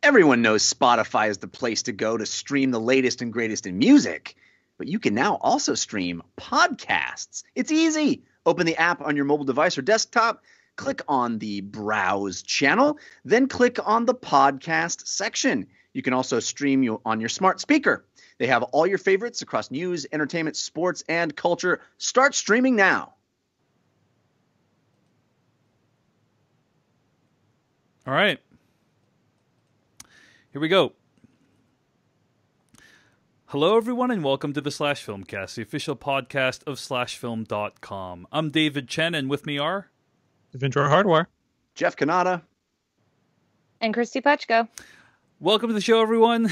Everyone knows Spotify is the place to go to stream the latest and greatest in music, but you can now also stream podcasts. It's easy. Open the app on your mobile device or desktop, click on the Browse channel, then click on the podcast section. You can also stream you on your smart speaker. They have all your favorites across news, entertainment, sports, and culture. Start streaming now. All right. Here we go. Hello, everyone, and welcome to the Slash Filmcast, the official podcast of SlashFilm.com. I'm David Chen, and with me are... Devindra Hardware. Jeff Kanata. And Christy Putchko. Welcome to the show, everyone.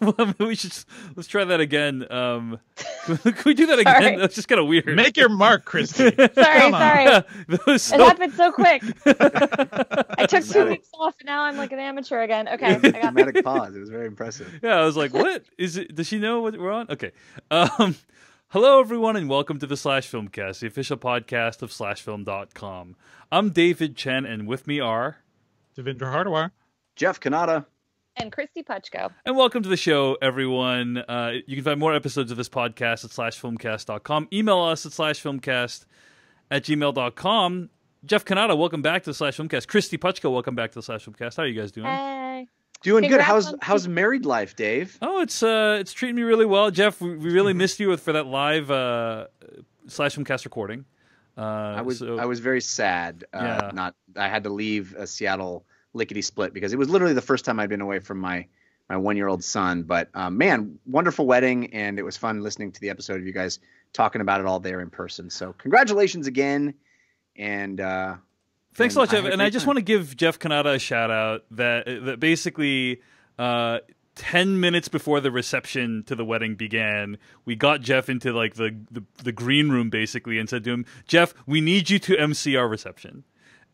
Let's try that again. Can we do that again? Sorry. That's just kind of weird. Make your mark, Christy. Sorry. Yeah, It happened so quick. I took 2 weeks off, and now I'm like an amateur again. Okay, I got Dramatic pause. It was very impressive. Yeah, I was like, what? Is it? Does she know what we're on? Okay. Hello, everyone, and welcome to the Slash Filmcast, the official podcast of SlashFilm.com. I'm David Chen, and with me are... Devindra Hardware. Jeff Kanata. and Christy Putchko. And welcome to the show, everyone. You can find more episodes of this podcast at slashfilmcast.com. Email us at slashfilmcast@gmail.com. Jeff Kanata, welcome back to the Slash Filmcast. Christy Putchko, welcome back to the Slash Filmcast. How are you guys doing? Hey. Doing Congrats good. How's married life, Dave? Oh, it's treating me really well. Jeff, we really missed you for that live Slash Filmcast recording. I was very sad. Yeah. I had to leave Seattle lickety split because it was literally the first time I'd been away from my 1-year-old son. But man, wonderful wedding, and it was fun listening to the episode of you guys talking about it all there in person. So congratulations again, and thanks a lot, Jeff. And I just want to give Jeff Kanata a shout out that basically 10 minutes before the reception to the wedding began, we got Jeff into like the green room basically and said to him, Jeff, we need you to MC our reception.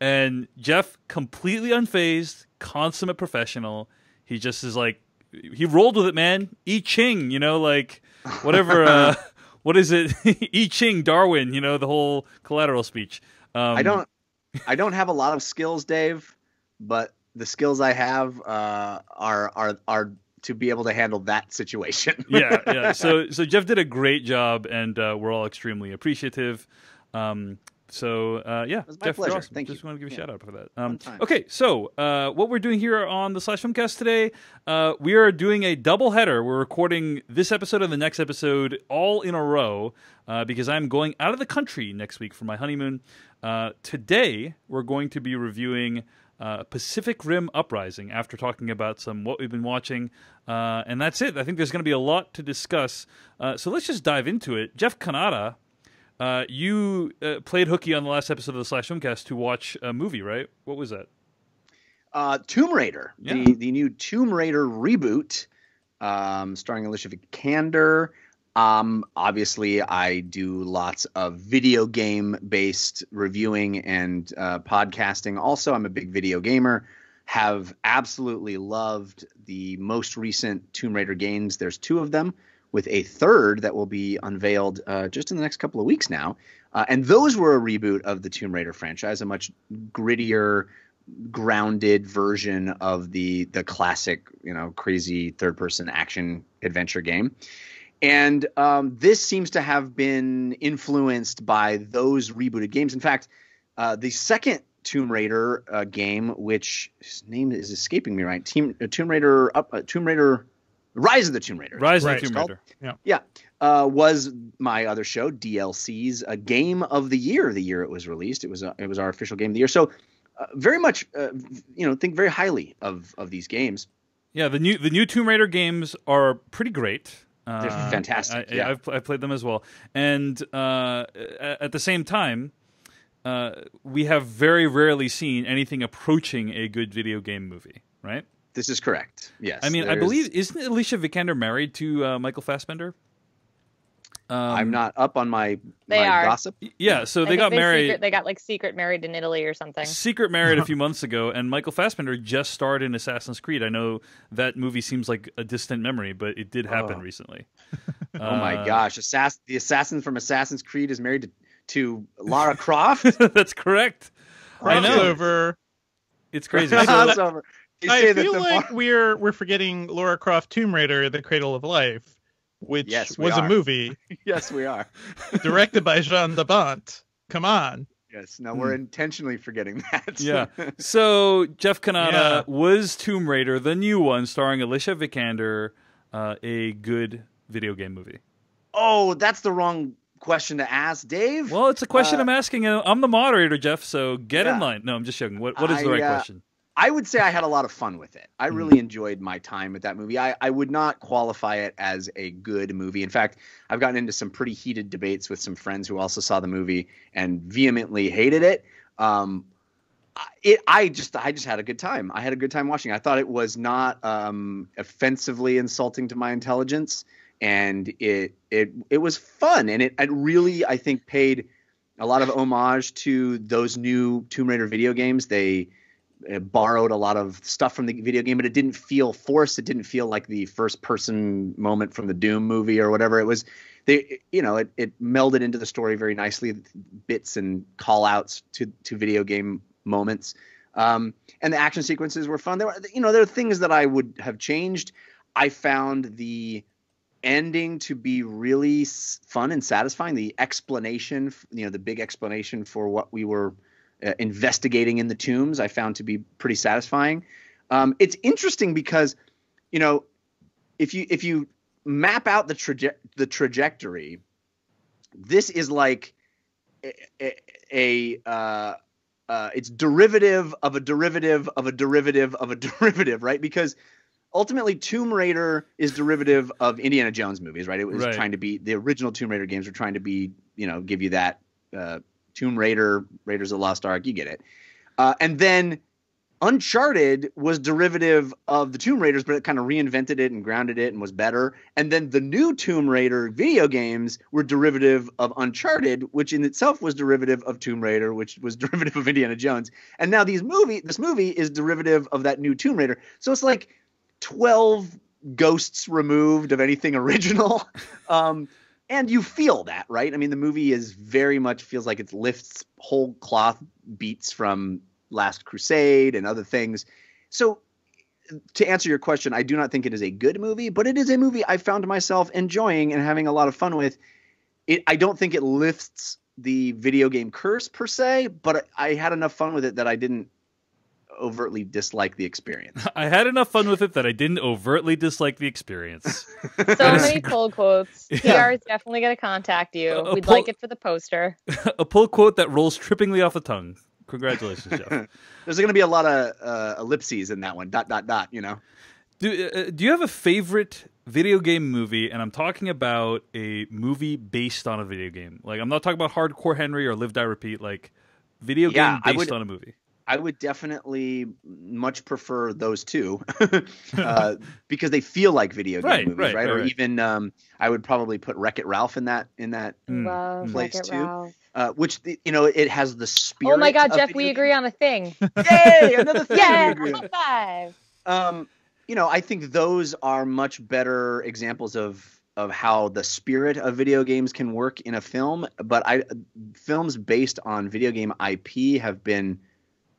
And Jeff, completely unfazed, consummate professional. He just is like, he rolled with it, man. I Ching, like whatever. What is it? I Ching, Darwin, the whole Collateral speech. I don't have a lot of skills, Dave, but the skills I have are to be able to handle that situation. yeah. So Jeff did a great job, and we're all extremely appreciative. So it was my Jeff, pleasure. you're awesome. Thank Just you. want to give a shout out for that. Fun time. Okay, so what we're doing here on the Slash Filmcast today, we are doing a double header. We're recording this episode and the next episode all in a row because I'm going out of the country next week for my honeymoon. Today, we're going to be reviewing Pacific Rim Uprising after talking about what we've been watching. And that's it. I think there's going to be a lot to discuss. So let's just dive into it. Jeff Kanata, you played hooky on the last episode of the Slash Filmcast to watch a movie, right? What was that? Tomb Raider, Yeah. the new Tomb Raider reboot, starring Alicia Vikander. Obviously, I do lots of video game based reviewing and podcasting. Also, I'm a big video gamer. Have absolutely loved the most recent Tomb Raider games. There's 2 of them, with a 3rd that will be unveiled just in the next couple of weeks now. And those were a reboot of the Tomb Raider franchise, a much grittier, grounded version of the classic, crazy third-person action adventure game. And this seems to have been influenced by those rebooted games. In fact, the second Tomb Raider game, which his name is escaping me right, Tomb Raider Rise of the Tomb Raider. Rise of Right. the Tomb Raider. Yeah, was my other show, DLC's Game of the year it was released. It was our official Game of the Year. So very much, think very highly of these games. Yeah, the new Tomb Raider games are pretty great. They're fantastic. I've played them as well. And at the same time, we have very rarely seen anything approaching a good video game movie, right? This is correct. Yes. I mean, I believe, isn't Alicia Vikander married to Michael Fassbender? I'm not up on my They are. gossip. Yeah, so I they think got married. They got secret married in Italy or something. Secret married a few months ago, and Michael Fassbender just starred in Assassin's Creed. I know that movie seems like a distant memory, but it did happen recently. Oh my gosh. The assassin from Assassin's Creed is married to Lara Croft? That's correct. I know. Crossover. It's crazy. Crossover. They I say that feel the like we're forgetting Lara Croft Tomb Raider: The Cradle of Life, which Yes, we was a are. movie Yes, we are. directed by Jean Dabant. Come on. Yes. No, we're intentionally forgetting that. Yeah. So Jeff Kanata, Yeah. was Tomb Raider, the new one starring Alicia Vikander, a good video game movie? Oh, that's the wrong question to ask, Dave. Well, it's a question I'm asking. I'm the moderator, Jeff, so get in Yeah. line. No, I'm just joking. What is the right question? I would say I had a lot of fun with it. I really enjoyed my time with that movie. I would not qualify it as a good movie. In fact, I've gotten into some pretty heated debates with some friends who also saw the movie and vehemently hated it. I just had a good time. I had a good time watching it. I thought it was not offensively insulting to my intelligence, and it was fun, and it really, I think, paid a lot of homage to those new Tomb Raider video games. They borrowed a lot of stuff from the video game, but it didn't feel forced. It didn't feel like the first person moment from the Doom movie or whatever. It was, it melded into the story very nicely, bits and call outs to video game moments. And the action sequences were fun. There are things that I would have changed. I found the ending to be really fun and satisfying. The explanation, the big explanation for what we were investigating in the tombs, I found to be pretty satisfying. It's interesting because, if you map out the trajectory, this is like it's derivative of a derivative of a derivative of a derivative, right? Because ultimately, Tomb Raider is derivative of Indiana Jones movies, right? It was trying to be, the original Tomb Raider games were trying to be, give you that Tomb Raider, Raiders of the Lost Ark, you get it. And then Uncharted was derivative of the Tomb Raiders, but it kind of reinvented it and grounded it and was better. And then the new Tomb Raider video games were derivative of Uncharted, which in itself was derivative of Tomb Raider, which was derivative of Indiana Jones. And now this movie is derivative of that new Tomb Raider. So it's like 12 ghosts removed of anything original. And you feel that, right? I mean, the movie is very much feels like it lifts whole cloth beats from Last Crusade and other things. So to answer your question, I do not think it is a good movie, but it is a movie I found myself enjoying and having a lot of fun with. I don't think it lifts the video game curse per se, but I had enough fun with it that I didn't overtly dislike the experience. I had enough fun with it that I didn't overtly dislike the experience. So many pull quotes. PR is definitely going to contact you. We'd like it for the poster. A pull quote that rolls trippingly off the tongue. Congratulations, Jeff. There's going to be a lot of ellipses in that one. ... Do you have a favorite video game movie? And I'm talking about a movie based on a video game. Like, I'm not talking about Hardcore Henry or Live, Die, Repeat. Like, video game based on a movie. I would definitely much prefer those two because they feel like video game movies, right? Or even I would probably put Wreck-It Ralph in that Love place Wreck-It too. Ralph. Which it has the spirit. Oh my God, Jeff, we agree on a thing. Yay! Another thing. Yeah, high five. I think those are much better examples of how the spirit of video games can work in a film. But films based on video game IP have been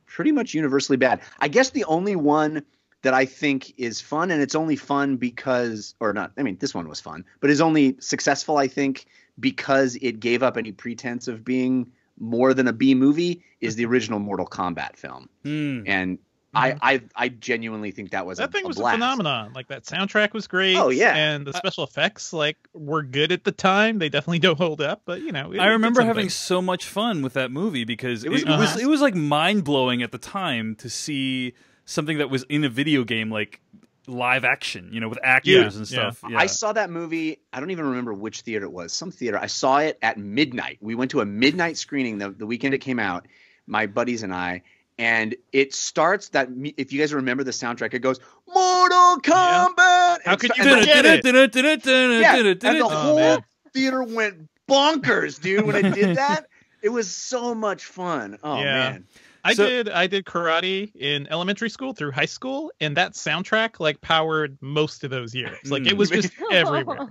pretty much universally bad. I guess the only one that I think is fun, and it's only fun because, or not, I mean, this one was fun, but is only successful, I think, because it gave up any pretense of being more than a B movie, is the original Mortal Kombat film. And I genuinely think that was that thing was blast. a phenomenon. Like, that soundtrack was great. Oh yeah, and the special effects were good at the time. They definitely don't hold up, but I remember having so much fun with that movie because it was like mind blowing at the time to see something that was in a video game like live action, with actors and stuff. Yeah. I saw that movie. I don't even remember which theater it was. Some theater. I saw it at midnight. We went to a midnight screening the weekend it came out. My buddies and I. And it starts that, if you guys remember the soundtrack, it goes, Mortal Kombat! How could you forget it? And the whole theater went bonkers, dude, when it did that. It was so much fun. Oh, man. I did karate in elementary school through high school, and that soundtrack like powered most of those years. Like it was just everywhere.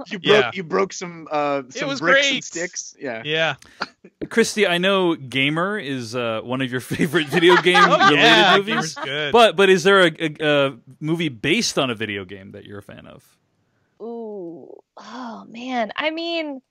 You broke some it was bricks great. and sticks. Yeah. Yeah. Christy, I know Gamer is one of your favorite video game related yeah, movies. Gamer's good. But is there a movie based on a video game that you're a fan of? Ooh, oh man. I mean,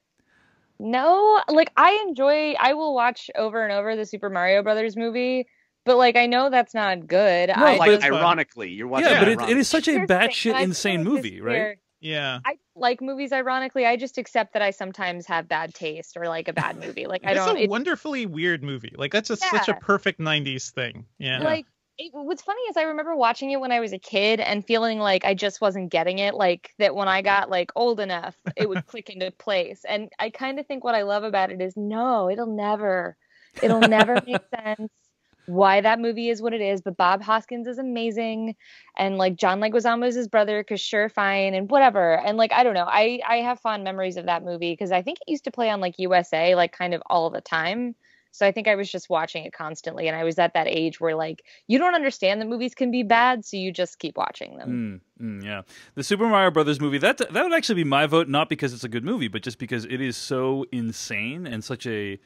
no. Like I will watch over and over the Super Mario Brothers movie, but like I know that's not good. No, Like but- ironically, you're watching. Yeah, but it ironically. is such a Here's the thing, batshit and I insane feel like this movie, is right? where yeah. I like movies ironically. I just accept that I sometimes have bad taste or like a bad movie. Like I It's don't. a wonderfully weird movie. Like that's just such a Yeah. perfect 90s thing. Yeah. Like what's funny is I remember watching it when I was a kid and feeling like I just wasn't getting it. Like that when I got like old enough, it would click into place. And I kind of think what I love about it is no, it'll never make sense why that movie is what it is. But Bob Hoskins is amazing, and like John Leguizamo is his brother, because sure, fine, and whatever. And like I don't know, I have fond memories of that movie because I think it used to play on like USA like kind of all the time. So I think I was just watching it constantly, and I was at that age where like you don't understand that movies can be bad, so you just keep watching them. Yeah, the Super Mario Brothers movie that would actually be my vote, not because it's a good movie, but just because it is so insane and such a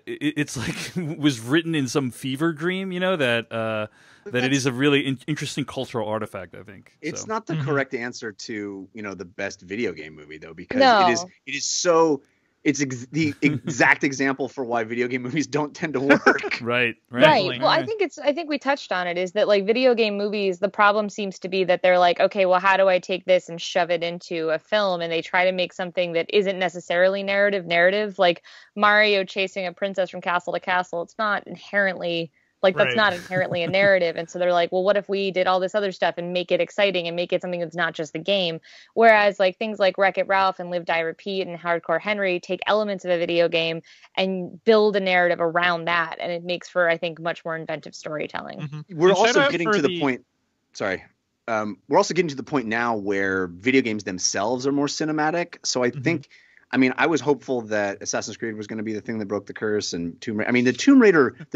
it's like was written in some fever dream, you know, that it is a really interesting cultural artifact. I think it's so. not the correct answer to the best video game movie though, because No. it is so. It's the exact example for why video game movies don't tend to work. Right. Right. Well, I think we touched on it, is that like video game movies, the problem seems to be that they're like, okay, well, how do I take this and shove it into a film? And they try to make something that isn't necessarily narrative, like Mario chasing a princess from castle to castle. It's not inherently like that's Right. not inherently a narrative. And so they're like, well, what if we did all this other stuff and make it exciting and make it something that's not just the game? Whereas like things like Wreck-It Ralph and Live, Die, Repeat and Hardcore Henry take elements of a video game and build a narrative around that. And it makes for, I think, much more inventive storytelling. We're And shout also out getting for to the point. Sorry. We're also getting to the point now where video games themselves are more cinematic. So I think, I mean, I was hopeful that Assassin's Creed was going to be the thing that broke the curse, and Tomb Raider. I mean, the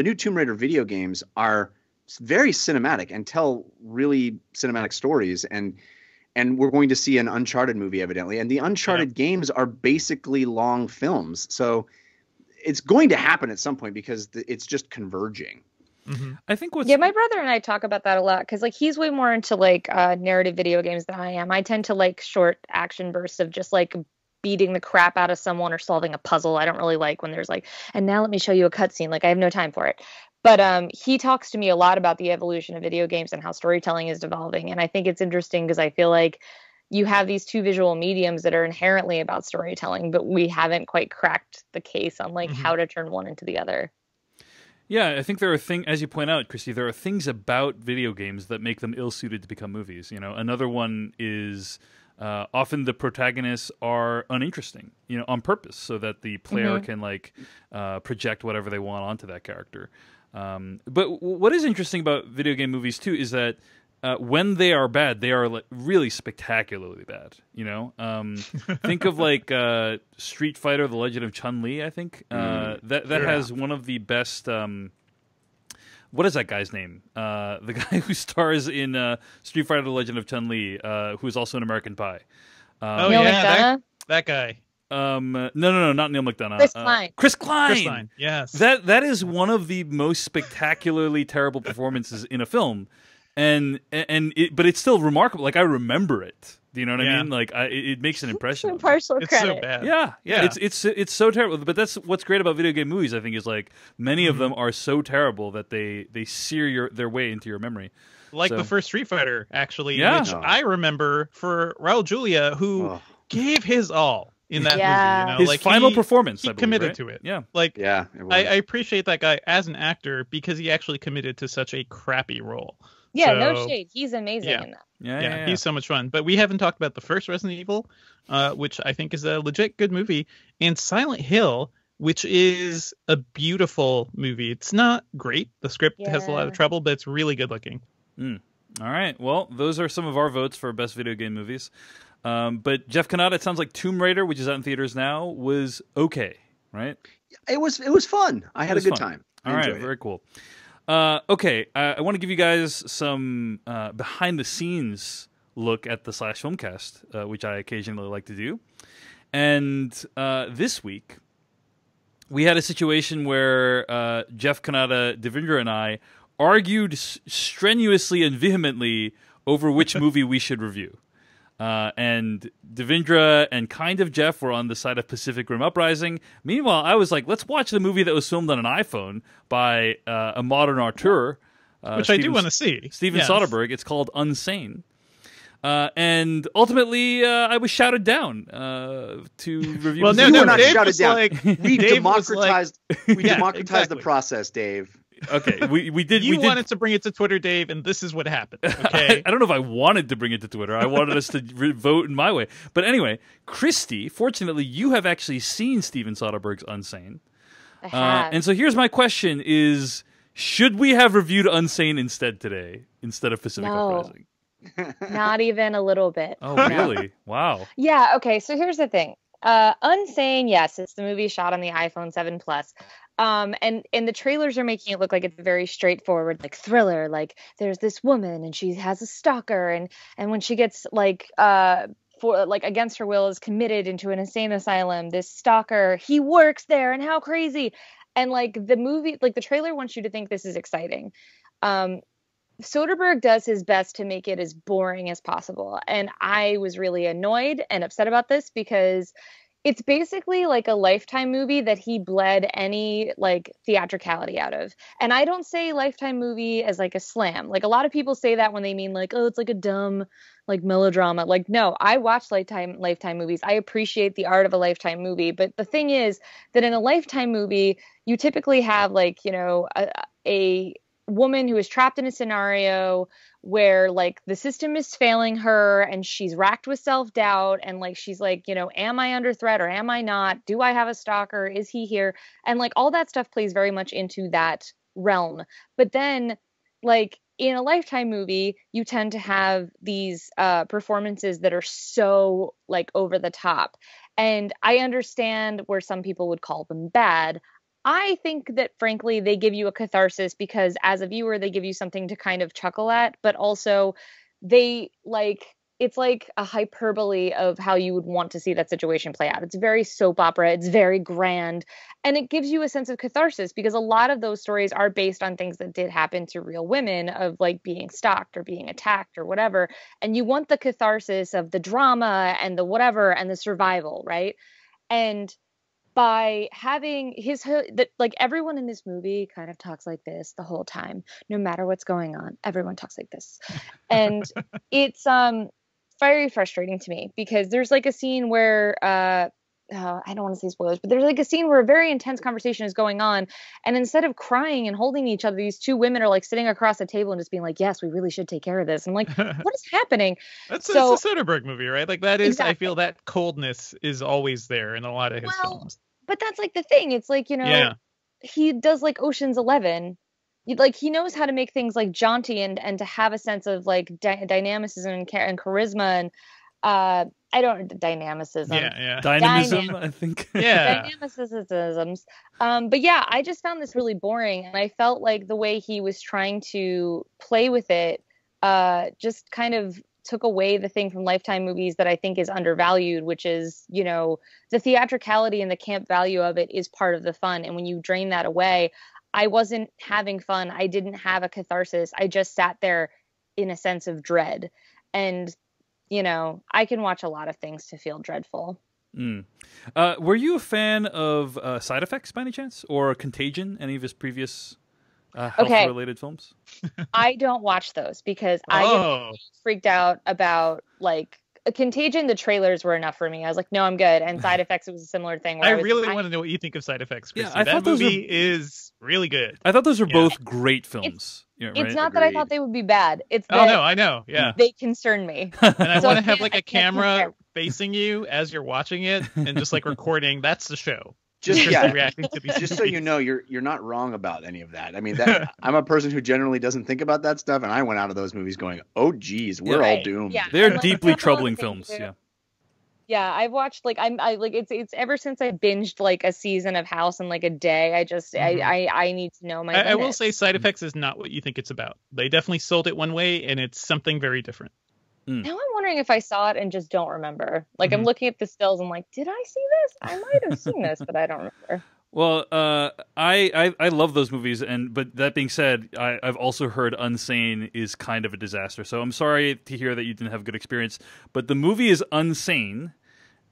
new Tomb Raider video games are very cinematic and tell really cinematic stories. And we're going to see an Uncharted movie, evidently. And the Uncharted games are basically long films. So it's going to happen at some point because it's just converging. I think Yeah, my brother and I talk about that a lot because like he's way more into like narrative video games than I am. I tend to like short action bursts of just like beating the crap out of someone or solving a puzzle. I don't really like when there's like, and now let me show you a cutscene. Like I have no time for it. But he talks to me a lot about the evolution of video games and how storytelling is evolving. And I think it's interesting because I feel like you have these two visual mediums that are inherently about storytelling, but we haven't quite cracked the case on like how to turn one into the other. Yeah, I think there are things, as you point out, Christy, there are things about video games that make them ill-suited to become movies. You know, another one is often the protagonists are uninteresting, you know, on purpose, so that the player can like project whatever they want onto that character. But what is interesting about video game movies too is that when they are bad, they are like really spectacularly bad. You know, think of like Street Fighter: The Legend of Chun-Li. I think that has one of the best. What is that guy's name? The guy who stars in Street Fighter: The Legend of Chun-Li, who is also in American Pie. Oh Neil yeah, McDonough? that guy. No, not Neil McDonough. Chris Klein. Chris Klein. Chris Klein. Yes. That is one of the most spectacularly terrible performances in a film, but it's still remarkable. Like I remember it. Do you know what I mean? Like it makes an impression. on me. Partial It's credit. so bad. Yeah. It's so terrible. But that's what's great about video game movies. I think is like many of them are so terrible that they sear their way into your memory. Like So- the first Street Fighter, actually, Yeah. which I remember for Raul Julia, who gave his all in that Yeah. movie. You know? His like final he performance. he I believe, committed right? to it. Yeah. Like, Yeah, it was. I appreciate that guy as an actor because he actually committed to such a crappy role. Yeah, no So- shade. He's amazing Yeah. in that. Yeah. He's so much fun. But we haven't talked about the first Resident Evil, which I think is a legit good movie, and Silent Hill, which is a beautiful movie. It's not great. The script has a lot of Yeah. trouble, but it's really good looking. All right. Well, those are some of our votes for best video game movies. But Jeff Kanata, it sounds like Tomb Raider, which is out in theaters now, was okay, right? It was fun. I had a was good fun. time. All I right, enjoyed it. very cool. Okay, I want to give you guys some behind the scenes look at the Slash Filmcast, which I occasionally like to do. And this week, we had a situation where Jeff Kanata, Devindra, and I argued strenuously and vehemently over which movie we should review. And Devindra and kind of Jeff were on the side of Pacific Rim Uprising. Meanwhile, I was like, let's watch the movie that was filmed on an iPhone by a modern auteur. Which I do want to see. Steven Soderbergh. It's called Unsane. And ultimately, I was shouted down to review. Well, You were not Dave shouted was down. like- We Dave was democratized. We Yeah, democratized exactly. the process, Dave. Okay, we did. You we did. wanted to bring it to Twitter, Dave, and this is what happened. Okay. I don't know if I wanted to bring it to Twitter. I wanted us to vote in my way. But anyway, Christy, fortunately, you have actually seen Steven Soderbergh's Unsane. I have. And so here's my question is, should we have reviewed Unsane instead today, instead of Pacific No. Uprising? Not even a little bit. Oh, No. really? Wow. Yeah, okay, so here's the thing. Unsane, yes, it's the movie shot on the iPhone 7 Plus. And the trailers are making it look like it's very straightforward, like thriller. Like there's this woman and she has a stalker, and when she gets for against her will is committed into an insane asylum, this stalker, he works there, and how crazy. And like the movie, like the trailer wants you to think this is exciting. Soderbergh does his best to make it as boring as possible. And I was really annoyed and upset about this because it's basically like a Lifetime movie that he bled any like theatricality out of. And I don't say Lifetime movie as like a slam. Like a lot of people say that when they mean like, oh, it's like a dumb like melodrama. Like, no, I watch Lifetime movies. I appreciate the art of a Lifetime movie. But the thing is that in a Lifetime movie, you typically have like, you know, a woman who is trapped in a scenario where like the system is failing her and she's racked with self-doubt and like she's like, you know, am I under threat or am I not? Do I have a stalker? Is he here? And like all that stuff plays very much into that realm. But then like in a Lifetime movie, you tend to have these performances that are so like over the top. And I understand where some people would call them bad. I think that, frankly, they give you a catharsis because as a viewer, they give you something to kind of chuckle at, but also they like, it's like a hyperbole of how you would want to see that situation play out. It's very soap opera. It's very grand. And it gives you a sense of catharsis because a lot of those stories are based on things that did happen to real women of like being stalked or being attacked or whatever. And you want the catharsis of the drama and the whatever and the survival, right? And by having like everyone in this movie kind of talks like this the whole time, no matter what's going on, everyone talks like this. And it's very frustrating to me because there's like a scene where I don't want to say spoilers, but there's like a scene where a very intense conversation is going on. And instead of crying and holding each other, these two women are like sitting across the table and just being like, yes, we really should take care of this. I'm like, what is happening? It's a Soderbergh movie, right? Like that is, exactly. I feel that coldness is always there in a lot of his films. But that's like the thing. It's like, you know, he does like Ocean's 11. Like he knows how to make things like jaunty and to have a sense of like dynamicism and charisma and dynamicism. Dynamism, I think. Dynamicisms. But yeah, I just found this really boring, and I felt like the way he was trying to play with it just kind of took away the thing from Lifetime movies that I think is undervalued, which is, you know, the theatricality and the camp value of it is part of the fun. And when you drain that away, I wasn't having fun. I didn't have a catharsis. I just sat there in a sense of dread. And, you know, I can watch a lot of things to feel dreadful. Were you a fan of Side Effects by any chance? Or Contagion, any of his previous health-related films? I don't watch those because I get freaked out about like a Contagion. The trailers were enough for me. I was like, no, I'm good. And Side Effects, it was a similar thing. Where I really want to know what you think of Side Effects, Christy. Yeah, that movie is really good. I thought those were both great films. It's not that I thought they would be bad. It's that I know. Yeah, they concern me. And I want to have like a camera facing you as you're watching it and just like recording. That's the show. Just reacting to these just so you know, you're not wrong about any of that. I mean, I'm a person who generally doesn't think about that stuff, and I went out of those movies going, "Oh, geez, we're all doomed." Yeah. They're deeply troubling films. Yeah. Yeah, I've watched like I like it's ever since I binged like a season of House in like a day. I just I need to know my I will limits. say Side Effects is not what you think it's about. They definitely sold it one way, and it's something very different. Now I'm wondering if I saw it and just don't remember. Like I'm looking at the stills, I'm like, did I see this? I might have seen this, but I don't remember. Well, I love those movies, but that being said, I've also heard Unsane is kind of a disaster. So I'm sorry to hear that you didn't have a good experience. But the movie is Unsane,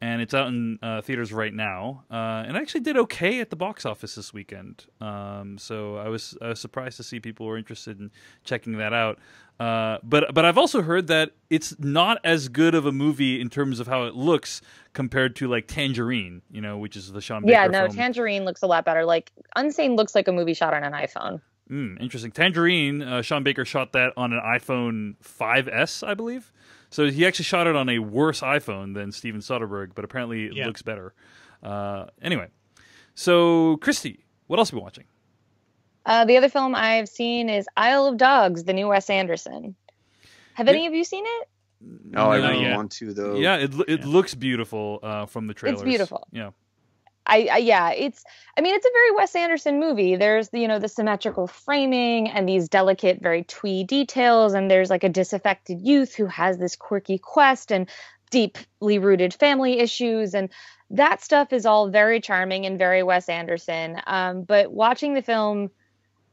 and it's out in theaters right now, and I actually did okay at the box office this weekend. So I was surprised to see people were interested in checking that out. But I've also heard that it's not as good of a movie in terms of how it looks compared to like Tangerine, which is the Sean Baker film. Tangerine looks a lot better. Like Unsane looks like a movie shot on an iPhone. Interesting. Tangerine, Sean Baker shot that on an iPhone 5S, I believe. So he actually shot it on a worse iPhone than Steven Soderbergh, but apparently it looks better. Anyway, so Christy, what else have you been watching? The other film I've seen is Isle of Dogs, the new Wes Anderson. Have any of you seen it? No, I really want to though. Yeah, it looks beautiful from the trailers. It's beautiful. Yeah. It's a very Wes Anderson movie. There's the symmetrical framing and these delicate, very twee details, and there's like a disaffected youth who has this quirky quest and deeply rooted family issues, and that stuff is all very charming and very Wes Anderson. But watching the film,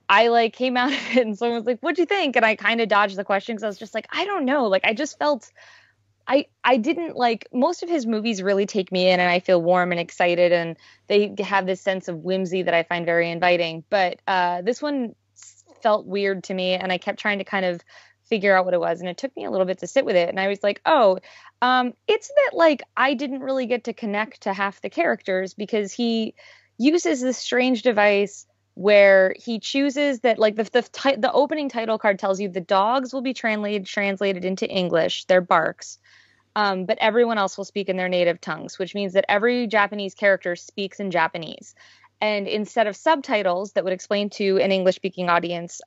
I came out of it and someone was like, "What'd you think?" And I kind of dodged the question because I was just like, I don't know. Like I just felt I didn't like most of his movies really take me in and I feel warm and excited and they have this sense of whimsy that I find very inviting. But this one felt weird to me and I kept trying to kind of figure out what it was. And it took me a little bit to sit with it. And I was like, it's that like I didn't really get to connect to half the characters because he uses this strange device where he chooses that like the opening title card tells you the dogs will be translated into English, their barks. But everyone else will speak in their native tongues, which means that every Japanese character speaks in Japanese. And instead of subtitles that would explain to an English-speaking audience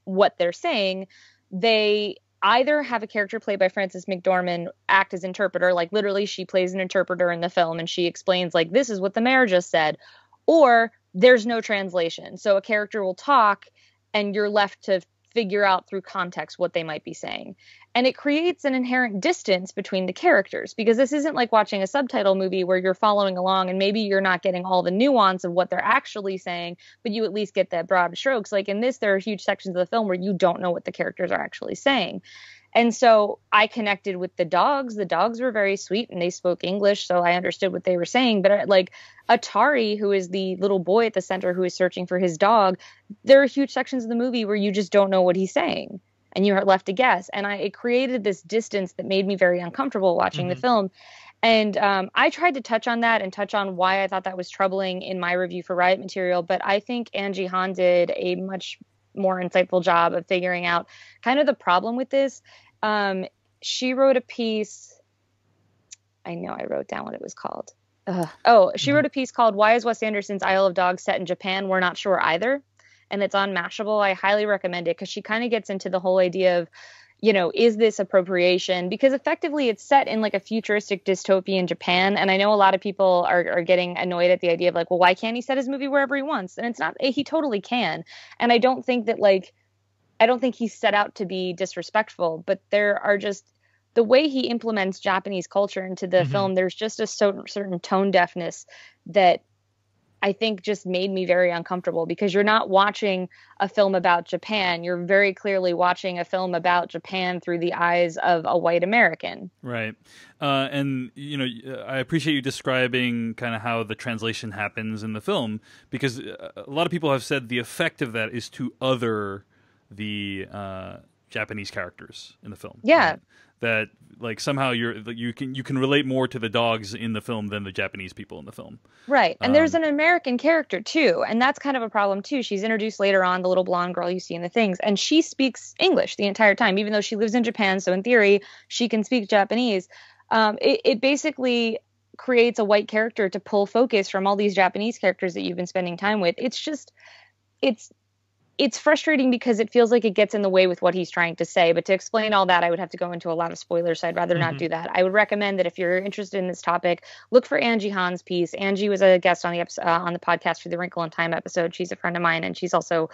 what they're saying, they either have a character played by Frances McDormand act as interpreter, like literally she plays an interpreter in the film and she explains like, this is what the mayor just said, or there's no translation. So a character will talk and you're left to figure out through context what they might be saying. And it creates an inherent distance between the characters because this isn't like watching a subtitle movie where you're following along and maybe you're not getting all the nuance of what they're actually saying, but you at least get the broad strokes. Like in this, there are huge sections of the film where you don't know what the characters are actually saying. And so I connected with the dogs. The dogs were very sweet and they spoke English, so I understood what they were saying. But like Atari, who is the little boy at the center who is searching for his dog, there are huge sections of the movie where you just don't know what he's saying and you are left to guess. And it created this distance that made me very uncomfortable watching the film. And I tried to touch on that and touch on why I thought that was troubling in my review for Riot Material. But I think Angie Han did a much more insightful job of figuring out kind of the problem with this. She wrote a piece. I know I wrote down what it was called. She wrote a piece called "Why is Wes Anderson's Isle of Dogs set in Japan? We're not sure either." And it's on Mashable. I highly recommend it because she kind of gets into the whole idea of, is this appropriation? Because effectively it's set in like a futuristic dystopian Japan. And I know a lot of people are getting annoyed at the idea of like, well, why can't he set his movie wherever he wants? And it's not, he totally can. And I don't think he's set out to be disrespectful, but there are just the way he implements Japanese culture into the film. There's just a certain tone deafness that I think just made me very uncomfortable because you're not watching a film about Japan. You're very clearly watching a film about Japan through the eyes of a white American. Right. And, I appreciate you describing kind of how the translation happens in the film because a lot of people have said the effect of that is to other the Japanese characters in the film. Yeah. Right? That like somehow you can relate more to the dogs in the film than the Japanese people in the film. Right. And there's an American character too, and that's kind of a problem too. She's introduced later on, the little blonde girl you see in the things, and she speaks English the entire time, even though she lives in Japan, so in theory she can speak Japanese. It basically creates a white character to pull focus from all these Japanese characters that you've been spending time with. It's it's frustrating because it feels like it gets in the way with what he's trying to say. But to explain all that, I would have to go into a lot of spoilers, so I'd rather not do that. I would recommend that if you're interested in this topic, look for Angie Hahn's piece. Angie was a guest on the on the podcast for the Wrinkle in Time episode. She's a friend of mine, and she's also,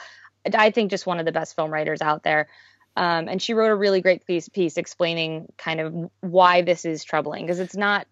I think, just one of the best film writers out there. And she wrote a really great piece explaining kind of why this is troubling, because it's not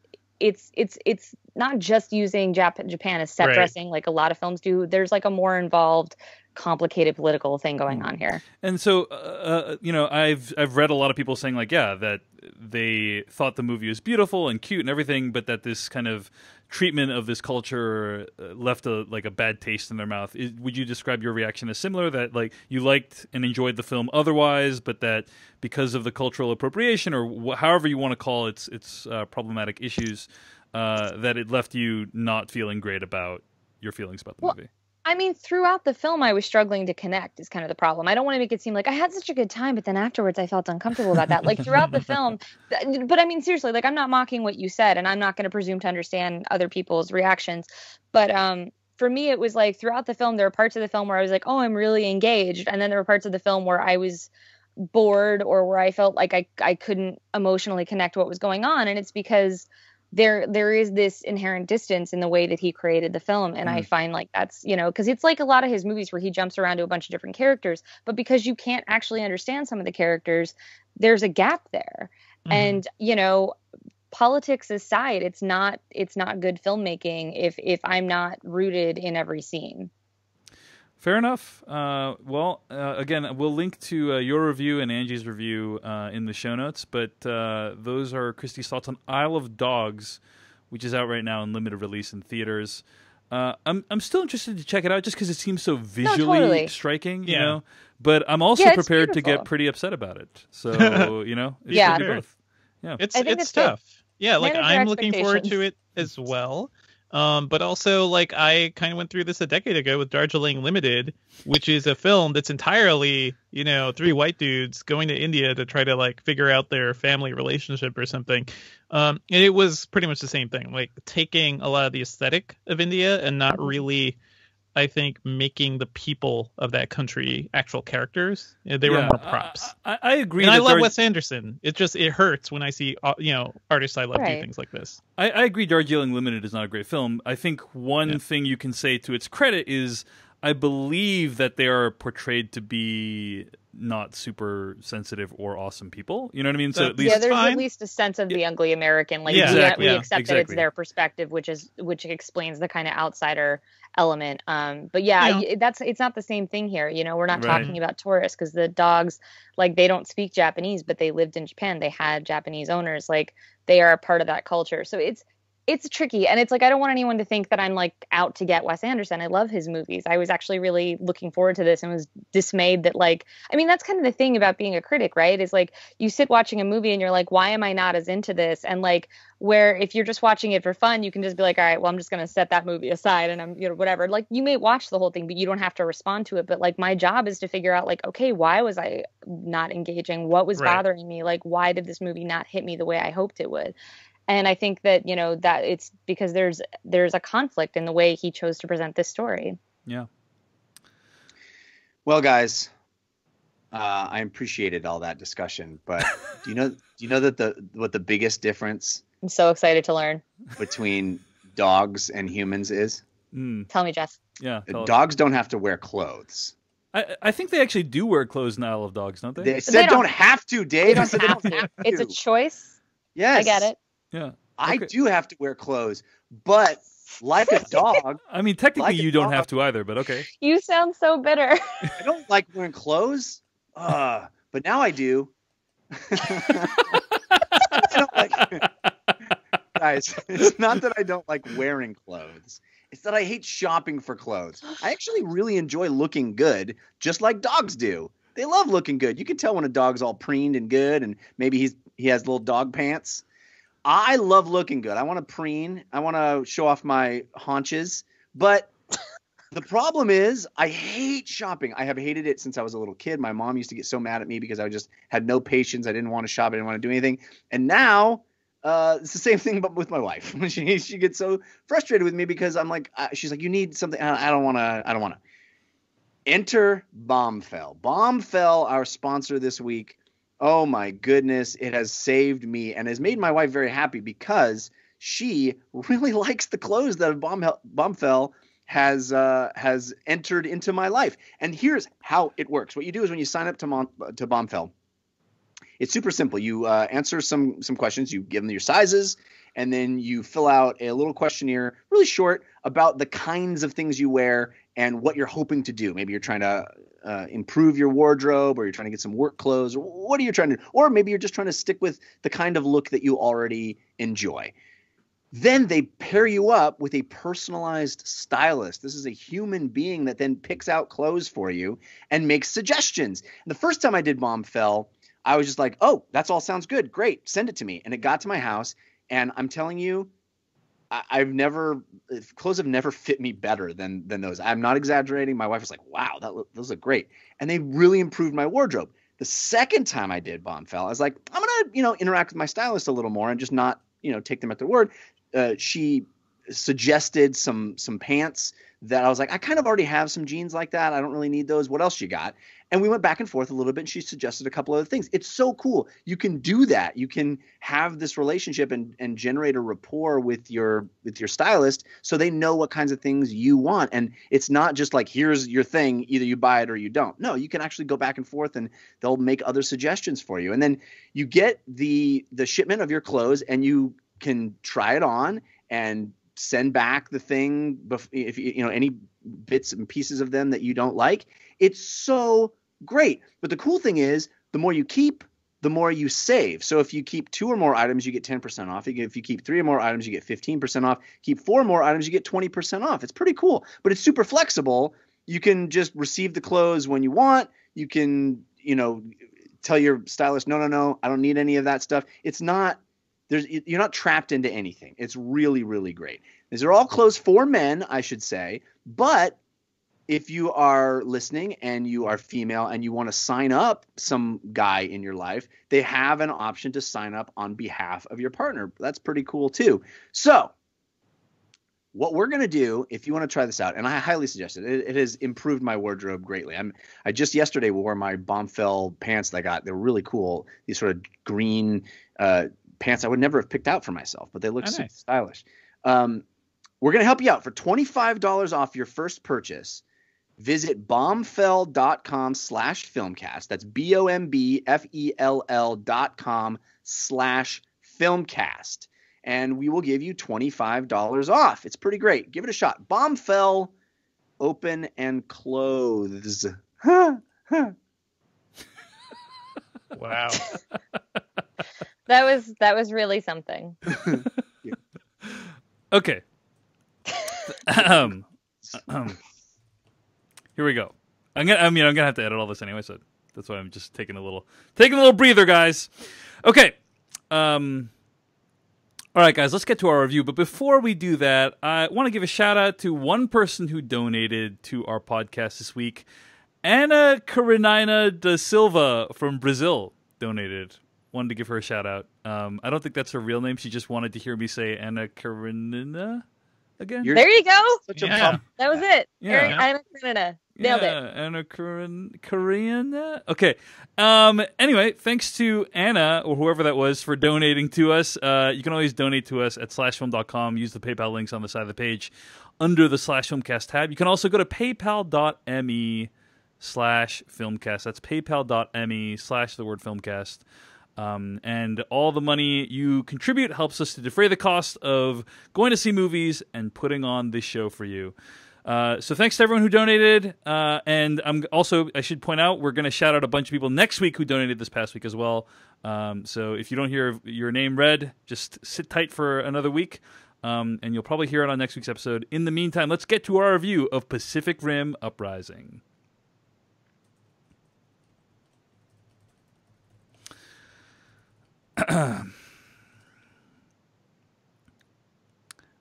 just using Japan as set dressing like a lot of films do. There's like a more involved, complicated political thing going on here. And so, I've read a lot of people saying like, yeah, that they thought the movie was beautiful and cute and everything, but that this kind of treatment of this culture left a bad taste in their mouth. Would you describe your reaction as similar, that like you liked and enjoyed the film otherwise, but that because of the cultural appropriation or however you want to call its problematic issues, that it left you not feeling great about your feelings about the movie? I mean, throughout the film, I was struggling to connect is kind of the problem. I don't want to make it seem like I had such a good time, but then afterwards I felt uncomfortable about that. Like throughout the film, but I mean, seriously, like I'm not mocking what you said, and I'm not going to presume to understand other people's reactions. But for me, it was like throughout the film, there were parts of the film where I was like, oh, I'm really engaged. And then there were parts of the film where I was bored or where I felt like I couldn't emotionally connect what was going on. And it's because there is this inherent distance in the way that he created the film. And I find like that's, because it's like a lot of his movies where he jumps around to a bunch of different characters, but because you can't actually understand some of the characters, there's a gap there. And, politics aside, it's not good filmmaking if I'm not rooted in every scene. Fair enough. Again, we'll link to your review and Angie's review in the show notes, but those are Christy's thoughts on Isle of Dogs, which is out right now in limited release in theaters. I'm still interested to check it out just because it seems so visually striking, you know. But I'm also prepared to get pretty upset about it. So it's gonna be both. Yeah, it's tough. Yeah, like I'm looking forward to it as well. But also, like, I kind of went through this a decade ago with Darjeeling Limited, which is a film that's entirely, three white dudes going to India to try to, like, figure out their family relationship or something. And it was pretty much the same thing, like, taking a lot of the aesthetic of India and not really, I think, making the people of that country actual characters. They were more props. I agree. And I love Wes Anderson. It hurts when I see, artists I love do things like this. I agree Darjeeling Limited is not a great film. I think one thing you can say to its credit is I believe that they are portrayed to be not super sensitive or awesome people. You know what I mean? So at least there's at least a sense of the ugly American. Like we accept that it's their perspective, which explains the kind of outsider element. But it's not the same thing here. We're not talking about tourists, because the dogs, like, they don't speak Japanese, but they lived in Japan. They had Japanese owners. Like, they are a part of that culture. So it's tricky. And it's like, I don't want anyone to think that I'm like out to get Wes Anderson. I love his movies. I was actually really looking forward to this and was dismayed that, like, I mean, that's kind of the thing about being a critic, right? Is like, you sit watching a movie and you're like, why am I not as into this? And like, where if you're just watching it for fun, you can just be like, all right, well, I'm just going to set that movie aside and I'm, whatever. Like, you may watch the whole thing, but you don't have to respond to it. But like, my job is to figure out, like, okay, why was I not engaging? What was bothering me? Like, why did this movie not hit me the way I hoped it would? And I think that, that it's because there's a conflict in the way he chose to present this story. Yeah. Well, guys, I appreciated all that discussion, but do you know that what the biggest difference? I'm so excited to learn. Between dogs and humans is? Tell me, Jess. Yeah. Dogs don't have to wear clothes. I think they actually do wear clothes in Isle of Dogs, don't they? They said don't have to, Dave. They don't have to. It's a choice. Yes. I get it. Yeah. Okay. I do have to wear clothes, but like a dog. I mean, technically you don't have to either, but okay. You sound so bitter. I don't like wearing clothes, but now I do. Guys, it's not that I don't like wearing clothes. It's that I hate shopping for clothes. I actually really enjoy looking good, just like dogs do. They love looking good. You can tell when a dog's all preened and good, and maybe he has little dog pants. I love looking good. I want to preen. I want to show off my haunches. But the problem is I hate shopping. I have hated it since I was a little kid. My mom used to get so mad at me because I just had no patience. I didn't want to shop. I didn't want to do anything. And now it's the same thing, but with my wife. She gets so frustrated with me because I'm like, she's like, you need something. I don't want to. Enter Bombfell. Bombfell, our sponsor this week. Oh my goodness, it has saved me and has made my wife very happy because she really likes the clothes that Bombfell has entered into my life. And here's how it works. What you do is when you sign up to Bombfell, it's super simple. You answer some questions. You give them your sizes, and then you fill out a little questionnaire, really short, about the kinds of things you wear and what you're hoping to do. Maybe you're trying to improve your wardrobe, or you're trying to get some work clothes, or what are you trying to do? Or maybe you're just trying to stick with the kind of look that you already enjoy. Then they pair you up with a personalized stylist. This is a human being that then picks out clothes for you and makes suggestions. And the first time I did Bombfell, I was just like, oh, that's all sounds good. Great. Send it to me. And it got to my house. And I'm telling you, clothes have never fit me better than those. I'm not exaggerating. My wife was like, wow, those look great. And they really improved my wardrobe. The second time I did Bombfell, I was like, I'm going to, interact with my stylist a little more and just not, take them at their word. She suggested some pants that I was like, I kind of already have some jeans like that. I don't really need those. What else you got? And we went back and forth a little bit, and she suggested a couple other things. It's so cool. You can do that. You can have this relationship and generate a rapport with your stylist so they know what kinds of things you want. And it's not just like, here's your thing, either you buy it or you don't. No, you can actually go back and forth, and they'll make other suggestions for you. And then you get the shipment of your clothes, and you can try it on and send back the thing if any bits and pieces of them that you don't like. It's so great. But the cool thing is, the more you keep, the more you save. So if you keep 2 or more items, you get 10% off. If you keep 3 or more items, you get 15% off. Keep 4 more items, you get 20% off. It's pretty cool, but it's super flexible. You can just receive the clothes when you want. You can, tell your stylist, no, I don't need any of that stuff. It's not, you're not trapped into anything. It's really, really great. These are all clothes for men, I should say, but if you are listening and you are female and you want to sign up some guy in your life, they have an option to sign up on behalf of your partner. That's pretty cool too. So what we're going to do, if you want to try this out, and I highly suggest it, it has improved my wardrobe greatly. I just yesterday wore my Bombfell pants that I got. They're really cool. These sort of green pants I would never have picked out for myself, but they look so stylish. We're going to help you out for $25 off your first purchase. Visit bombfell.com/filmcast. That's bombfell.com/filmcast. And we will give you $25 off. It's pretty great. Give it a shot. Bombfell, open and clothes. Wow. That was really something. Okay. Here we go. I'm gonna have to edit all this anyway, so that's why I'm just taking a little breather, guys. Okay. All right, guys, let's get to our review. But before we do that, I want to give a shout out to one person who donated to our podcast this week. Ana Karenina da Silva from Brazil donated. Wanted to give her a shout out. I don't think that's her real name. She just wanted to hear me say Ana Karenina again. There you go. Yeah. That was it. Yeah. Ana Karenina. Nailed it. Anna Karenina. Okay. Anyway, thanks to Anna, or whoever that was, for donating to us. You can always donate to us at /film.com. Use the PayPal links on the side of the page under the /filmcast tab. You can also go to paypal.me/filmcast. That's paypal.me/filmcast. And all the money you contribute helps us to defray the cost of going to see movies and putting on this show for you. So thanks to everyone who donated. And I should point out, we're going to shout out a bunch of people next week who donated this past week as well. So if you don't hear your name read, just sit tight for another week. And you'll probably hear it on next week's episode. In the meantime, let's get to our review of Pacific Rim Uprising.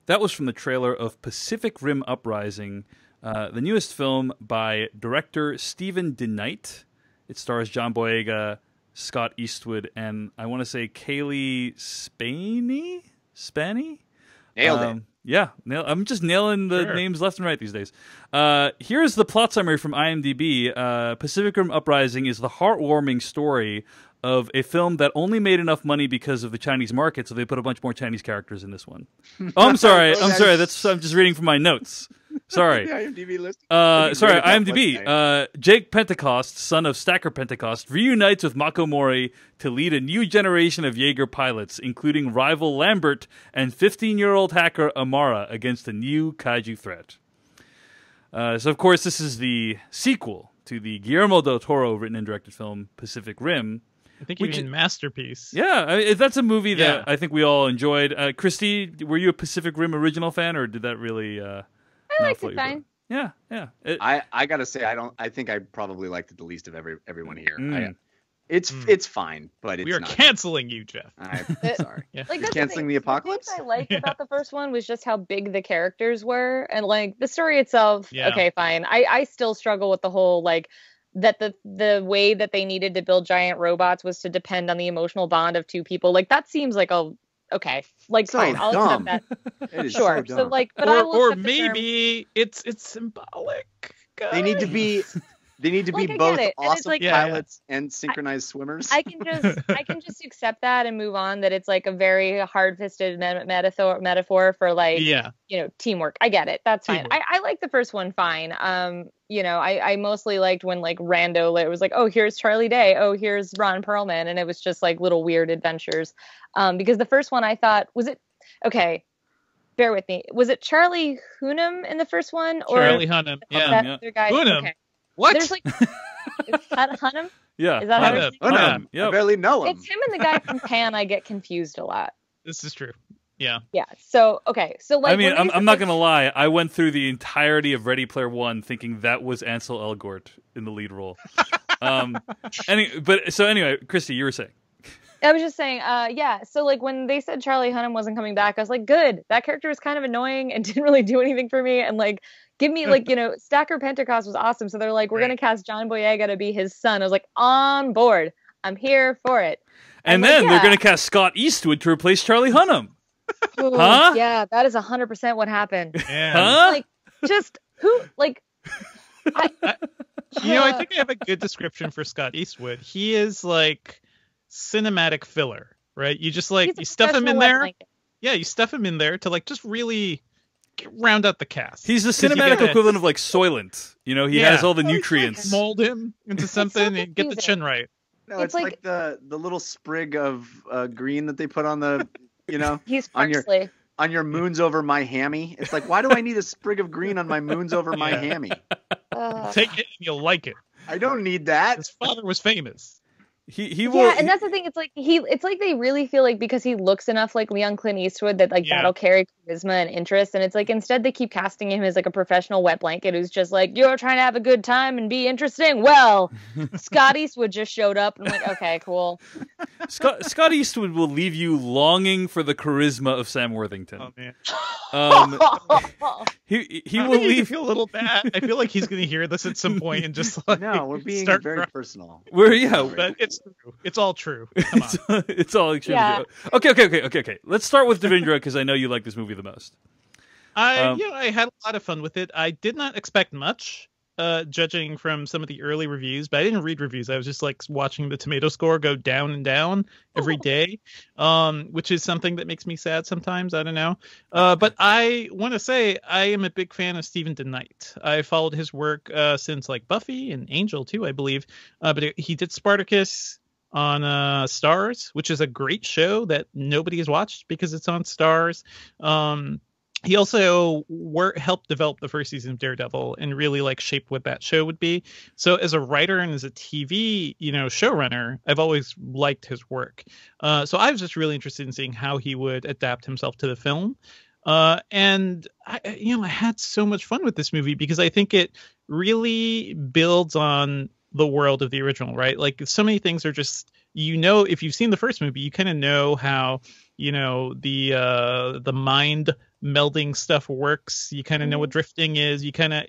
That was from the trailer of Pacific Rim Uprising, the newest film by director Stephen DeKnight. It stars John Boyega, Scott Eastwood, and I want to say Kaylee Spaney? Nailed it. Yeah, I'm just nailing the names left and right these days. Here's the plot summary from IMDb. Pacific Rim Uprising is the heartwarming story of a film that only made enough money because of the Chinese market, so they put a bunch more Chinese characters in this one. Oh, I'm sorry. I'm just reading from my notes. Sorry. The IMDb list. Sorry, IMDb. Jake Pentecost, son of Stacker Pentecost, reunites with Mako Mori to lead a new generation of Jaeger pilots, including rival Lambert and 15-year-old hacker Amara against a new kaiju threat. So, of course, this is the sequel to the Guillermo del Toro written and directed film Pacific Rim. I think you mean Masterpiece. Yeah, that's a movie that I think we all enjoyed. Christy, were you a Pacific Rim original fan, or did that really... I liked it fine. Yeah. I gotta say, I think I probably liked it the least of everyone here. It's fine, but we are canceling you, Jeff. I'm sorry. Like, You're canceling the apocalypse. The thing I liked about the first one was just how big the characters were, and like the story itself. Yeah. Okay, fine. I still struggle with the whole like that the way that they needed to build giant robots was to depend on the emotional bond of two people. Like that seems like okay, like so fine, I'll dumb. accept that. It is sure. So like, but or maybe it's symbolic. Guys. They need to be Like, both it. awesome like, pilots and synchronized swimmers. I can just accept that and move on. That it's like a very hard-fisted metaphor for like teamwork. I get it. That's fine. I like the first one fine. I mostly liked when like rando it was like, oh, here's Charlie Day, oh, here's Ron Perlman, and it was just like little weird adventures. Because the first one I thought was it okay. Bear with me. Was it Charlie Hunnam in the first one, or Charlie Hunnam? Yeah, that other guy? Hunnam. Okay. What? There's like Hunnam. Yeah. Is that how it's Hunnam. Yep. I barely know him. It's him and the guy from Pan. I get confused a lot. This is true. Yeah. Yeah. So okay. So like, I mean, I'm not gonna lie. I went through the entirety of Ready Player One thinking that was Ansel Elgort in the lead role. Anyway, Christy, you were saying. I was just saying, so like when they said Charlie Hunnam wasn't coming back, I was like, good. That character was kind of annoying and didn't really do anything for me. And like, give me like, Stacker Pentecost was awesome. So they're like, we're going to cast John Boyega to be his son. I was like, on board. I'm here for it. And then they're going to cast Scott Eastwood to replace Charlie Hunnam. Ooh, huh? Yeah, that is 100% what happened. Yeah. Huh? Like, just who, like... I think I have a good description for Scott Eastwood. He is like... cinematic filler, right? You just like you stuff him in there. Yeah, you stuff him in there to like just really round out the cast. He's the cinematic equivalent of like Soylent. He has all the nutrients. Like, mold him into something and get the chin right. No, it's like the little sprig of green that they put on the he's on your moons over my hammy. It's like, why do I need a sprig of green on my moons over my hammy? Take it and you'll like it. I don't need that. His father was famous. He will. Yeah, and that's the thing. It's like they really feel like because he looks enough like young Clint Eastwood that like that'll carry charisma and interest. And it's like instead they keep casting him as like a professional wet blanket who's just like, you're trying to have a good time and be interesting. Well, Scott Eastwood just showed up, and I'm like, okay, cool. Scott Eastwood will leave you longing for the charisma of Sam Worthington. Oh man. He will leave. You feel a little bad. I feel like he's going to hear this at some point and just like no, we're being very personal. But it's true. It's all true. Come on. It's all extremely true. Okay. Let's start with Devindra because I know you like this movie the most. I had a lot of fun with it. I did not expect much, judging from some of the early reviews, but I didn't read reviews. I was just like watching the tomato score go down and down every day, which is something that makes me sad sometimes. I don't know. But I want to say I am a big fan of Stephen DeKnight. I followed his work since like Buffy and Angel too, I believe. But he did Spartacus on Starz, which is a great show that nobody has watched because it's on Starz. He also helped develop the first season of Daredevil and really like shape what that show would be. So as a writer and as a TV, showrunner, I've always liked his work. So I was just really interested in seeing how he would adapt himself to the film. And I had so much fun with this movie because I think it really builds on the world of the original, right? Like so many things are just, if you've seen the first movie, you kind of know how, the mind melding stuff works. You kind of know what drifting is. You kind of,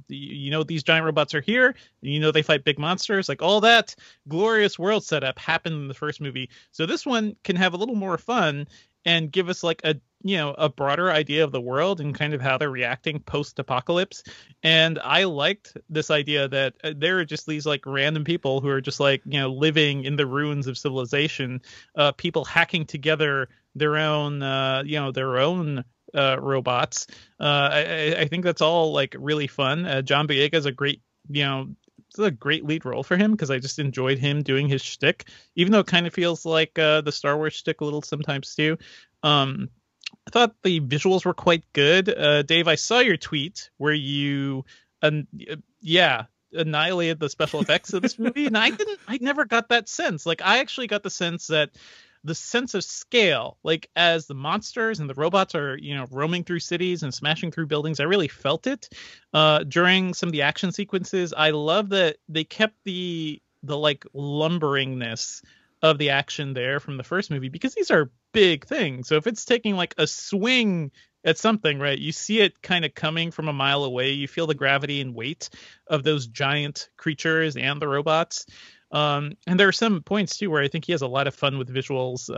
these giant robots are here. They fight big monsters. Like all that glorious world setup happened in the first movie. So this one can have a little more fun and give us like a broader idea of the world and kind of how they're reacting post-apocalypse. And I liked this idea that there are just these like random people who are just like, living in the ruins of civilization, people hacking together their own, robots. I think that's all like really fun. John Boyega is a great, it's a great lead role for him because I just enjoyed him doing his shtick, even though it kind of feels like the Star Wars shtick a little sometimes too. I thought the visuals were quite good. Dave, I saw your tweet where you, annihilated the special effects of this movie, and I never got that sense. Like, I actually got the sense of scale, like as the monsters and the robots are, roaming through cities and smashing through buildings, I really felt it during some of the action sequences. I love that they kept the like lumberingness of the action there from the first movie, because these are big things. So if it's taking like a swing at something, right, you see it kind of coming from a mile away. You feel the gravity and weight of those giant creatures and the robots. And there are some points too where I think he has a lot of fun with visuals.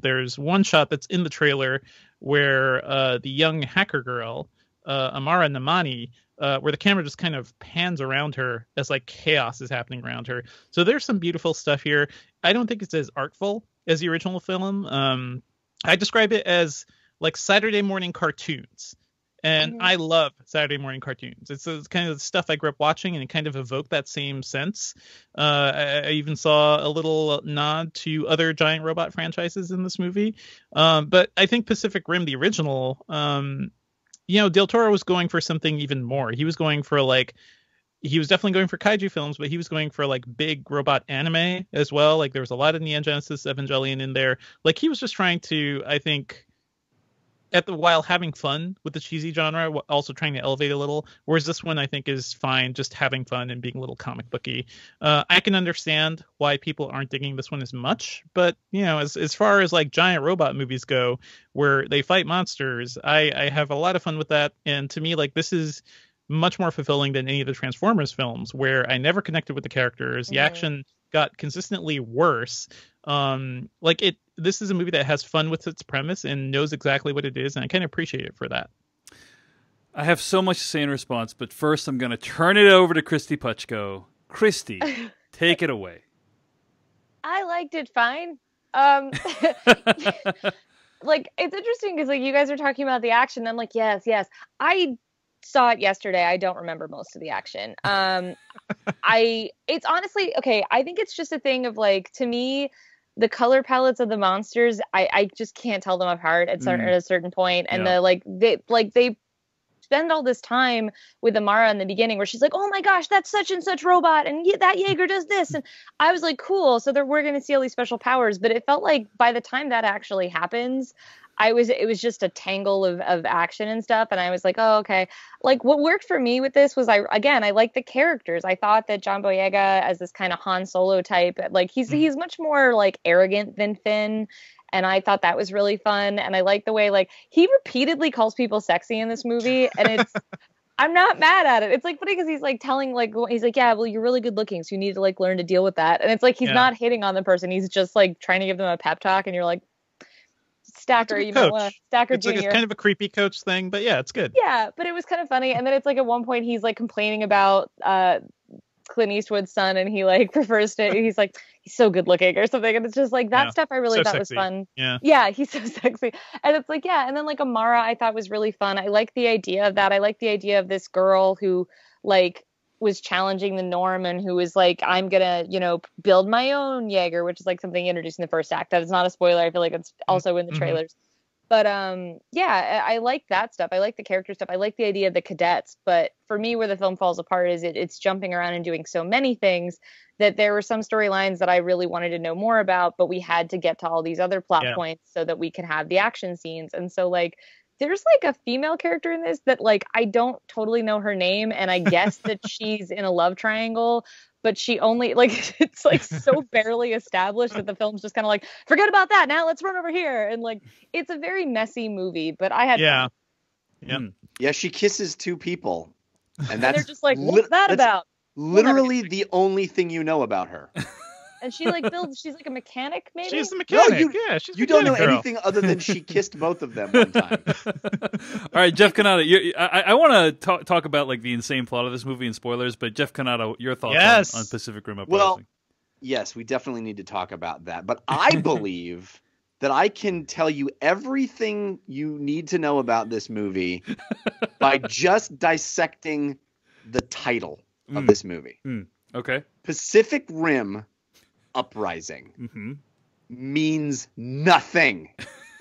There's one shot that's in the trailer where the young hacker girl, Amara Namani, where the camera just kind of pans around her as like chaos is happening around her. So there's some beautiful stuff here. I don't think it's as artful as the original film. I describe it as like Saturday morning cartoons. And I love Saturday morning cartoons. It's kind of the stuff I grew up watching, and it kind of evoked that same sense. I even saw a little nod to other giant robot franchises in this movie. But I think Pacific Rim, the original, Del Toro was going for something even more. He was going for he was definitely going for kaiju films, but he was going for like big robot anime as well. Like there was a lot of Neon Genesis Evangelion in there. Like he was just trying to, I think, while having fun with the cheesy genre, also trying to elevate a little. Whereas this one, I think, is fine, just having fun and being a little comic booky. I can understand why people aren't digging this one as much, but as far as like giant robot movies go, where they fight monsters, I have a lot of fun with that. And to me, like this is much more fulfilling than any of the Transformers films, where I never connected with the characters. The action got consistently worse. This is a movie that has fun with its premise and knows exactly what it is, and I kind of appreciate it for that. I have so much to say in response, but first I'm going to turn it over to Christy Puchko. Christy, take it away. I liked it fine. Like, it's interesting because like you guys are talking about the action, and I'm like, yes. I saw it yesterday. I don't remember most of the action. It's honestly, okay, I think it's just a thing of like, to me, the color palettes of the monsters, I just can't tell them apart at a certain point. And they spend all this time with Amara in the beginning where she's like, oh my gosh, that's such and such robot, and that Jaeger does this. And I was like, cool, so we're going to see all these special powers. But it felt like by the time that actually happens, it was just a tangle of action and stuff. And I was like, oh, okay. Like what worked for me with this was I like the characters. I thought that John Boyega as this kind of Han Solo type, like he's much more like arrogant than Finn. And I thought that was really fun. And I like the way like he repeatedly calls people sexy in this movie. And I'm not mad at it. It's like funny because he's like telling he's like, yeah, well, you're really good looking, so you need to like learn to deal with that. And it's like he's not hitting on the person. He's just like trying to give them a pep talk. And you're like, Stacker, you might want to Stacker Jr. Like, it's kind of a creepy coach thing, but yeah, it's good. Yeah, but it was kind of funny. And then it's like at one point he's like complaining about Clint Eastwood's son, and he like refers to, he's like, he's so good looking or something. And it's just like that stuff I really thought was fun. Yeah, he's so sexy. And it's like, yeah. And then like Amara I thought was really fun. I like the idea of that. I like the idea of this girl who like was challenging the norm and who was like, I'm gonna, build my own Jaeger, which is like something introduced in the first act. That is not a spoiler. I feel like it's also in the trailers. But I like that stuff. I like the character stuff. I like the idea of the cadets. But for me, where the film falls apart is it's jumping around and doing so many things that there were some storylines that I really wanted to know more about, but we had to get to all these other plot points so that we could have the action scenes. And so like there's like a female character in this that like I don't totally know her name, and I guess that she's in a love triangle, but she only like it's like so barely established that the film's just kind of like, forget about that, now let's run over here. And like it's a very messy movie, but I had fun. Yeah, she kisses two people, and they're just like, what's that about? Literally the only thing you know about her. And she like builds. She's like a mechanic, maybe. She's the mechanic. you, yeah, she's you a don't know mechanic girl. anything other than she kissed both of them one time. All right, Jeff Kanata, I want to talk about like the insane plot of this movie and spoilers, but Jeff Kanata, your thoughts on Pacific Rim Uprising? Well, yes, we definitely need to talk about that. But I believe that I can tell you everything you need to know about this movie by just dissecting the title of this movie. Okay. Pacific Rim Uprising means nothing.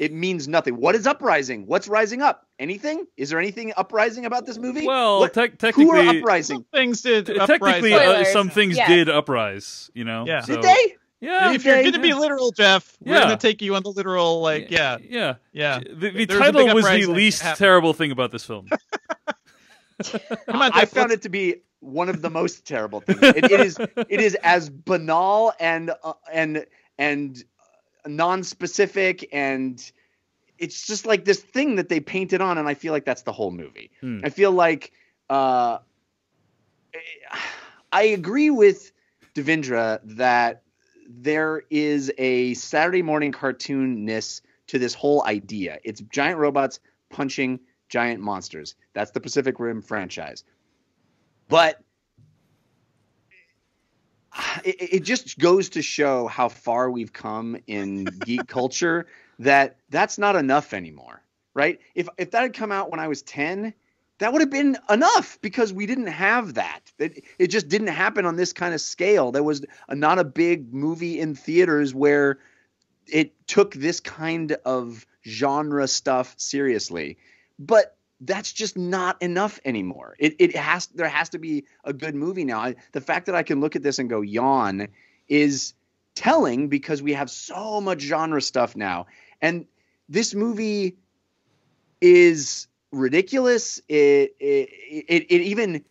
It means nothing. What is uprising? What's rising up? Anything? Is there anything uprising about this movie? Well, technically, who are uprising? Some things did technically, uprise. some things did uprise. You know, Yeah. so, Did they? Yeah. If you're going to be literal, Jeff, we're Yeah. going to take you on the literal. Like, yeah. Yeah. There The was a title big was the uprising least happening. terrible thing about this film. Come on, I Jeff, found it to be one of the most terrible things. It is as banal and non-specific, and it's just like this thing that they painted on, and I feel like that's the whole movie. I feel like I agree with Devendra that there is a Saturday morning cartoonness to this whole idea. It's giant robots punching giant monsters. That's the Pacific Rim franchise. But it just goes to show how far we've come in geek culture that that's not enough anymore, right? If that had come out when I was 10, that would have been enough because we didn't have that. It just didn't happen on this kind of scale. There was not a big movie in theaters where it took this kind of genre stuff seriously. But that's just not enough anymore. There has to be a good movie now. The fact that I can look at this and go yawn is telling because we have so much genre stuff now. And this movie is ridiculous. It even,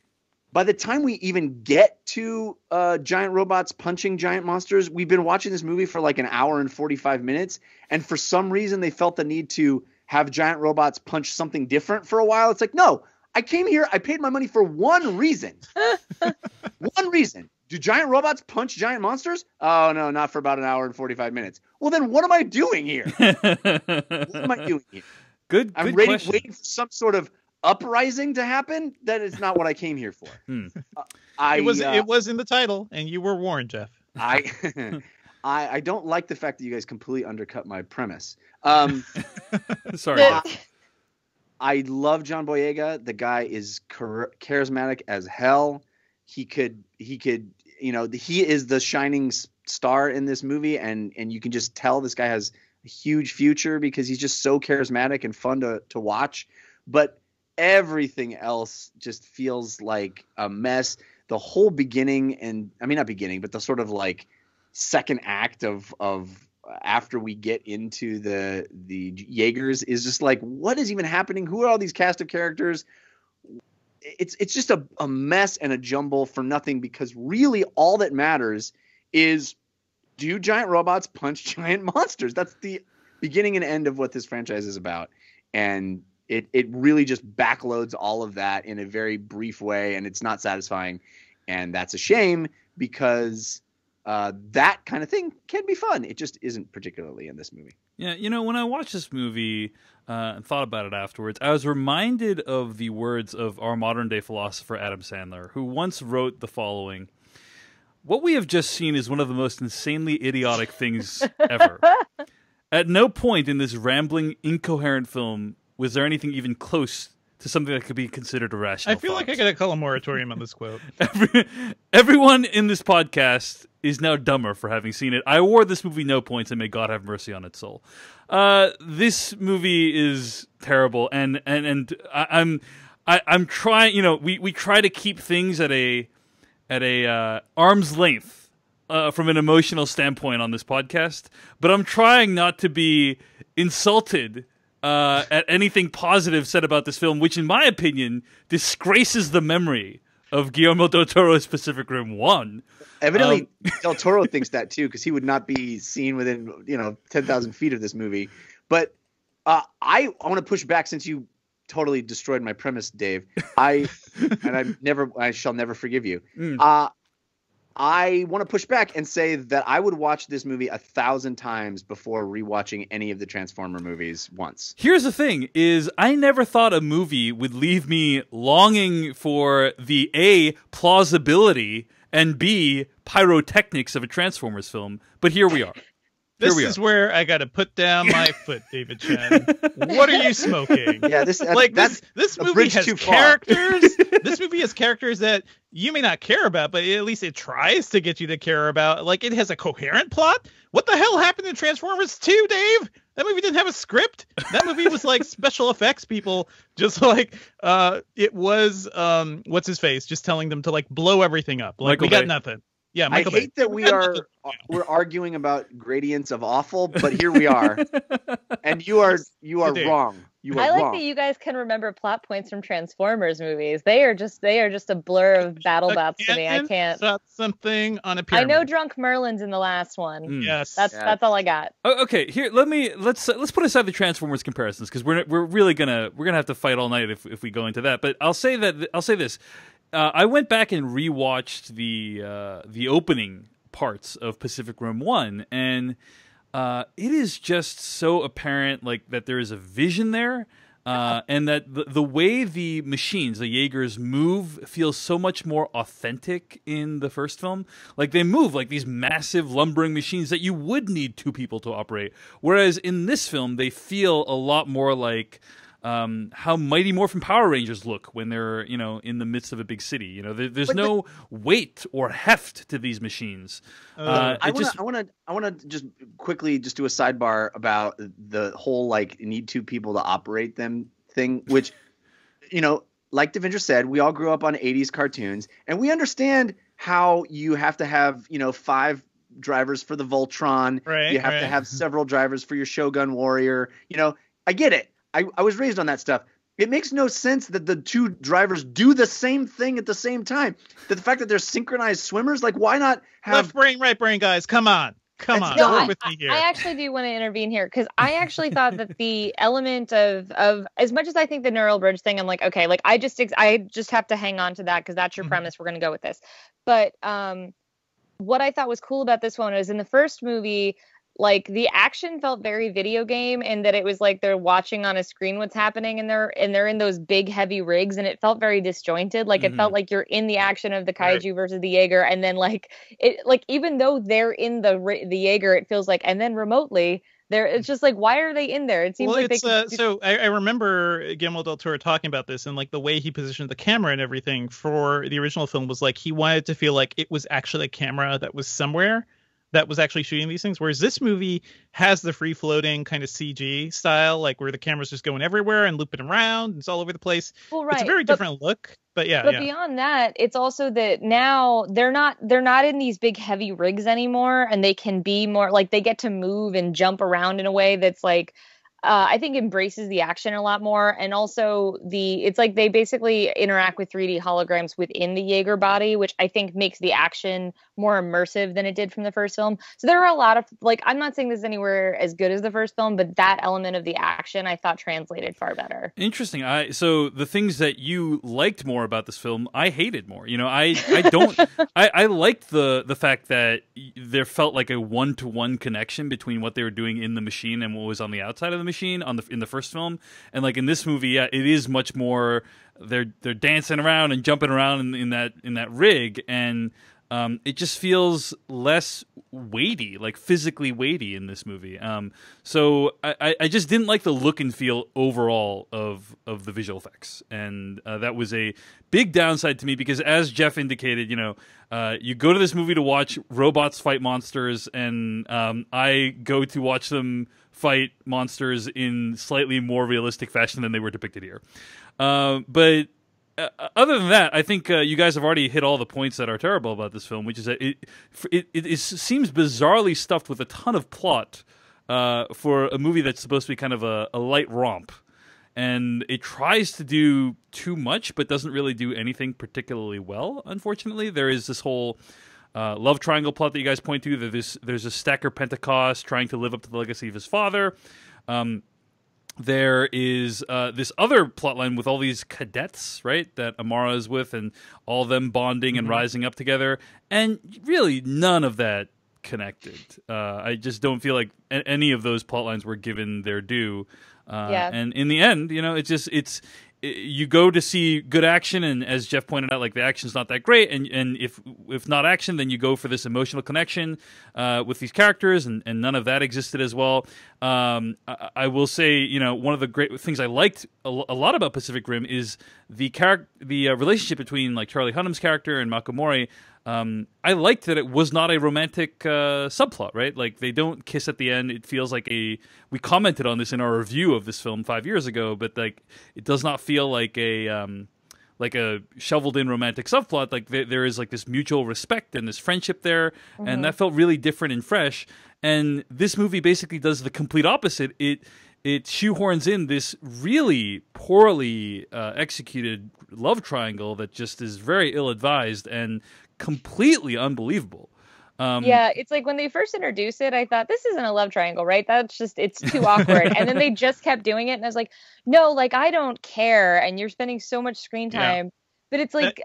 by the time we even get to giant robots punching giant monsters, we've been watching this movie for like an hour and 45 minutes. And for some reason they felt the need to have giant robots punch something different for a while. It's like, no, I came here. I paid my money for one reason. One reason. Do giant robots punch giant monsters? Oh, no, not for about an hour and 45 minutes. Well, then what am I doing here? What am I doing here? I'm waiting for some sort of uprising to happen. That is not what I came here for. It was in the title, and you were warned, Jeff. I don't like the fact that you guys completely undercut my premise. Sorry. I love John Boyega. The guy is charismatic as hell. He is the shining star in this movie, and you can just tell this guy has a huge future because he's just so charismatic and fun to watch. But everything else just feels like a mess. The whole beginning, and I mean not beginning, but the sort of like second act of after we get into the Jaegers is just like, what is even happening? Who are all these cast of characters? It's just a mess and a jumble for nothing, because really all that matters is, do giant robots punch giant monsters? That's the beginning and end of what this franchise is about. And it really just backloads all of that in a very brief way, and it's not satisfying. And that's a shame, because that kind of thing can be fun. It just isn't particularly in this movie. Yeah, when I watched this movie and thought about it afterwards, I was reminded of the words of our modern-day philosopher Adam Sandler, who once wrote the following: "What we have just seen is one of the most insanely idiotic things ever. At no point in this rambling, incoherent film was there anything even close to something that could be considered a rational I feel like I gotta call a moratorium on this quote. Everyone in this podcast is now dumber for having seen it. I award this movie no points, and may God have mercy on its soul." This movie is terrible, and I'm trying. We try to keep things at a arm's length from an emotional standpoint on this podcast, but I'm trying not to be insulted at anything positive said about this film, which in my opinion disgraces the memory of Guillermo del Toro's Pacific Rim 1. Evidently, Del Toro thinks that too, because he would not be seen within 10,000 feet of this movie. But I want to push back, since you totally destroyed my premise, Dave. I shall never forgive you. I want to push back and say that I would watch this movie 1,000 times before rewatching any of the Transformer movies once. Here's the thing: is I never thought a movie would leave me longing for the A, plausibility, and B, pyrotechnics of a Transformers film. But here we are. This is where I got to put down my foot, David Chen. What are you smoking? Yeah, this movie has characters. This movie has characters that you may not care about, but at least it tries to get you to care about. Like, it has a coherent plot. What the hell happened in Transformers 2, Dave? That movie didn't have a script. That movie was like special effects people, just like it was what's his face, just telling them to like blow everything up. Like, we got nothing. Yeah, I hate that we're arguing about gradients of awful, but here we are, and you are wrong. I like that you guys can remember plot points from Transformers movies. They are just a blur of battle bots to me. I can't. Something on a pyramid. I know Drunk Merlin's in the last one. Yes, that's all I got. Okay, here let's put aside the Transformers comparisons because we're really gonna have to fight all night if we go into that. But I'll say this. I went back and rewatched the opening parts of Pacific Rim 1, and it is just so apparent like that there is a vision there, and that the way the machines, the Jaegers, move feels so much more authentic in the first film. Like, they move like these massive lumbering machines that you would need two people to operate, whereas in this film they feel a lot more like how Mighty Morphin Power Rangers look when they're, in the midst of a big city. There's no weight or heft to these machines. I want to just quickly just do a sidebar about the whole like need two people to operate them thing, which, like Devendra said, we all grew up on 80s cartoons, and we understand how you have to have 5 drivers for the Voltron. Right, you have to have several drivers for your Shogun Warrior. I get it. I was raised on that stuff. It makes no sense that the two drivers do the same thing at the same time. That the fact that they're synchronized swimmers, like, why not have left brain, right brain, guys? Come on. No, work with me here. I actually do want to intervene here because I actually thought that the element of as much as I think the neural bridge thing, I'm like, okay, like I just have to hang on to that because that's your premise. We're going to go with this. But what I thought was cool about this one was in the first movie, like the action felt very video game, and that it was like they're watching on a screen what's happening, and they're in those big heavy rigs, and it felt very disjointed. Like it felt like you're in the action of the kaiju versus the Jaeger, and then like it, like even though they're in the Jaeger, it feels like, and then remotely there, it's just like, why are they in there? It seems so I remember Guillermo del Toro talking about this, and like the way he positioned the camera and everything for the original film was like he wanted to feel like it was actually a camera that was somewhere that was actually shooting these things, whereas this movie has the free-floating kind of CG style, like where the camera's just going everywhere and looping around, and it's all over the place. Well, right. It's a very different look, but yeah. But beyond that, it's also that now they're not in these big heavy rigs anymore, and they can be more like they get to move and jump around in a way that's like I think embraces the action a lot more, and also it's like they basically interact with 3D holograms within the Jaeger body, which I think makes the action more immersive than it did from the first film. So there are a lot of, like, I'm not saying this is anywhere as good as the first film, but that element of the action I thought translated far better. Interesting. So the things that you liked more about this film, I hated more. I don't. I liked the fact that there felt like a one-to-one connection between what they were doing in the machine and what was on the outside of the machine in the first film. And like in this movie, yeah, it is much more they're dancing around and jumping around in that rig, and it just feels less weighty, like physically weighty in this movie. So I just didn't like the look and feel overall of the visual effects, and that was a big downside to me because, as Jeff indicated, you go to this movie to watch robots fight monsters, and I go to watch them fight monsters in slightly more realistic fashion than they were depicted here. But other than that, I think you guys have already hit all the points that are terrible about this film, which is that it seems bizarrely stuffed with a ton of plot for a movie that's supposed to be kind of a light romp. And it tries to do too much, but doesn't really do anything particularly well, unfortunately. There is this whole love triangle plot that you guys point to. There's a Stacker Pentecost trying to live up to the legacy of his father. there is this other plotline with all these cadets, right, that Amara is with, and all them bonding and rising up together, and really none of that connected. I just don't feel like any of those plotlines were given their due. And in the end, it's you go to see good action, and as Jeff pointed out, like the action's not that great, and if not action, then you go for this emotional connection with these characters, and none of that existed as well. I will say, one of the great things I liked a lot about Pacific Rim is the relationship between like Charlie Hunnam's character and Mako Mori. I liked that it was not a romantic subplot, right? Like they don't kiss at the end. It feels like we commented on this in our review of this film 5 years ago, but like it does not feel like a shoveled in romantic subplot. Like there is like this mutual respect and this friendship there, and that felt really different and fresh. And this movie basically does the complete opposite. It shoehorns in this really poorly executed love triangle that just is very ill-advised and completely unbelievable. It's like when they first introduced it, I thought this isn't a love triangle, right? It's too awkward. And then they just kept doing it, and I was like, no, like I don't care, and you're spending so much screen time. But it's like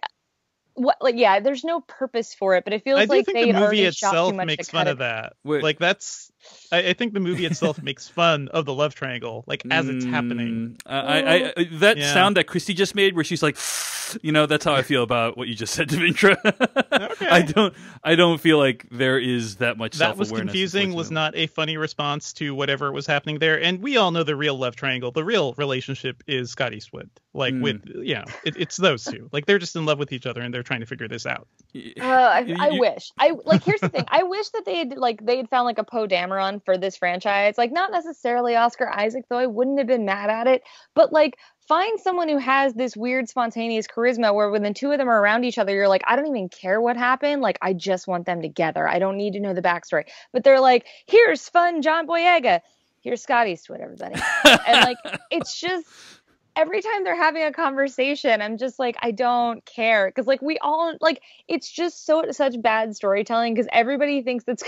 there's no purpose for it, but it feels like they the movie already shot itself too much makes to fun cut of that. Like that's I think the movie itself makes fun of the love triangle, like as it's happening. Sound that Christy just made, where she's like, that's how I feel about what you just said, Devindra. Okay. I don't feel like there is that much that self-awareness. Was confusing. Was not a funny response to whatever was happening there. And we all know the real love triangle. The real relationship is Scott Eastwood. Like it's those two. Like they're just in love with each other and they're trying to figure this out. I wish. Here's the thing. I wish that they had found like a Poe Dameron for this franchise. Like not necessarily Oscar Isaac, though I wouldn't have been mad at it. But like find someone who has this weird spontaneous charisma where when the two of them are around each other, you're like, I don't even care what happened. Like I just want them together. I don't need to know the backstory. But they're like, here's fun John Boyega. Here's Scott Eastwood, everybody. And like it's just every time they're having a conversation, I'm just like, I don't care. Because like we all like it's just such bad storytelling because everybody thinks that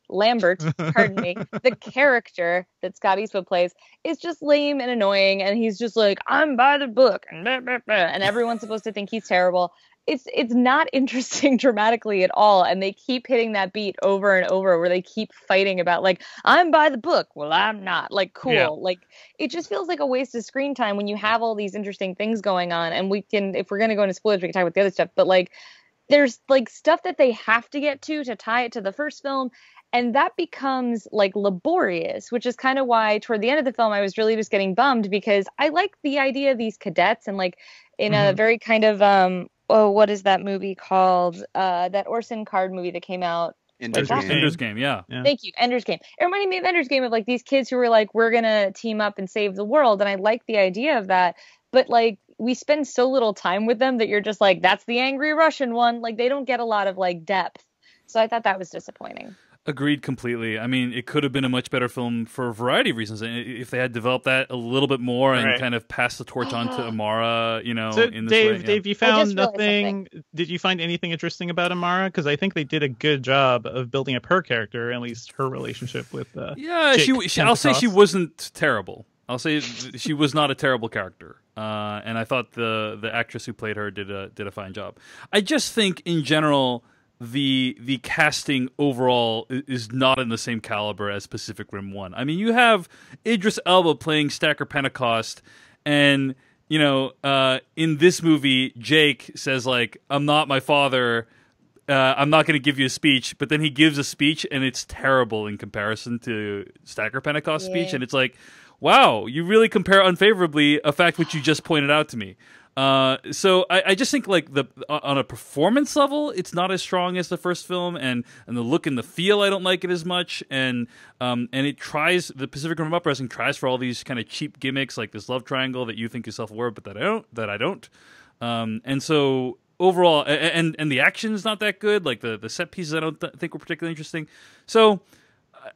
Lambert, pardon me, the character that Scott Eastwood plays is just lame and annoying, and he's just like, I'm by the book, and blah, blah, blah, and everyone's supposed to think he's terrible. It's not interesting dramatically at all, and they keep hitting that beat over and over where they keep fighting about like, I'm by the book, well I'm not, like cool. Yeah. Like it just feels like a waste of screen time when you have all these interesting things going on, and we can, if we're going to go into spoilers, we can talk about the other stuff, but like there's like stuff that they have to get to tie it to the first film. And that becomes like laborious, which is kind of why toward the end of the film, I was really just getting bummed because I like the idea of these cadets and like in a very kind of, what is that movie called? That Orson Card movie that came out. Ender's Game, yeah. Thank you, Ender's Game. It reminded me of Ender's Game of like these kids who were like, we're going to team up and save the world. And I like the idea of that. But like we spend so little time with them that you're just like, that's the angry Russian one. Like they don't get a lot of like depth. So I thought that was disappointing. Agreed completely. I mean, it could have been a much better film for a variety of reasons. If they had developed that a little bit more and kind of passed the torch on to Amara, So in this Dave, way. Yeah. Dave, you found nothing. Did you find anything interesting about Amara? Because I think they did a good job of building up her character, at least her relationship with. I'll say she wasn't terrible. I'll say she was not a terrible character, and I thought the actress who played her did a fine job. I just think in general, the casting overall is not in the same caliber as Pacific Rim 1. I mean, you have Idris Elba playing Stacker Pentecost, and in this movie, Jake says like, "I'm not my father. I'm not going to give you a speech," but then he gives a speech, and it's terrible in comparison to Stacker Pentecost's speech, and it's like, wow, you really compare unfavorably a fact which you just pointed out to me. So I just think like on a performance level, it's not as strong as the first film, and the look and the feel, I don't like it as much, and it tries, the Pacific Rim Uprising tries for all these kind of cheap gimmicks like this love triangle that you think is self-aware, but that I don't. And so overall, and the action is not that good. Like the set pieces, I don't think were particularly interesting. So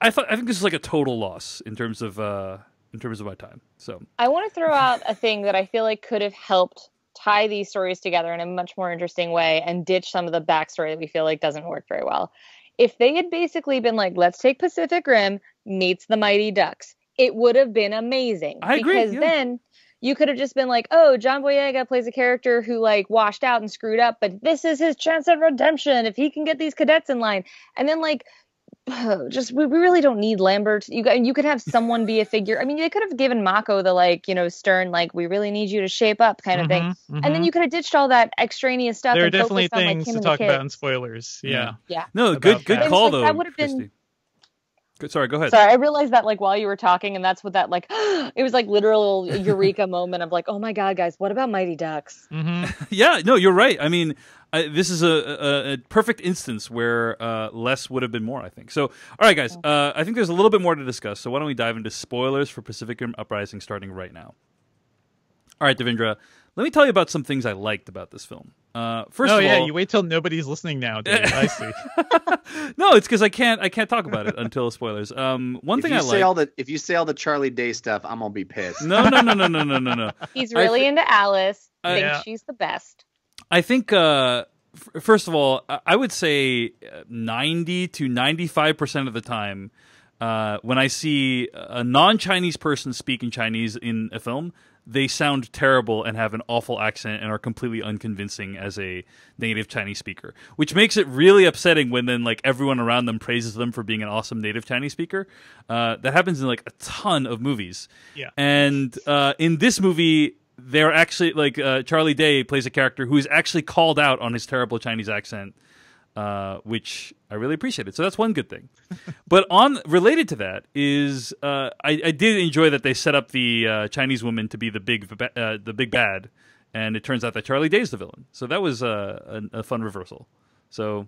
I think this is like a total loss in terms of my time. So I want to throw out a thing that I feel like could have helped tie these stories together in a much more interesting way and ditch some of the backstory that we feel like doesn't work very well. If they had basically been like, let's take Pacific Rim meets the Mighty Ducks. it would have been amazing. I agree, because yeah. then you could have just been like, oh, John Boyega plays a character who like washed out and screwed up, but this is his chance at redemption if he can get these cadets in line. And then like, just we really don't need Lambert. You could have someone be a figure. I mean, they could have given Mako the like, stern, like, we really need you to shape up kind of thing. And then you could have ditched all that extraneous stuff. There are and definitely focused on, like, things him to and the talk about kids. in spoilers. Yeah. Yeah. No, About good that. call Like, though, that would have been- Christy. Sorry, go ahead. Sorry, I realized that like while you were talking, and that's what that like it was like literal eureka moment of like, oh my god, guys, what about Mighty Ducks? Yeah, no, you're right. I mean, this is a perfect instance where less would have been more, I think. So, all right, guys, I think there's a little bit more to discuss. So why don't we dive into spoilers for Pacific Rim Uprising starting right now? All right, Devindra, let me tell you about some things I liked about this film. First of all, you wait till nobody's listening now, Dave. I see. No, it's because I can't talk about it until spoilers. One thing I like. If you say all the Charlie Day stuff, I'm gonna be pissed. No. He's really into Alice. Thinks Yeah. she's the best. I think, first of all, I would say 90 to 95% of the time, when I see a non-Chinese person speaking Chinese in a film, they sound terrible and have an awful accent and are completely unconvincing as a native Chinese speaker, which makes it really upsetting when then like everyone around them praises them for being an awesome native Chinese speaker. That happens in like a ton of movies. Yeah. And in this movie, they're actually like Charlie Day plays a character who is actually called out on his terrible Chinese accent, which I really appreciated. So that's one good thing. But related to that is I did enjoy that they set up the Chinese woman to be the big bad, and it turns out that Charlie Day is the villain. So that was a fun reversal. So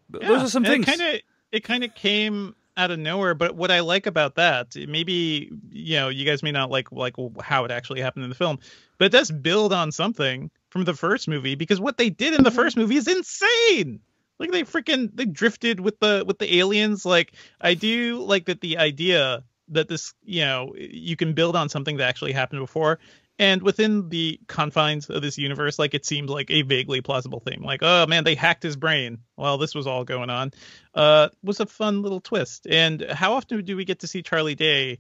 those are some and things. It kind of came out of nowhere, but what I like about that, maybe you guys may not like how it actually happened in the film, but it does build on something from the first movie, because what they did in the first movie is insane. Like they drifted with the aliens. Like I do like that the idea that this you can build on something that actually happened before. And within the confines of this universe, like it seemed like a vaguely plausible thing. Like, oh man, they hacked his brain while this was all going on. Was a fun little twist. And how often do we get to see Charlie Day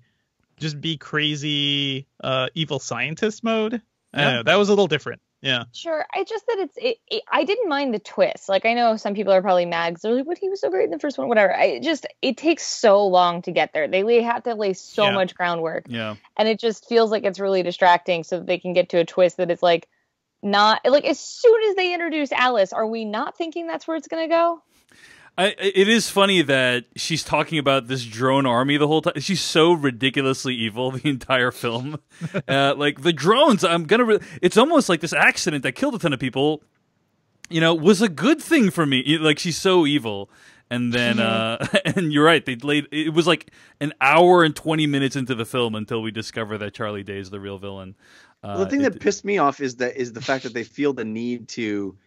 just be crazy evil scientist mode? That was a little different. Yeah. Sure. I just that I didn't mind the twist. Like I know some people are probably mad because they're like, "But he was so great in the first one." Whatever. It takes so long to get there. They have to lay so much groundwork. Yeah. And it just feels like it's really distracting, so that they can get to a twist that is like not like as soon as they introduce Alice, are we not thinking that's where it's gonna go? It is funny that she's talking about this drone army the whole time. She's so ridiculously evil the entire film. Like the drones, it's almost like this accident that killed a ton of people, was a good thing for me. Like she's so evil. And then, and you're right, it was like an hour and 20 minutes into the film until we discover that Charlie Day is the real villain. Well, the thing that pissed me off is the fact that they feel the need to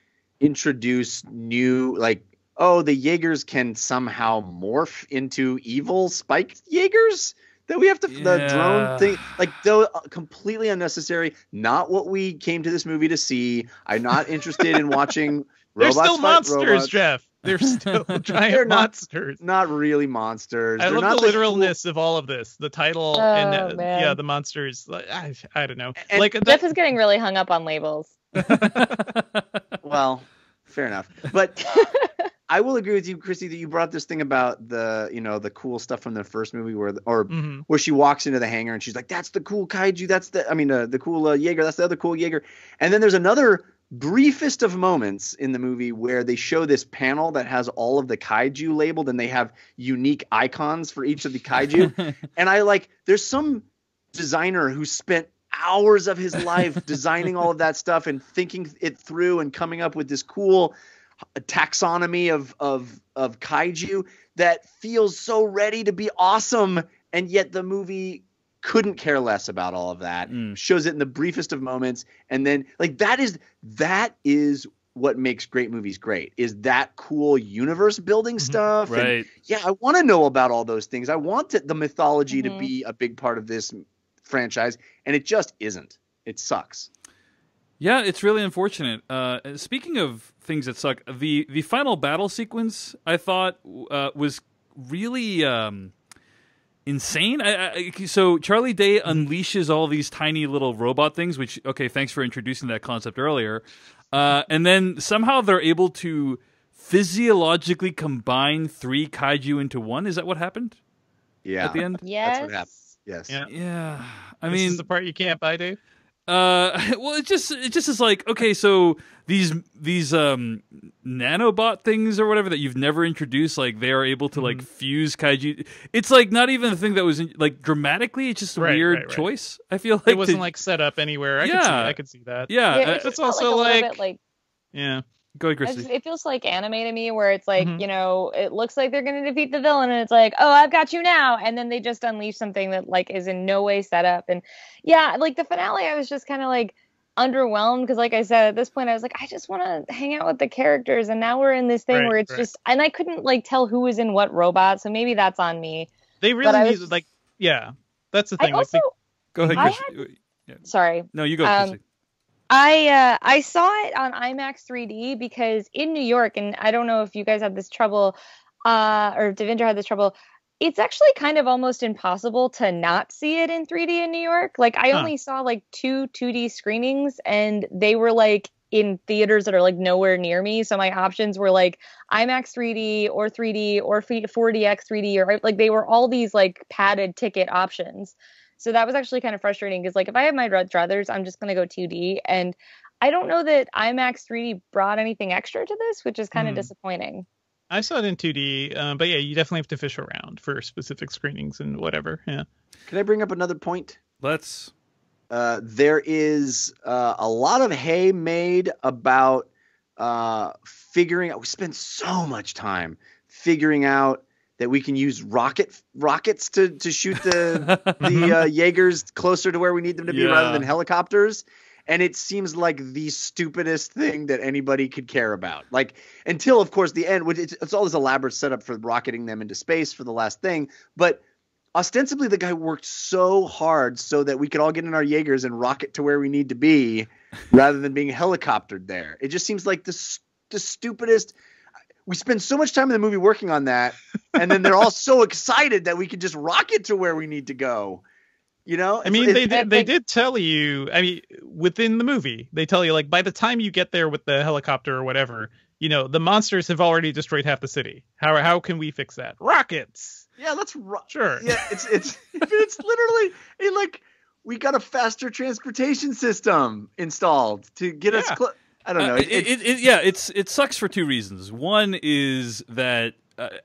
introduce new, like, oh, the Jaegers can somehow morph into evil spiked Jaegers? That we have to the drone thing, like, though completely unnecessary. Not what we came to this movie to see. I'm not interested in watching They're robots still fight monsters, robots. Jeff. They're still giant They're monsters. Not really monsters. I They're love not the literalness of all of this. The title and man. the monsters. I don't know. And like Jeff is getting really hung up on labels. Well, fair enough. But I will agree with you, Chrissy, that you brought this thing about the cool stuff from the first movie where she walks into the hangar and she's like, that's the cool kaiju. That's the cool Jaeger. That's the other cool Jaeger. And then there's another briefest of moments in the movie where they show this panel that has all of the kaiju labeled and they have unique icons for each of the kaiju. And there's some designer who spent hours of his life designing all of that stuff and thinking it through and coming up with this cool taxonomy of kaiju that feels so ready to be awesome, and yet the movie couldn't care less about all of that. Shows it in the briefest of moments, and then that is what makes great movies great, is that cool universe building stuff. Right. And I want to know about all those things. I want the mythology to be a big part of this franchise, and it just isn't. It sucks. Yeah, it's really unfortunate. Speaking of things that suck, the final battle sequence I thought was really insane. So Charlie Day unleashes all these tiny little robot things, which, okay, thanks for introducing that concept earlier. And then somehow they're able to physiologically combine 3 kaiju into one. Is that what happened? Yeah. At the end? Yes. That's what happened. Yes. Yeah. I This mean, is the part you can't buy, Dave. well, it just is like, okay, so these nanobot things or whatever that you've never introduced, like they are able to like fuse kaiju. It's like not even a thing that was like dramatically. It's just a weird choice. I feel like It wasn't like set up anywhere. I could see that. Yeah, it it's felt also a little like bit like yeah. Go ahead, Christy. it feels like anime to me, where it's like, you know, it looks like they're going to defeat the villain, and it's like, oh, I've got you now, and then they just unleash something that like is in no way set up. And yeah, like the finale, I was just kind of like underwhelmed because, like I said, at this point, I was like, I just want to hang out with the characters, and now we're in this thing where it's just, and I couldn't like tell who was in what robot, so maybe that's on me. They really need like, yeah, that's the thing. I also, go ahead, Christy. Sorry, no, you go, Christy. I saw it on IMAX 3D because in New York, and I don't know if you guys had this trouble, or if Devendra had this trouble, it's actually kind of almost impossible to not see it in 3D in New York. Like I only saw like 2 2D screenings, and they were like in theaters that are like nowhere near me. So my options were like IMAX 3D or 4DX 3D, or like they were all these like padded ticket options. So that was actually kind of frustrating because, like, if I have my druthers, I'm just going to go 2D. And I don't know that IMAX 3D brought anything extra to this, which is kind of disappointing. I saw it in 2D, but yeah, you definitely have to fish around for specific screenings and whatever. Yeah. Can I bring up another point? Let's. There is a lot of hay made about figuring out. We spend so much time figuring out that we can use rockets to shoot the Jaegers closer to where we need them to be rather than helicopters. And it seems like the stupidest thing that anybody could care about. Like until, of course, the end, which it's all this elaborate setup for rocketing them into space for the last thing. But ostensibly, the guy worked so hard so that we could all get in our Jaegers and rocket to where we need to be rather than being helicoptered there. It just seems like the stupidest. We spend so much time in the movie working on that, and then they're all so excited that we can just rocket to where we need to go. You know, I mean, they did tell you. I mean, within the movie, they tell you like by the time you get there with the helicopter or whatever, you know, the monsters have already destroyed half the city. How can we fix that? Rockets. Yeah, sure. Yeah, it's literally like we got a faster transportation system installed to get us close. I don't know. It sucks for 2 reasons. One is that,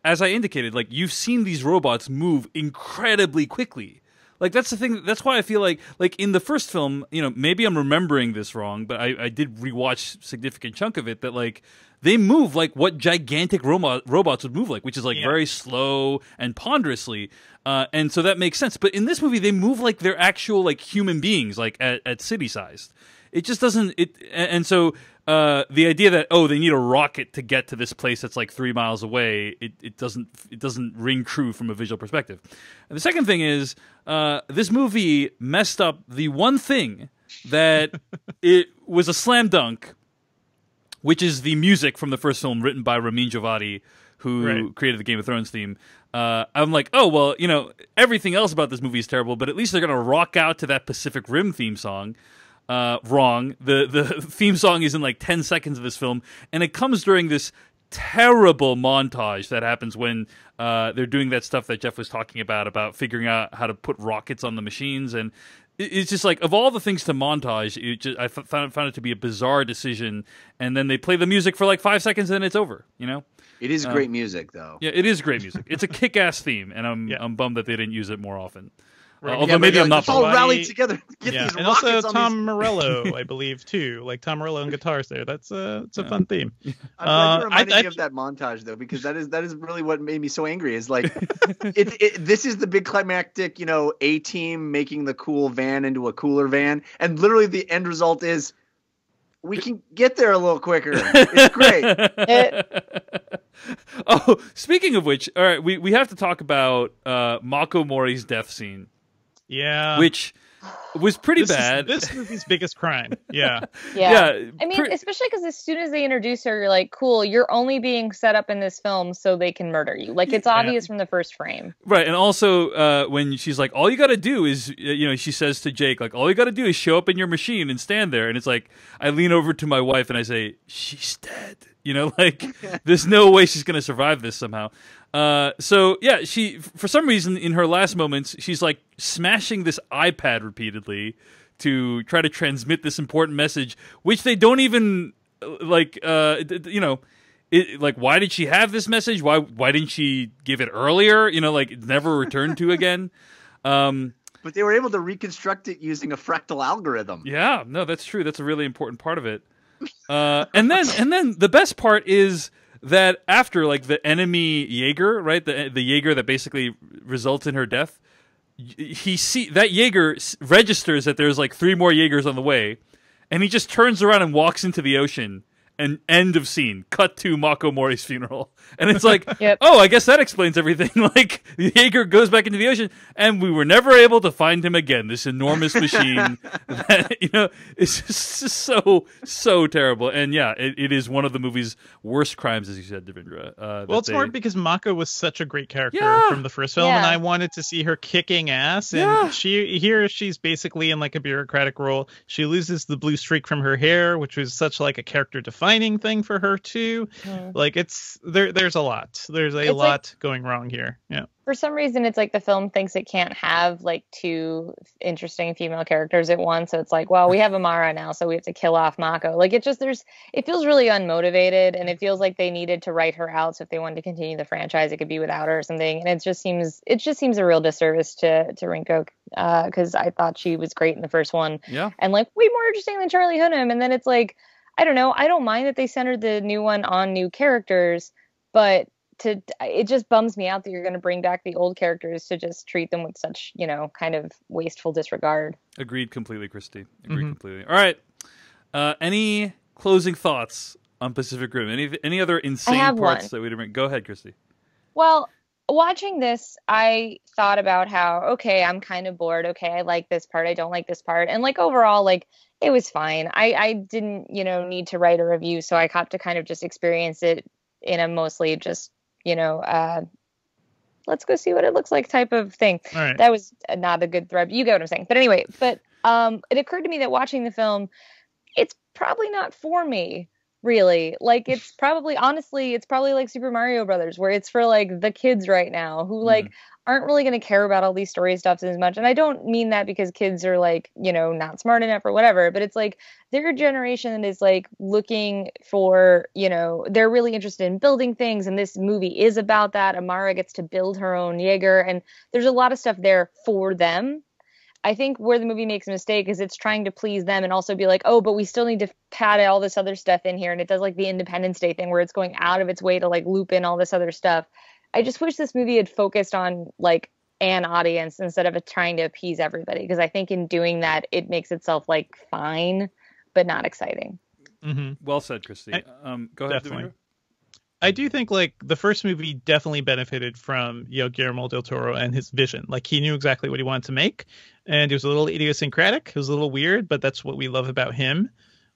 as I indicated, like you've seen these robots move incredibly quickly. Like that's the thing. That's why I feel like in the first film, you know, maybe I'm remembering this wrong, but I did rewatch a significant chunk of it. That like they move like what gigantic robots would move like, which is like very slow and ponderously. And so that makes sense. But in this movie, they move like they're actual like human beings, like at city sized. It just doesn't. And so the idea that they need a rocket to get to this place that's like 3 miles away, it doesn't ring true from a visual perspective. And the second thing is this movie messed up the one thing that it was a slam dunk, which is the music from the first film written by Ramin Djawadi, who created the Game of Thrones theme. I'm like, oh, well, you know, everything else about this movie is terrible, but at least they're going to rock out to that Pacific Rim theme song. Wrong. The theme song is in like 10 seconds of this film, and it comes during this terrible montage that happens when they're doing that stuff that Jeff was talking about figuring out how to put rockets on the machines. And it's just like, of all the things to montage, I found it to be a bizarre decision. And then they play the music for like 5 seconds and then it's over, you know? It is great music, though. Yeah, it is great music. It's a kick-ass theme, and I'm bummed that they didn't use it more all Right. Although maybe I'm not. Let's all rally together. Get these and rockets also on Tom these... Morello, I believe, too. Like Tom Morello on guitars there. It's a fun theme. I'm glad you reminded me of that montage though, because that is really what made me so angry. Is like, this is the big climactic, you know, A-Team making the cool van into a cooler van, and literally the end result is we can get there a little quicker. It's great. Oh, speaking of which, all right, we have to talk about Mako Mori's death scene. Yeah. which was pretty This is bad. this movie's biggest crime. Yeah. Yeah. I mean, especially because as soon as they introduce her, you're like, cool, you're only being set up in this film so they can murder you. Like, it's obvious from the first frame. Right, and also when she's like, all you got to do is, she says to Jake, like, all you got to do is show up in your machine and stand there. And it's like, I lean over to my wife and I say, she's dead. Like, there's no way she's going to survive this somehow. So, yeah, she, for some reason, in her last moments, she's like smashing this iPad repeatedly to try to transmit this important message, which they don't even, like, like, why did she have this message? Why didn't she give it earlier? Like, never returned to again. But they were able to reconstruct it using a fractal algorithm. Yeah, no, that's true. That's a really important part of it. And then the best part is that after, like, the enemy Jaeger, right, the Jaeger that basically results in her death, that Jaeger registers that there's like 3 more Jaegers on the way, and he just turns around and walks into the ocean. And end of scene. Cut to Mako Mori's funeral. And it's like, Yep. Oh, I guess that explains everything. Like, Jaeger goes back into the ocean, and we were never able to find him again. This enormous machine that, it's just so terrible. And yeah, it is one of the movie's worst crimes, as you said, Devindra. Well, it's more because Mako was such a great character from the first film, Yeah. and I wanted to see her kicking ass. And she's basically in like a bureaucratic role. She loses the blue streak from her hair, which was such like a character defining thing for her too. Like, it's there's a lot. There's a lot going wrong here. Yeah. For some reason, it's like the film thinks it can't have like 2 interesting female characters at once. So it's like, well, we have Amara now, so we have to kill off Mako. Like, it feels really unmotivated, and it feels like they needed to write her out. So if they wanted to continue the franchise, it could be without her or something. And it just seems a real disservice to Rinko, because I thought she was great in the first one. Yeah. And like way more interesting than Charlie Hunnam. And then it's like, I don't know. I don't mind that they centered the new one on new characters, but it just bums me out that you're going to bring back the old characters to just treat them with such, kind of wasteful disregard. Agreed completely, Christy. Agreed completely. All right. Any closing thoughts on Pacific Rim? Any other insane parts that we didn't bring? Go ahead, Christy. Well, watching this, I thought about how, okay, I'm kind of bored. Okay, I like this part. I don't like this part. And like overall, like, it was fine. I didn't, need to write a review, so I got to kind of just experience it in a mostly just, let's go see what it looks like type of thing. All right. That was not a good thread. You get what I'm saying. But anyway, it occurred to me that watching the film, it's probably not for me, really. Like, it's probably like Super Mario Brothers, where it's for like the kids right now who like aren't really going to care about all these story stuffs as much. And I don't mean that because kids are like, not smart enough or whatever, but it's like their generation is like looking for, they're really interested in building things. And this movie is about that. Amara gets to build her own Jaeger, and there's a lot of stuff there for them. I think where the movie makes a mistake is it's trying to please them and also be like, oh, but we still need to pad all this other stuff in here. And it does like the Independence Day thing where it's going out of its way to like loop in all this other stuff. I just wish this movie had focused on like an audience instead of trying to appease everybody, because I think in doing that, it makes itself like fine, but not exciting. Well said, Christy. Go ahead, Definitely. Devindra. I do think like the first movie definitely benefited from Guillermo del Toro and his vision. Like, he knew exactly what he wanted to make, and it was a little idiosyncratic. It was a little weird, but that's what we love about him.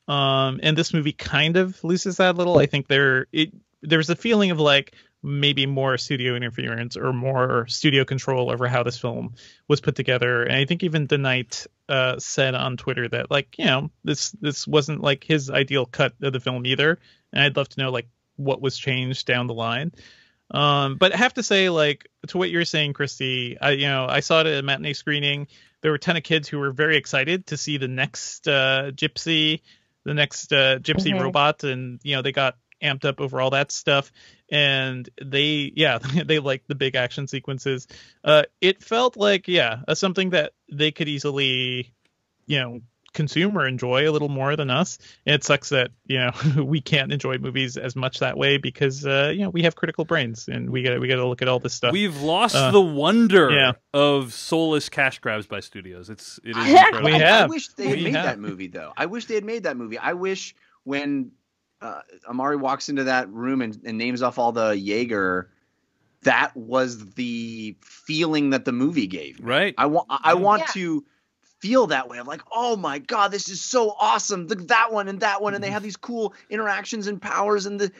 And this movie kind of loses that a little. I think there's a feeling of like maybe more studio interference or more studio control over how this film was put together. And I think even The Knight said on Twitter that like, this wasn't like his ideal cut of the film either. And I'd love to know like what was changed down the line. But I have to say, like, to what you're saying, Christy, I saw it at a matinee screening. There were a ton of kids who were very excited to see the next gypsy robot, and they got amped up over all that stuff, and they liked the big action sequences. It felt like something that they could easily consume or enjoy a little more than us. And it sucks that we can't enjoy movies as much that way because we have critical brains and we gotta look at all this stuff. We've lost the wonder of soulless cash grabs by studios. It is incredible. I wish they had made that movie, though. I wish they had made that movie. I wish when Amari walks into that room and names off all the Jaeger, that was the feeling that the movie gave me. Right. I want Yeah. to feel that way. I'm like, oh my God, this is so awesome. That one and that one. And they have these cool interactions and powers. And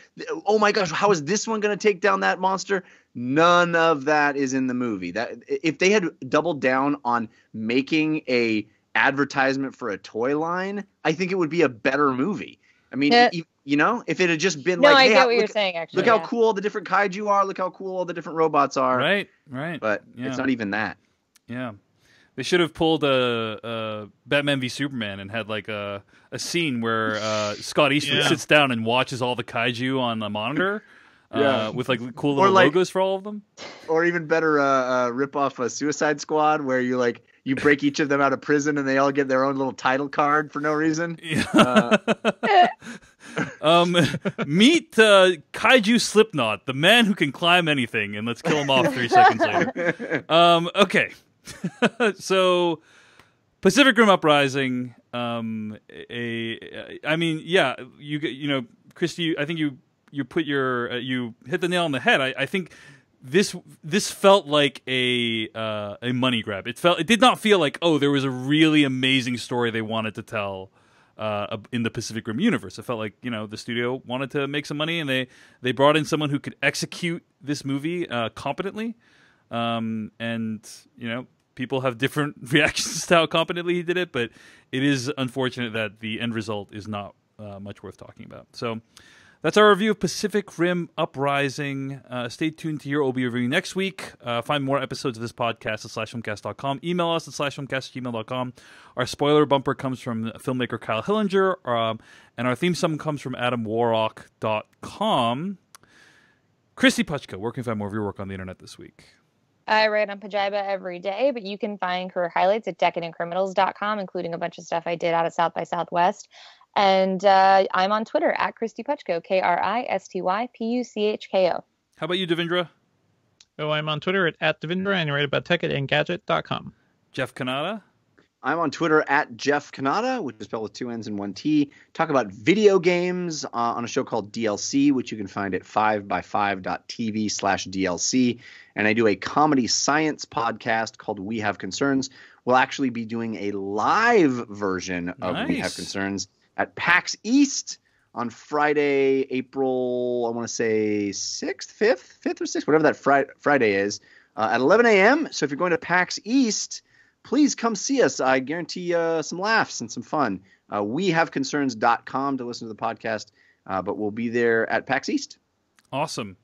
oh my gosh, how is this one going to take down that monster? None of that is in the movie. That if they had doubled down on making a advertisement for a toy line, I think it would be a better movie. I mean, Yeah. if it had just been No, like, I hey, get what you're look, saying. Actually, look how cool all the different kaiju are. Look how cool all the different robots are. Right. But Yeah. it's not even that. Yeah. They should have pulled a Batman v Superman and had like a scene where Scott Eastwood sits down and watches all the kaiju on the monitor. With like cool little logos for all of them. Or even better, rip off a Suicide Squad where you break each of them out of prison and they all get their own little title card for no reason. Yeah. Meet Kaiju Slipknot, the man who can climb anything, and let's kill him off 3 seconds later. Okay. So Pacific Rim Uprising, Christy, I think you put you hit the nail on the head. I think this felt like a money grab. It did not feel like, oh, there was a really amazing story they wanted to tell in the Pacific Rim universe. It felt like, the studio wanted to make some money, and they brought in someone who could execute this movie competently. People have different reactions to how competently he did it, but it is unfortunate that the end result is not much worth talking about. So that's our review of Pacific Rim Uprising. Stay tuned to hear what we'll be reviewing next week. Find more episodes of this podcast at slashfilmcast.com. Email us at slashfilmcast@gmail.com. Our spoiler bumper comes from filmmaker Kyle Hillinger, and our theme song comes from adamwarrock.com. Christy Puchko, where can you find more of your work on the internet this week? I write on Pajiba every day, but you can find career highlights at decadentcriminals.com, including a bunch of stuff I did out at South by Southwest. And I'm on Twitter at Christy Puchko, KristyPuchko. How about you, Devindra? Oh, I'm on Twitter at Devindra, and I write about techitandgadget.com. Jeff Kanata? I'm on Twitter at Jeff Kanata, which is spelled with 2 N's and 1 T. Talk about video games on a show called DLC, which you can find at 5by5.tv/DLC. And I do a comedy science podcast called We Have Concerns. We'll actually be doing a live version of We Have Concerns at PAX East on Friday, April, I want to say 6th, 5th or 6th, whatever that Friday is, at 11 a.m. So if you're going to PAX East, please come see us. I guarantee some laughs and some fun. WeHaveConcerns.com to listen to the podcast, but we'll be there at PAX East. Awesome.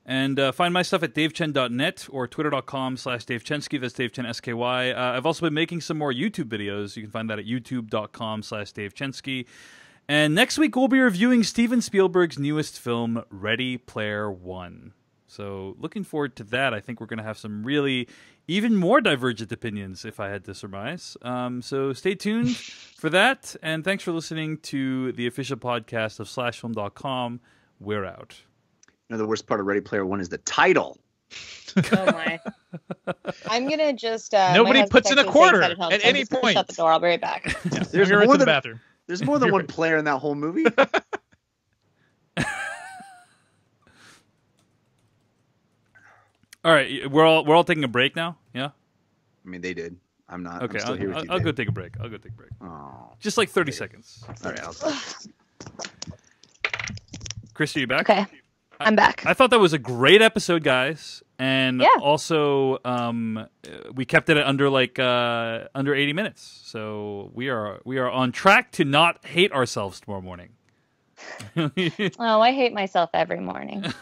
And find my stuff at davechen.net or twitter.com/DaveChensky. That's DaveChenSky. I've also been making some more YouTube videos. You can find that at youtube.com/DaveChensky. And next week, we'll be reviewing Steven Spielberg's newest film, Ready Player One. So looking forward to that. I think we're going to have some really even more divergent opinions, if I had to surmise. So stay tuned for that. And thanks for listening to the official podcast of slashfilm.com. We're out. The worst part of Ready Player One is the title. Oh my! I'm gonna just nobody puts in a quarter at any point. Shut the door. I'll be right back. Yeah, there's more than bathroom. There's more than one player in that whole movie. All right, we're all taking a break now. Yeah. I mean, they did. I'm not. Okay, I'm still here with you, I'll Dave. go take a break. Oh, Just like 30 seconds. all right. Chris, are you back? Okay, I'm back. I thought that was a great episode, guys, and Yeah. also we kept it at under 80 minutes. So we are on track to not hate ourselves tomorrow morning. Oh, I hate myself every morning. All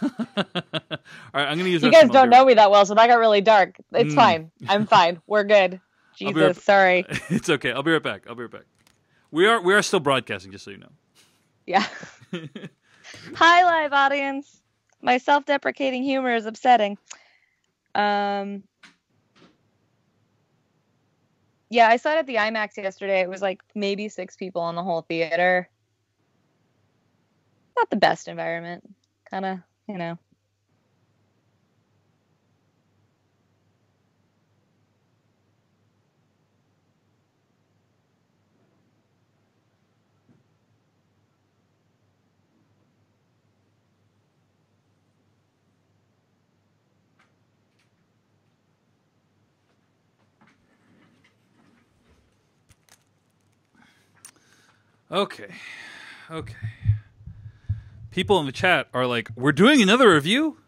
right, I'm gonna use. You guys don't know me that well, so that got really dark. It's fine. I'm fine. We're good. Jesus, sorry. It's okay. I'll be right back. We are still broadcasting, just so you know. Yeah. Hi, live audience. My self-deprecating humor is upsetting. Yeah, I saw it at the IMAX yesterday. It was like maybe 6 people in the whole theater. Not the best environment. Kind of, Okay. People in the chat are like, "We're doing another review?"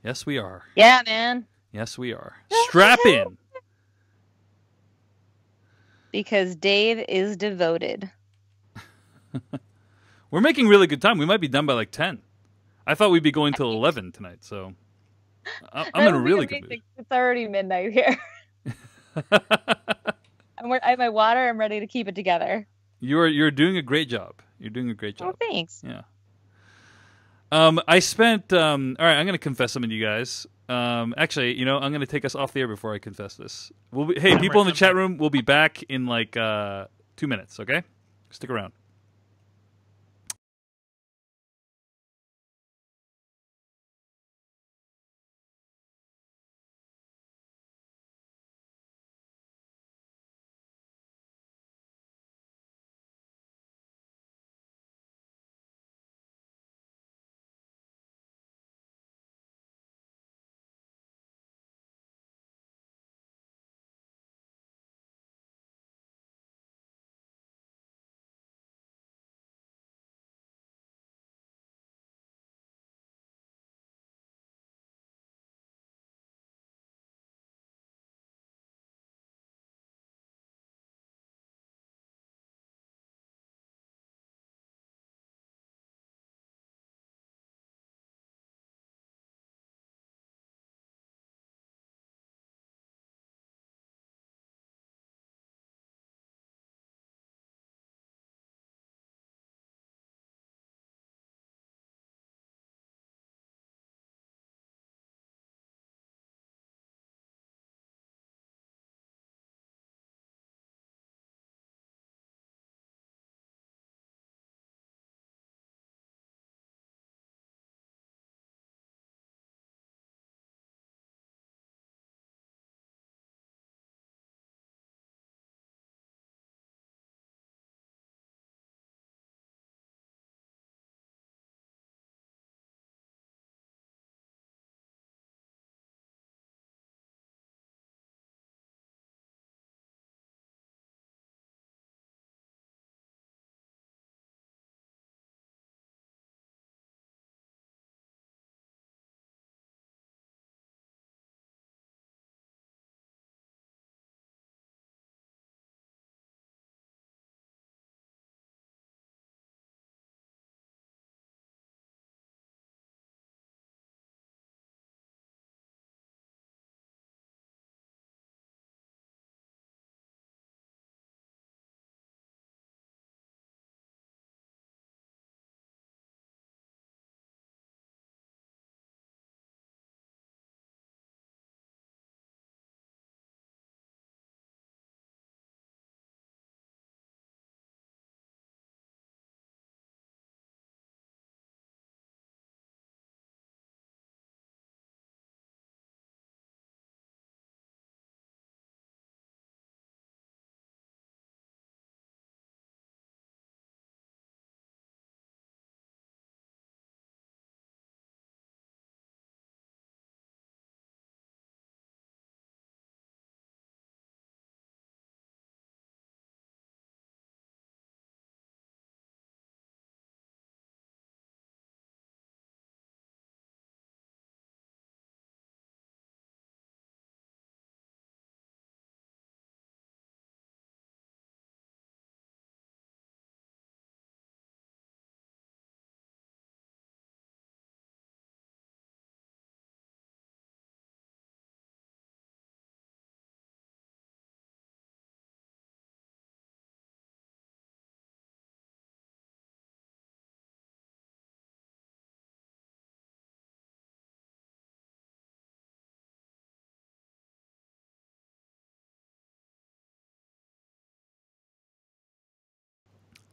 Yes, we are. Yeah, man. Yes, we are. Strap in. Because Dave is devoted. We're making really good time. We might be done by like 10. I thought we'd be going till 11 tonight, so I'm in a really good mood. It's already midnight here. I have my water. I'm ready to keep it together. You're doing a great job. You're doing a great job. Oh, thanks. Yeah. I spent. All right, I'm going to confess something to you guys. Actually, I'm going to take us off the air before I confess this. Hey, people in the chat room, we'll be back in like 2 minutes. Okay, stick around.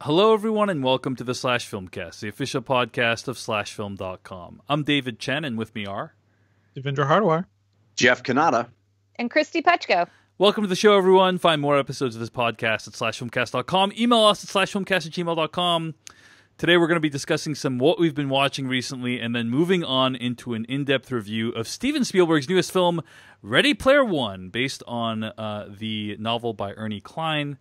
Hello, everyone, and welcome to the Slash Filmcast, the official podcast of SlashFilm.com. I'm David Chen, and with me are Devendra Hardwar, Jeff Kanata, And Christy Petchko. Welcome to the show, everyone. Find more episodes of this podcast at SlashFilmcast.com. Email us at SlashFilmcast@gmail.com. Today, we're going to be discussing some what we've been watching recently, and then moving on into an in-depth review of Steven Spielberg's newest film, Ready Player One, based on the novel by Ernie Klein.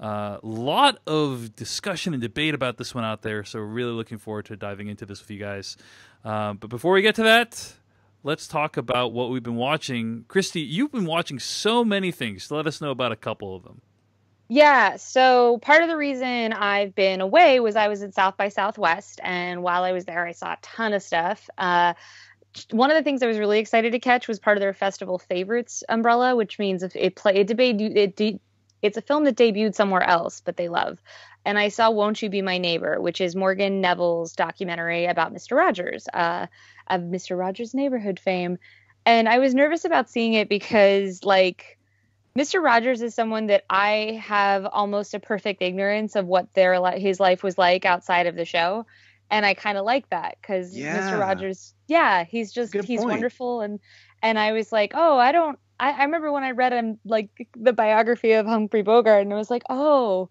Lot of discussion and debate about this one out there, so really looking forward to diving into this with you guys. But before we get to that, let's talk about what we've been watching. Christy, you've been watching so many things. So let us know about a couple of them. Yeah, so part of the reason I've been away was I was at South by Southwest, and while I was there, I saw a ton of stuff. One of the things I was really excited to catch was part of their Festival Favorites umbrella, which means if it's a film that debuted somewhere else, but they love. And I saw Won't You Be My Neighbor, which is Morgan Neville's documentary about Mr. Rogers, of Mr. Rogers' Neighborhood fame. And I was nervous about seeing it because, like, Mr. Rogers is someone that I have almost a perfect ignorance of what his life was like outside of the show. And I kind of like that because Mr. Rogers, he's wonderful. And I was like, oh, I remember when I read like the biography of Humphrey Bogart, and I was like, oh,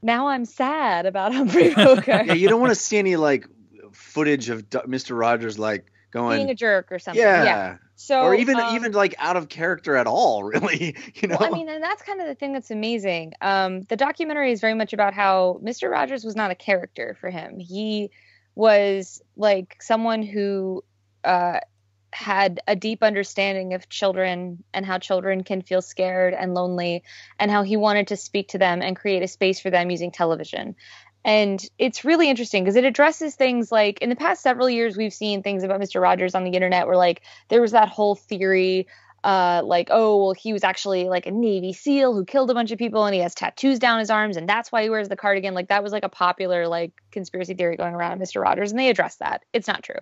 now I'm sad about Humphrey Bogart. Yeah, you don't want to see any like footage of Mr. Rogers like going being a jerk or something. Yeah. So, or even like out of character at all, really. Well, I mean, and that's kind of the thing that's amazing. The documentary is very much about how Mr. Rogers was not a character for him. He was like someone who had a deep understanding of children and how children can feel scared and lonely, and how he wanted to speak to them and create a space for them using television. And it's really interesting because it addresses things like in the past several years, we've seen things about Mr. Rogers on the internet where like there was that whole theory like, oh, well, he was actually like a Navy SEAL who killed a bunch of people and he has tattoos down his arms and that's why he wears the cardigan. Like that was like a popular like conspiracy theory going around Mr. Rogers, and they addressed that. It's not true.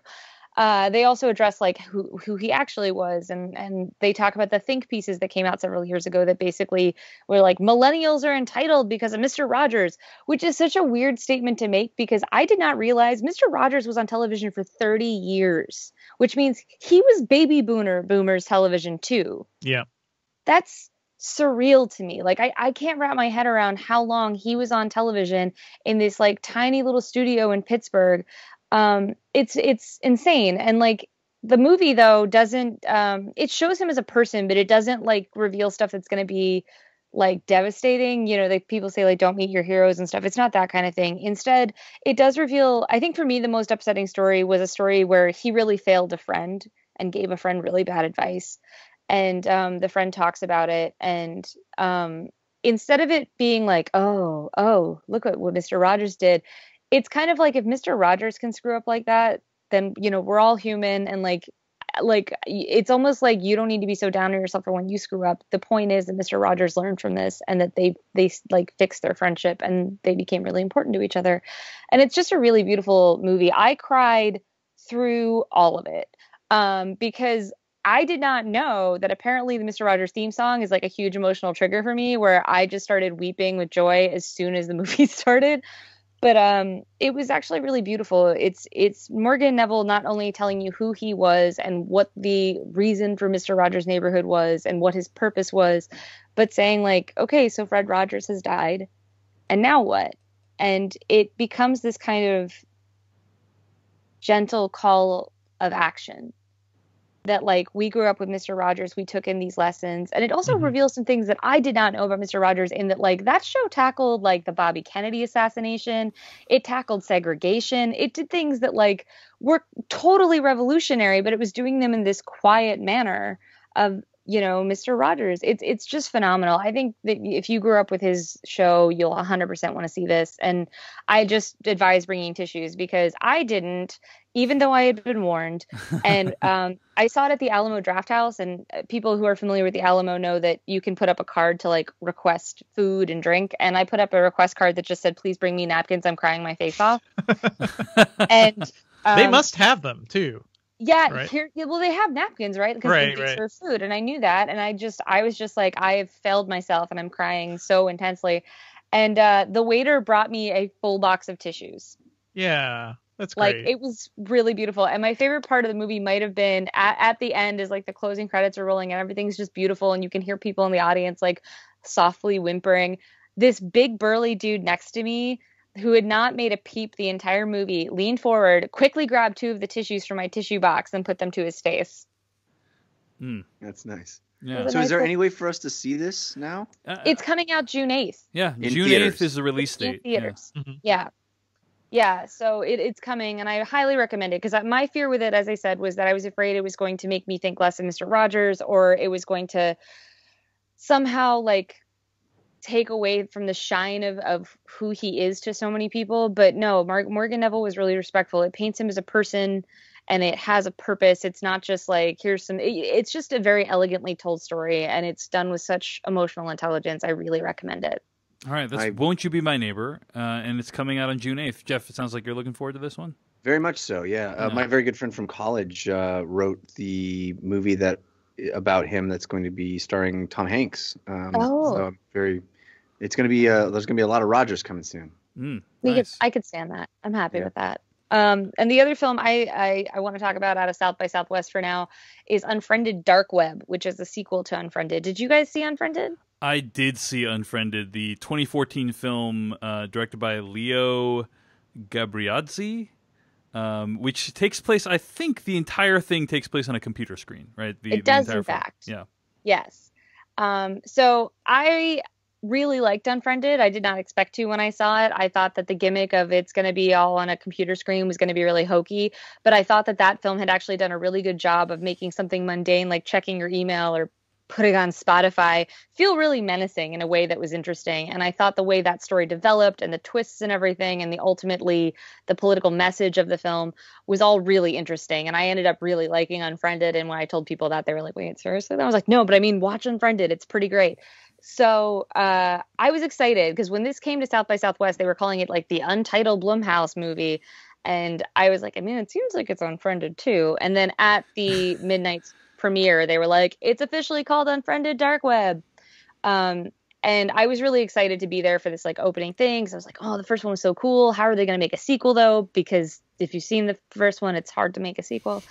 They also address like who he actually was, and they talk about the think pieces that came out several years ago that basically were like millennials are entitled because of Mr. Rogers, which is such a weird statement to make because I did not realize Mr. Rogers was on television for 30 years, which means he was baby boomers television too. Yeah. That's surreal to me. Like I can't wrap my head around how long he was on television in this like tiny little studio in Pittsburgh. It's insane. And like the movie though doesn't it shows him as a person, but it doesn't like reveal stuff that's going to be like devastating. You know, like people say like don't meet your heroes and stuff. It's not that kind of thing. Instead, it does reveal, I think for me the most upsetting story was a story where he really failed a friend and gave a friend really bad advice. And the friend talks about it, and instead of it being like, oh, look at what Mr. Rogers did, it's kind of like if Mr. Rogers can screw up like that, then, you know, we're all human. And like it's almost like you don't need to be so down on yourself for when you screw up. The point is that Mr. Rogers learned from this and that they like fixed their friendship and they became really important to each other. And it's just a really beautiful movie. I cried through all of it because I did not know that apparently the Mr. Rogers theme song is like a huge emotional trigger for me where I just started weeping with joy as soon as the movie started. But it was actually really beautiful. It's Morgan Neville not only telling you who he was and what the reason for Mr. Rogers' Neighborhood was and what his purpose was, but saying like, okay, so Fred Rogers has died, and now what? And it becomes this kind of gentle call of action that like we grew up with Mr. Rogers, we took in these lessons, and it also reveals some things that I did not know about Mr. Rogers in that like that show tackled like the Bobby Kennedy assassination, it tackled segregation, it did things that like were totally revolutionary, but it was doing them in this quiet manner of, you know, Mr. Rogers. It's just phenomenal. I think that if you grew up with his show, you'll 100% want to see this. And I just advise bringing tissues because I didn't, even though I had been warned. And I saw it at the Alamo Draft House, and people who are familiar with the Alamo know that you can put up a card to like request food and drink. And I put up a request card that just said, please bring me napkins. I'm crying my face off. And they must have them too. Yeah, right? Well, they have napkins, right? Because they serve food, and I knew that, and I was just like, I have failed myself, and I'm crying so intensely. And the waiter brought me a full box of tissues. Yeah, that's great. Like, it was really beautiful. And my favorite part of the movie might have been at the end is like the closing credits are rolling, and everything's just beautiful, and you can hear people in the audience like softly whimpering. This big burly dude next to me, who had not made a peep the entire movie, leaned forward, quickly grabbed two of the tissues from my tissue box and put them to his face. That's nice. Yeah. was a So nice is there little- any way for us to see this now? It's coming out June 8th. Yeah, In June theaters. 8th is the release In date. theaters. Mhm. Yeah. Yeah, so it's coming, and I highly recommend it because my fear with it, as I said, was that I was afraid it was going to make me think less of Mr. Rogers, or it was going to somehow like take away from the shine of who he is to so many people. But no, Morgan Neville was really respectful. It paints him as a person, and it has a purpose. It's not just like here's some. It's just a very elegantly told story, and it's done with such emotional intelligence. I really recommend it. All right, that's Won't You Be My Neighbor, and it's coming out on June 8th. Jeff, it sounds like you're looking forward to this one. Very much so, yeah. My very good friend from college wrote the movie about him that's going to be starring Tom Hanks. So it's going to be there's going to be a lot of Rogers coming soon. Nice. I could stand that. I'm happy with that. And the other film I want to talk about out of South by Southwest for now is Unfriended Dark Web, which is a sequel to Unfriended. Did you guys see Unfriended? I did see Unfriended, the 2014 film directed by Leo Gabriadze, which takes place, I think the entire thing takes place on a computer screen, right? It does, in fact. Yeah. Yes. So I really liked Unfriended. I did not expect to when I saw it. I thought that the gimmick of it's going to be all on a computer screen was going to be really hokey, but I thought that film had actually done a really good job of making something mundane like checking your email or putting on Spotify feel really menacing in a way that was interesting. And I thought the way that story developed and the twists and everything and ultimately the political message of the film was all really interesting. And I ended up really liking Unfriended. And when I told people that, they were like, wait, seriously? And I was like, no, but I mean, watch Unfriended. It's pretty great. So I was excited because when this came to South by Southwest, they were calling it like the Untitled Blumhouse movie. And I was like, I mean, it seems like it's Unfriended too. And then at the midnight premiere, they were like, it's officially called Unfriended Dark Web. And I was really excited to be there for this like opening thing. So I was like, oh, the first one was so cool. How are they going to make a sequel though? Because if you've seen the first one, it's hard to make a sequel.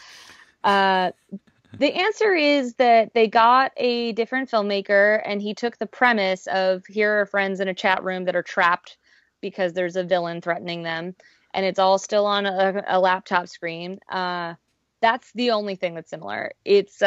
The answer is that they got a different filmmaker and he took the premise of here are friends in a chat room that are trapped because there's a villain threatening them. And it's all still on a laptop screen. That's the only thing that's similar. It's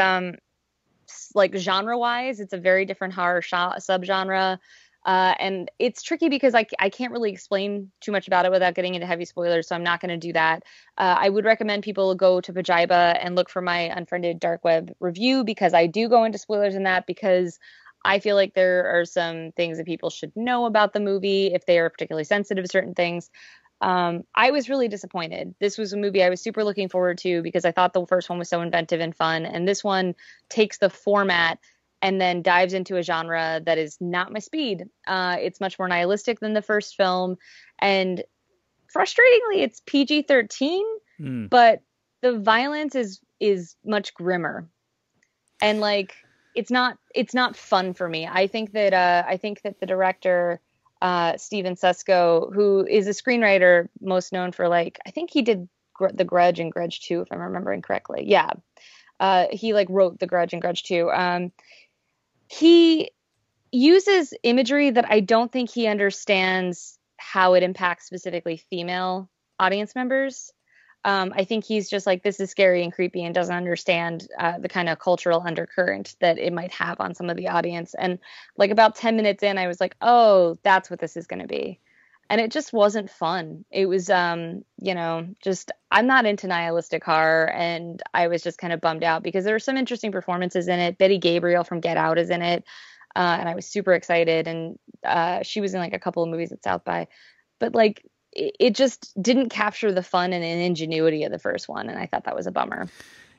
like genre-wise, it's a very different horror subgenre. And it's tricky because I can't really explain too much about it without getting into heavy spoilers, so I'm not going to do that. I would recommend people go to Pajiba and look for my Unfriended Dark Web review because I do go into spoilers in that because I feel like there are some things that people should know about the movie if they are particularly sensitive to certain things. I was really disappointed. This was a movie I was super looking forward to because I thought the first one was so inventive and fun. And this one takes the format and then dives into a genre that is not my speed. It's much more nihilistic than the first film. And frustratingly, it's PG-13, but the violence is much grimmer. And like, it's not fun for me. I think that the director, Steven Susko, who is a screenwriter most known for like, I think he did The Grudge and Grudge 2, if I'm remembering correctly. Yeah. He like wrote The Grudge and Grudge 2. He uses imagery that I don't think he understands how it impacts specifically female audience members. I think he's just like, this is scary and creepy and doesn't understand the kind of cultural undercurrent that it might have on some of the audience. And like about 10 minutes in, I was like, oh, that's what this is going to be. And it just wasn't fun. It was, just I'm not into nihilistic horror. And I was just kind of bummed out because there were some interesting performances in it. Betty Gabriel from Get Out is in it. And I was super excited. And she was in like a couple of movies at South by. But like, it just didn't capture the fun and ingenuity of the first one. And I thought that was a bummer.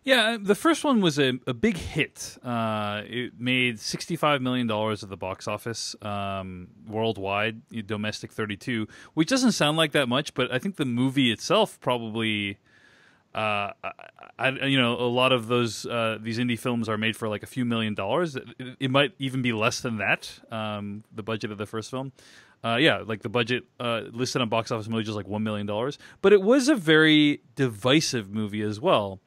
Yeah, the first one was a big hit. It made $65 million at the box office worldwide, domestic 32, which doesn't sound like that much, but I think the movie itself probably, a lot of those these indie films are made for like a few $1 million. It might even be less than that, the budget of the first film. Like the budget listed on Box Office Mojo is like $1 million. But it was a very divisive movie as well.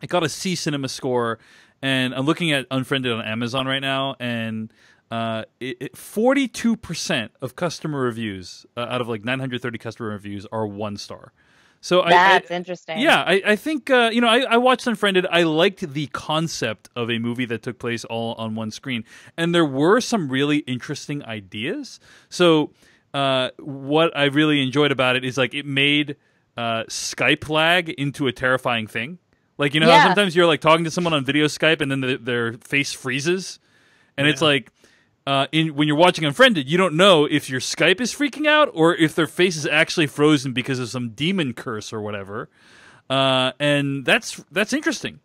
It got a C Cinema score, and I'm looking at Unfriended on Amazon right now, and 42% of customer reviews, out of like 930 customer reviews, are 1 star. So That's interesting. Yeah, I think I watched Unfriended. I liked the concept of a movie that took place all on one screen, and there were some really interesting ideas. So what I really enjoyed about it is like it made Skype lag into a terrifying thing. Like how sometimes you're like talking to someone on video Skype and then their face freezes, and it's like. When you're watching Unfriended, you don't know if your Skype is freaking out or if their face is actually frozen because of some demon curse or whatever, and that's interesting.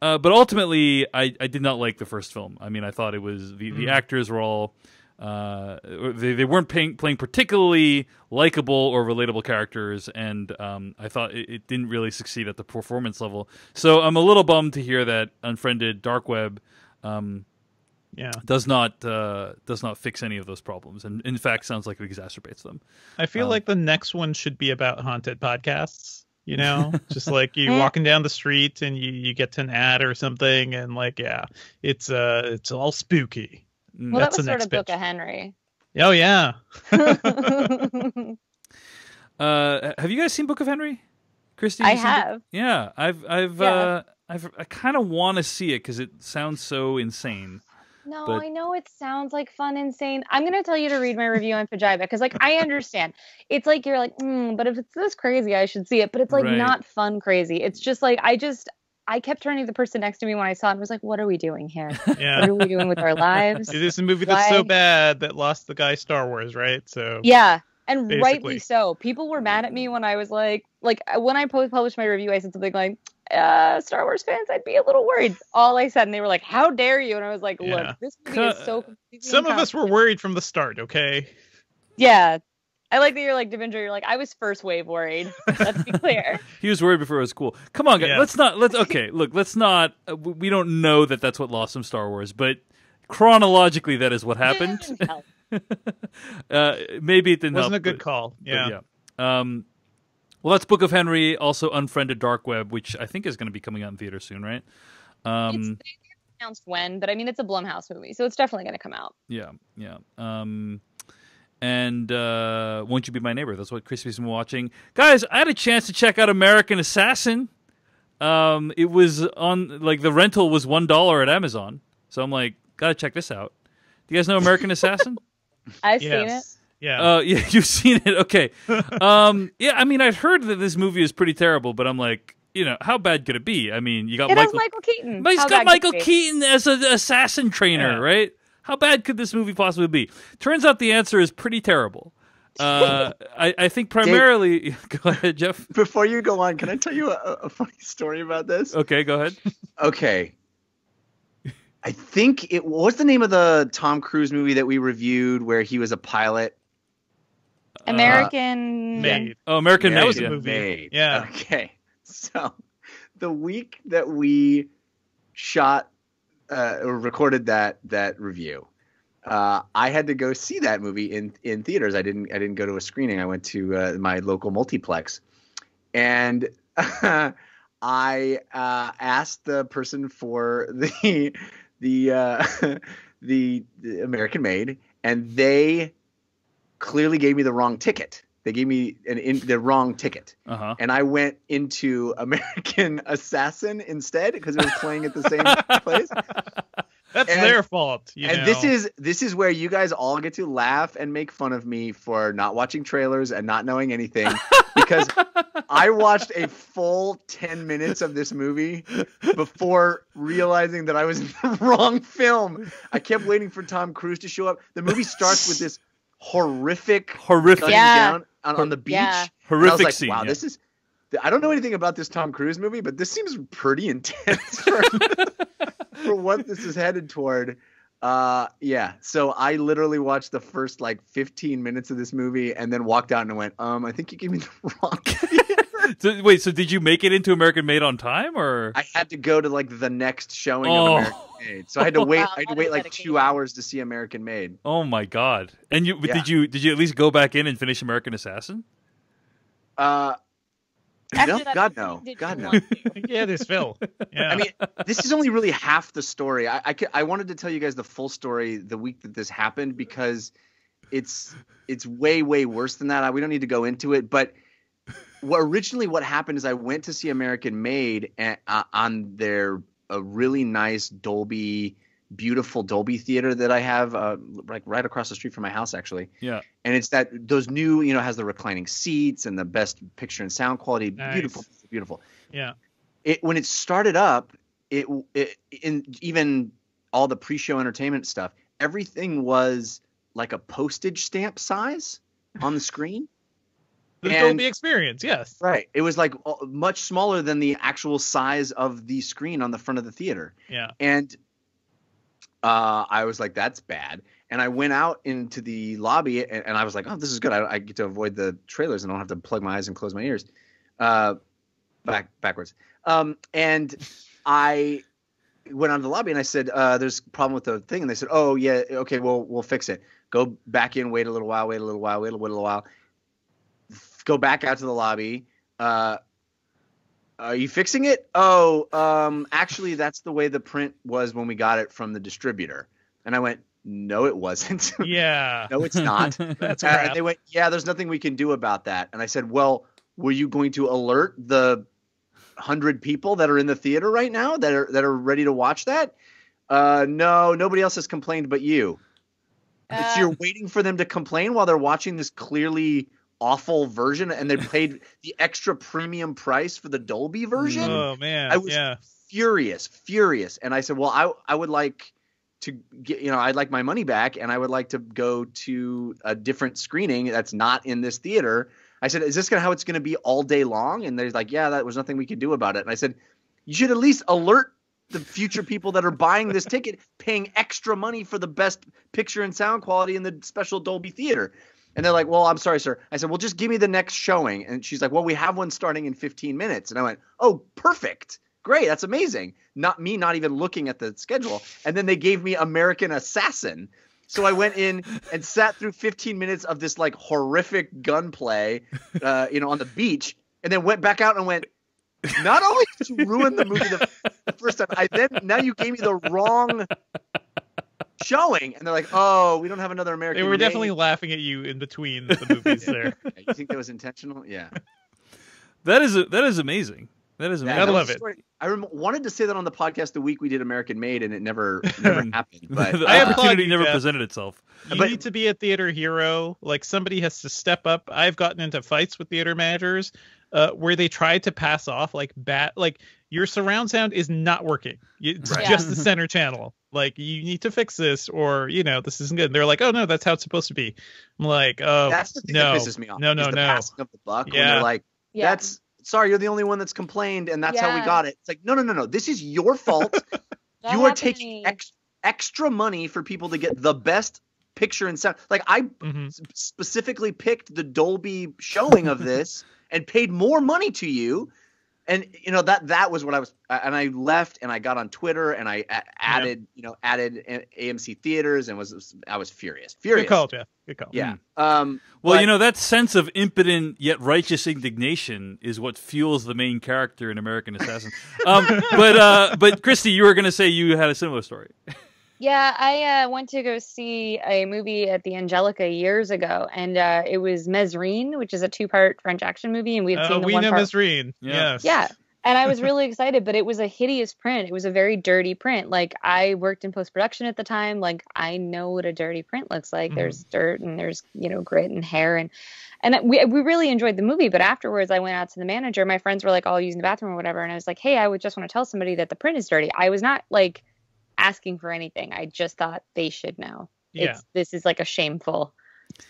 But ultimately, I did not like the first film. I mean, I thought it was the actors were all they weren't playing particularly likable or relatable characters, and I thought it didn't really succeed at the performance level. So I'm a little bummed to hear that Unfriended Dark Web. Does not fix any of those problems, and in fact sounds like it exacerbates them. I feel like the next one should be about haunted podcasts. Just like you walking down the street and you get to an ad or something, and like it's all spooky. Well, That's that was the sort next of Book pitch. of Henry. Oh yeah. Have you guys seen Book of Henry, Christy? I have. Yeah, I kind of want to see it because it sounds so insane. No, But- I know it sounds like fun, insane. I'm going to tell you to read my review on Fajiba because, like, I understand. It's like you're like, but if it's this crazy, I should see it. But it's like Right. not fun crazy. It's just like I kept turning to the person next to me when I saw it and was like, what are we doing here? Yeah. What are we doing with our lives? It is a movie that's so Why? bad that lost the guy Star Wars, right? So Yeah. And Basically. rightly so. People were mad at me when I was like when I published my review, I said something like, Star Wars fans, I'd be a little worried. All I said, and they were like, how dare you? And I was like, look, Yeah. this movie is so completely some of us were incompetent. worried from the start. Okay. Yeah. I like that you're like, Devindra, you're like, I was first wave worried. Let's be clear. He was worried before it was cool. Come on, guys. Yeah. Let's not, we don't know that that's what lost him Star Wars, but chronologically that is what happened. Hell. Maybe it didn't Wasn't help, a good but- call. but Yeah. Well, that's Book of Henry, also Unfriended Dark Web, which I think is going to be coming out in theater soon, right? They haven't announced when, but I mean, it's a Blumhouse movie, so it's definitely going to come out. Yeah. And Won't You Be My Neighbor? That's what Crispy's been watching. Guys, I had a chance to check out American Assassin. It was on, like, the rental was $1 at Amazon. So I'm like, gotta check this out. Do you guys know American Assassin? I've seen it. Yes. Yeah. Yeah, you've seen it. Okay. Yeah, I mean, I'd heard that this movie is pretty terrible, but I'm like, how bad could it be? I mean, you got It has Michael. Michael Keaton. But he's How got bad Michael could it be? Keaton as an assassin trainer, Yeah. right? How bad could this movie possibly be? Turns out the answer is pretty terrible. I think primarily. Go ahead, Jeff. Before you go on, can I tell you a funny story about this? Okay, go ahead. Okay. I think what was the name of the Tom Cruise movie that we reviewed where he was a pilot? American Made. Oh, American That Made. was a yeah. movie. Made. Yeah. Okay. So the week that we shot or recorded that review, I had to go see that movie in theaters. I didn't go to a screening. I went to my local multiplex, and I asked the person for the American Made, and they clearly gave me the wrong ticket. They gave me the wrong ticket. Uh-huh. And I went into American Assassin instead because it was playing at the same place. That's And- their fault. And this is where you guys all get to laugh and make fun of me for not watching trailers and not knowing anything because I watched a full 10 minutes of this movie before realizing that I was in the wrong film. I kept waiting for Tom Cruise to show up. The movie starts with this horrific cutting Yeah. down on the beach. Yeah. And I Horrific was like, scene. wow, yeah. this is. I don't know anything about this Tom Cruise movie, but this seems pretty intense for what this is headed toward. Yeah. So I literally watched the first like 15 minutes of this movie and then walked out and went, I think you gave me the wrong theater. So, wait, so did you make it into American Made on time, or? I had to go to like the next showing Oh. of American Made. So I had to wait. Wow, I had to that wait is like dedication. 2 hours to see American Made. Oh my God! And Yeah. did you at least go back in and finish American Assassin? After No, that God movie, no, did God you no. want to? Yeah, there's Phil. Yeah. I mean, this is only really half the story. I wanted to tell you guys the full story the week that this happened because it's way worse than that. We don't need to go into it, but What happened is I went to see American Made on their a really nice beautiful Dolby theater that I have like right across the street from my house, actually. Yeah. And it's those new, has the reclining seats and the best picture and sound quality. Nice. Beautiful. Yeah. When it started up, even all the pre-show entertainment stuff, everything was like a postage stamp size on the screen. The Dolby experience, yes. Right. It was like much smaller than the actual size of the screen on the front of the theater. Yeah. And I was like, that's bad. And I went out into the lobby and I was like, oh, this is good. I get to avoid the trailers and I don't have to plug my eyes and close my ears. Backwards. And I went out to the lobby and I said, there's a problem with the thing. And they said, oh, yeah, okay, well, we'll fix it. Go back in, wait a little while. Go back out to the lobby. Are you fixing it? Oh, actually, that's the way the print was when we got it from the distributor. And I went, no, it wasn't. Yeah. No, it's not. That's crap. And they went, yeah, there's nothing we can do about that. And I said, well, were you going to alert the 100 people that are in the theater right now that are ready to watch that? No, nobody else has complained but you. So you're waiting for them to complain while they're watching this clearly awful version, and they paid the extra premium price for the Dolby version. Oh man, I was furious. And I said, well, I would like to get, I'd like my money back, and I would like to go to a different screening that's not in this theater. I said, is this how it's going to be all day long? And they're like, yeah, that was nothing we could do about it. And I said, you should at least alert the future people that are buying this ticket, paying extra money for the best picture and sound quality in the special Dolby theater. And they're like, well, I'm sorry, sir. I said, well, just give me the next showing. And she's like, well, we have one starting in 15 minutes. And I went, oh, perfect. Great. That's amazing. Not even looking at the schedule. And then they gave me American Assassin. So I went in and sat through 15 minutes of this like horrific gunplay, on the beach, and then went back out and went, not only did you ruin the movie the first time, now you gave me the wrong showing. And they're like, oh, we don't have another American. They were definitely laughing at you in between the movies there. You think that was intentional? Yeah. That is amazing. That is amazing. I love it. I wanted to say that on the podcast the week we did American Made, and it never happened. But the I opportunity applaud never you, presented itself. You need to be a theater hero. Like, somebody has to step up. I've gotten into fights with theater managers where they tried to pass off like your surround sound is not working. It's just the center channel. Like, you need to fix this, or this isn't good. And they're like, oh no, that's how it's supposed to be. I'm like, oh, that's the thing that pisses me off. No. Passing of the buck. Yeah. When they're like, that's. Sorry, you're the only one that's complained, and that's how we got it. It's like, no. This is your fault. You are taking extra money for people to get the best picture and sound. Like, I specifically picked the Dolby showing of this and paid more money to you. And that was what I was, and I left and I got on Twitter and I added AMC theaters and I was furious. Good call, Jeff. Good call. Yeah. Well, that sense of impotent yet righteous indignation is what fuels the main character in American Assassin. But Christy, you were going to say you had a similar story. Yeah, I went to go see a movie at the Angelica years ago, and it was Mesrine, which is a 2-part French action movie, and we had seen the one part. Mesrine. Yes. Yeah, and I was really excited, but it was a hideous print. It was a very dirty print. Like, I worked in post-production at the time. Like, I know what a dirty print looks like. There's dirt and there's, grit and hair, and we really enjoyed the movie. But afterwards, I went out to the manager. My friends were like all using the bathroom or whatever, and I was like, hey, I would just want to tell somebody that the print is dirty. I was not like asking for anything. I just thought they should know. Yeah. This is like a shameful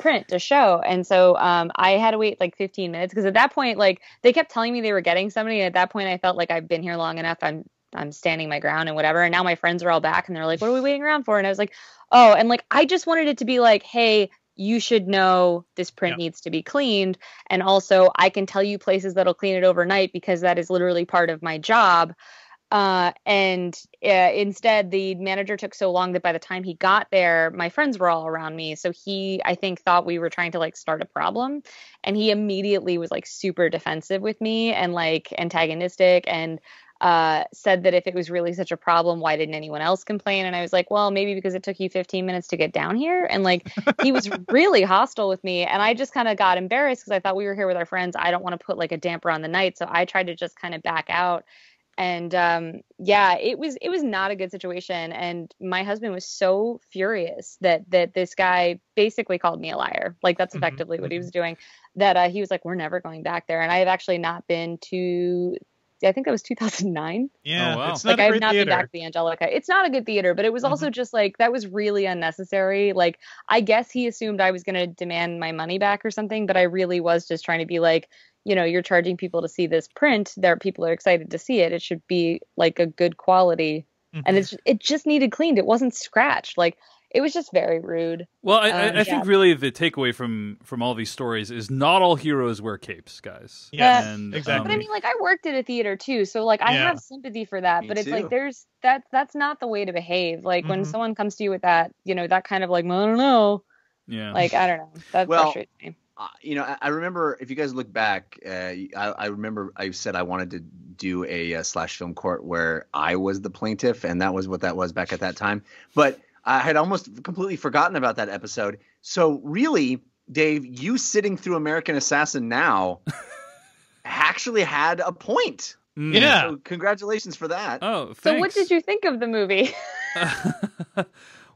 print to show. And so I had to wait like 15 minutes because at that point, like, they kept telling me they were getting somebody, and at that point I felt like I've been here long enough. I'm standing my ground and whatever. And now my friends are all back and they're like, what are we waiting around for? And I was like, oh, and like, I just wanted it to be like, hey, you should know this print needs to be cleaned. And also I can tell you places that'll clean it overnight because that is literally part of my job. Instead, the manager took so long that by the time he got there, my friends were all around me. So he, I think, thought we were trying to like start a problem, and he immediately was like super defensive with me and like antagonistic. And said that if it was really such a problem, why didn't anyone else complain? And I was like, well, maybe because it took you 15 minutes to get down here. And like, he was really hostile with me. And I just kind of got embarrassed because I thought we were here with our friends. I don't want to put like a damper on the night. So I tried to just kind of back out. And yeah, it was not a good situation. And my husband was so furious that this guy basically called me a liar. Like, that's effectively what he was doing. That he was like, we're never going back there. And I have actually not been to, I think that was 2009. Yeah, oh, wow. it's not like, a great I've not theater. been back to the Angelica. It's not a good theater, but it was also just like, that was really unnecessary. Like, I guess he assumed I was going to demand my money back or something, but I really was just trying to be like, you know, you're charging people to see this print. People are excited to see it. It should be like a good quality. And it just needed cleaned. It wasn't scratched. Like, it was just very rude. Well, I think really the takeaway from all these stories is not all heroes wear capes, guys. Yeah, And, exactly. But I mean, like, I worked at a theater too, so like I have sympathy for that. Me But it's too. like that's not the way to behave. Like when someone comes to you with that, you know, that kind of like, well, I don't know. Yeah. Like, I don't know. That frustrates me. You know, I remember, if you guys look back, I remember I said I wanted to do a slash film court where I was the plaintiff, and that was what that was back at that time. But I had almost completely forgotten about that episode. So really, Dave, you sitting through American Assassin now actually had a point. Yeah. So congratulations for that. Oh, thanks. So what did you think of the movie?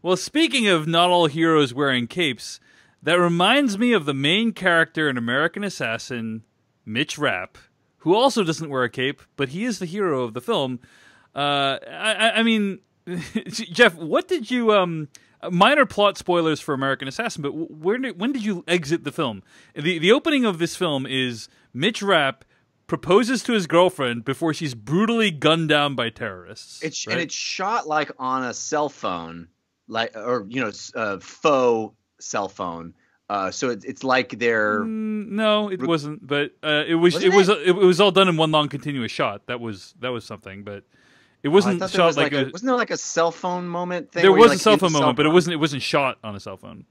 Well, speaking of not all heroes wearing capes, that reminds me of the main character in American Assassin, Mitch Rapp, who also doesn't wear a cape, but he is the hero of the film. I mean, Jeff, what did you minor plot spoilers for American Assassin, but when did you exit the film? The opening of this film is Mitch Rapp proposes to his girlfriend before she's brutally gunned down by terrorists. And it's shot like on a cell phone, like, or you know, faux cell phone. So it's like they're no, it wasn't, but it was all done in one long continuous shot. That was something, but it wasn't shot like wasn't there like a cell phone moment thing? There where was you're, a like, cell in the phone moment, but phone? it wasn't shot on a cell phone,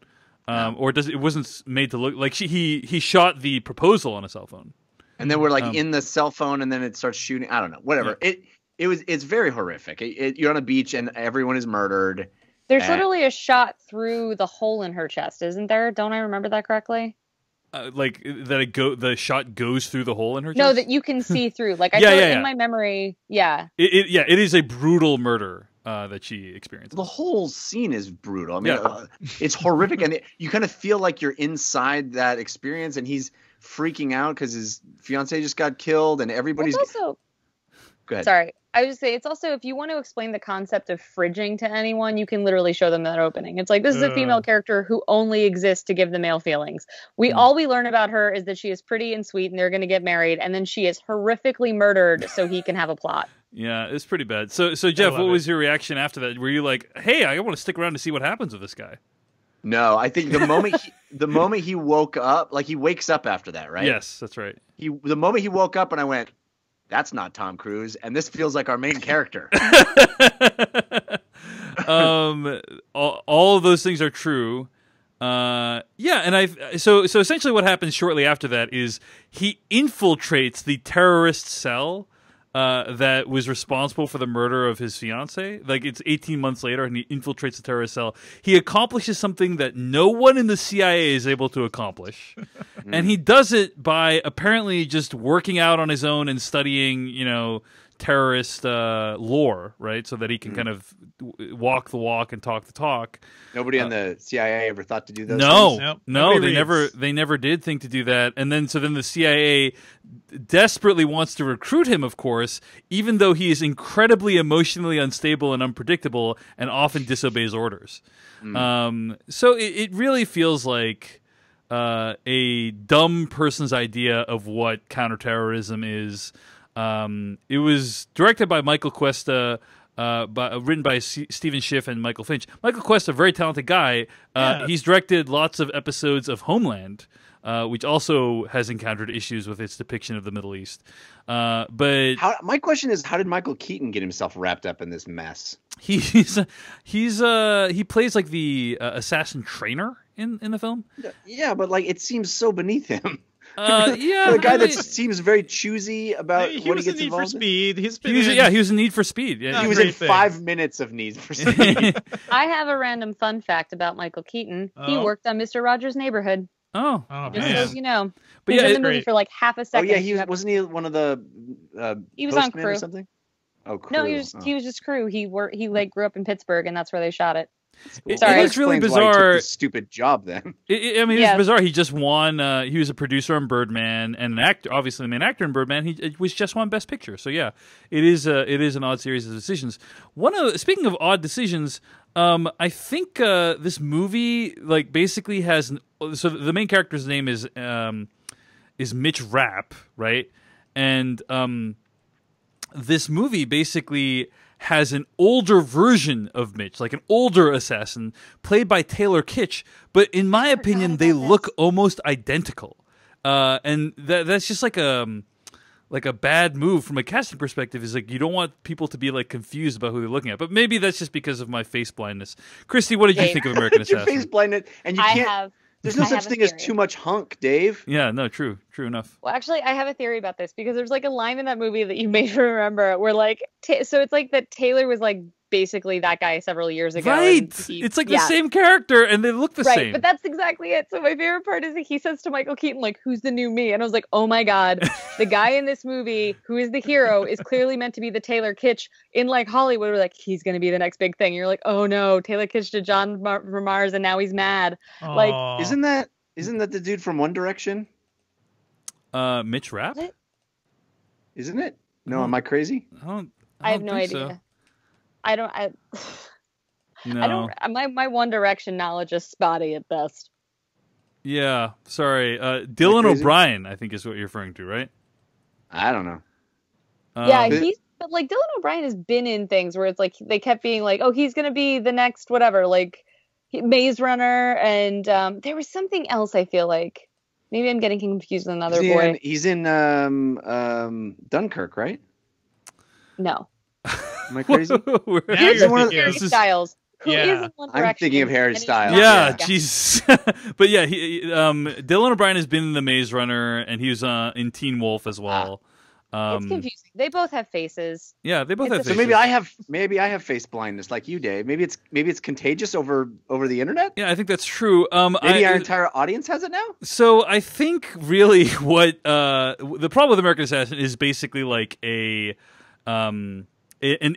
or it wasn't made to look like he shot the proposal on a cell phone. And then we're like in the cell phone, and then it starts shooting. I don't know, whatever. Yeah. It's very horrific. You're on a beach and everyone is murdered. There's literally a shot through the hole in her chest, isn't there? Don't I remember that correctly? Like that the shot goes through the hole in her chest? No, that you can see through. Like, I in my memory, It is a brutal murder that she experienced. The whole scene is brutal. I mean, it's horrific, and you kind of feel like you're inside that experience, and he's freaking out because his fiance just got killed, and everybody's. It's also, go ahead. Sorry, I would say it's also, if you want to explain the concept of fridging to anyone, you can literally show them that opening. It's like, this is a female character who only exists to give the male feelings. All we learn about her is that she is pretty and sweet, and they're going to get married, and then she is horrifically murdered so he can have a plot. Yeah, it's pretty bad. So Jeff, what was your reaction after that? Were you like, "Hey, I want to stick around to see what happens with this guy"? No, I think the moment he woke up, like he wakes up after that, right? Yes, that's right. The moment he woke up, and I went, "That's not Tom Cruise," and this feels like our main character. All of those things are true. So essentially what happens shortly after that is he infiltrates the terrorist cell that was responsible for the murder of his fiance. Like, it's 18 months later, and he infiltrates the terrorist cell. He accomplishes something that no one in the CIA is able to accomplish, and he does it by apparently just working out on his own and studying, you know, terrorist lore, right? So that he can kind of walk the walk and talk the talk. Nobody on the CIA ever thought to do those No, things? no, they never did think to do that. And then the CIA desperately wants to recruit him, of course, even though he is incredibly emotionally unstable and unpredictable and often disobeys orders. So it really feels like a dumb person's idea of what counterterrorism is. It was directed by Michael Cuesta, written by Stephen Schiff and Michael Finch. Michael Cuesta, a very talented guy. He's directed lots of episodes of Homeland, which also has encountered issues with its depiction of the Middle East. But my question is, how did Michael Keaton get himself wrapped up in this mess? he plays like the assassin trainer in the film. Yeah, but like it seems so beneath him. Yeah, The guy I that mean, seems very choosy about He what was he in gets Need for involved in. Speed. He's been he was in, he was in Need for Speed. Yeah, He Not was great in thing. 5 minutes of Need for Speed. I have a random fun fact about Michael Keaton. He Oh. worked on Mr. Rogers' Neighborhood. Oh, Oh, Just man. so you know. But He's yeah, in the it- movie great. for like half a Oh second. yeah, if you have- wasn't he one of the He was on postmen or crew. something? Oh, crew. No, he Oh. was just crew. He like grew up in Pittsburgh, and that's where they shot it. Cool. It Sorry. is really Explains why he bizarre. took this stupid job then. I mean, it Yeah. was bizarre. He just won. He was a producer on Birdman and an actor, obviously the main actor in Birdman. He was just won Best Picture. So yeah, it is an odd series of decisions. Speaking of odd decisions, I think this movie like basically has. So the main character's name is Mitch Rapp, right? And this movie basically has an older version of Mitch, like an older assassin, played by Taylor Kitsch. But in my opinion, they look almost identical, and that's just like a bad move from a casting perspective. Is like you don't want people to be like confused about who they're looking at. But maybe that's just because of my face blindness. Christy, what did you Dave. think of American Your Assassin? face blinded, and you I can't. have. There's no I such have a thing as theory. too much hunk, Dave. Yeah, no, true enough. Well, actually, I have a theory about this because there's like a line in that movie that you may remember where like, so it's like that Taylor was like basically that guy several years ago. Right, and it's like the yeah. same character, and they look the Right, same. but that's exactly it. So my favorite part is that he says to Michael Keaton, like, who's the new me? And I was like, oh my God, the guy in this movie who is the hero is clearly meant to be the Taylor Kitsch in like Hollywood. We're like, he's going to be the next big thing. And you're like, oh no, Taylor Kitsch to John Mars, and now he's mad. Like, Aw. Isn't that the dude from One Direction? Mitch Rapp? What? Isn't it? No, am I crazy? I have no think idea. so. No. I don't, my One Direction knowledge is spotty at best. Yeah, sorry. Dylan crazy? O'Brien, I think is what you're referring to, right? I don't know. Yeah, But- but like Dylan O'Brien has been in things where it's like they kept being like, oh, he's gonna be the next whatever, like Maze Runner, and there was something else. I feel like maybe I'm getting confused with another boy. He's in Dunkirk, right? No, Am I crazy? We're- Now he's you're one of thinking Harry of- Styles, who Yeah. is in One I'm Direction. thinking of Harry and he's Styles. not- Yeah, Yeah. jeez. But yeah, Dylan O'Brien has been in The Maze Runner, and he was in Teen Wolf as well. It's confusing. They both have faces. Yeah, they both It's have a- So faces. maybe I have face blindness like you, Dave. Maybe it's contagious over the internet. Yeah, I think that's true. Maybe our entire audience has it now. So I think really what the problem with American Assassin is basically like an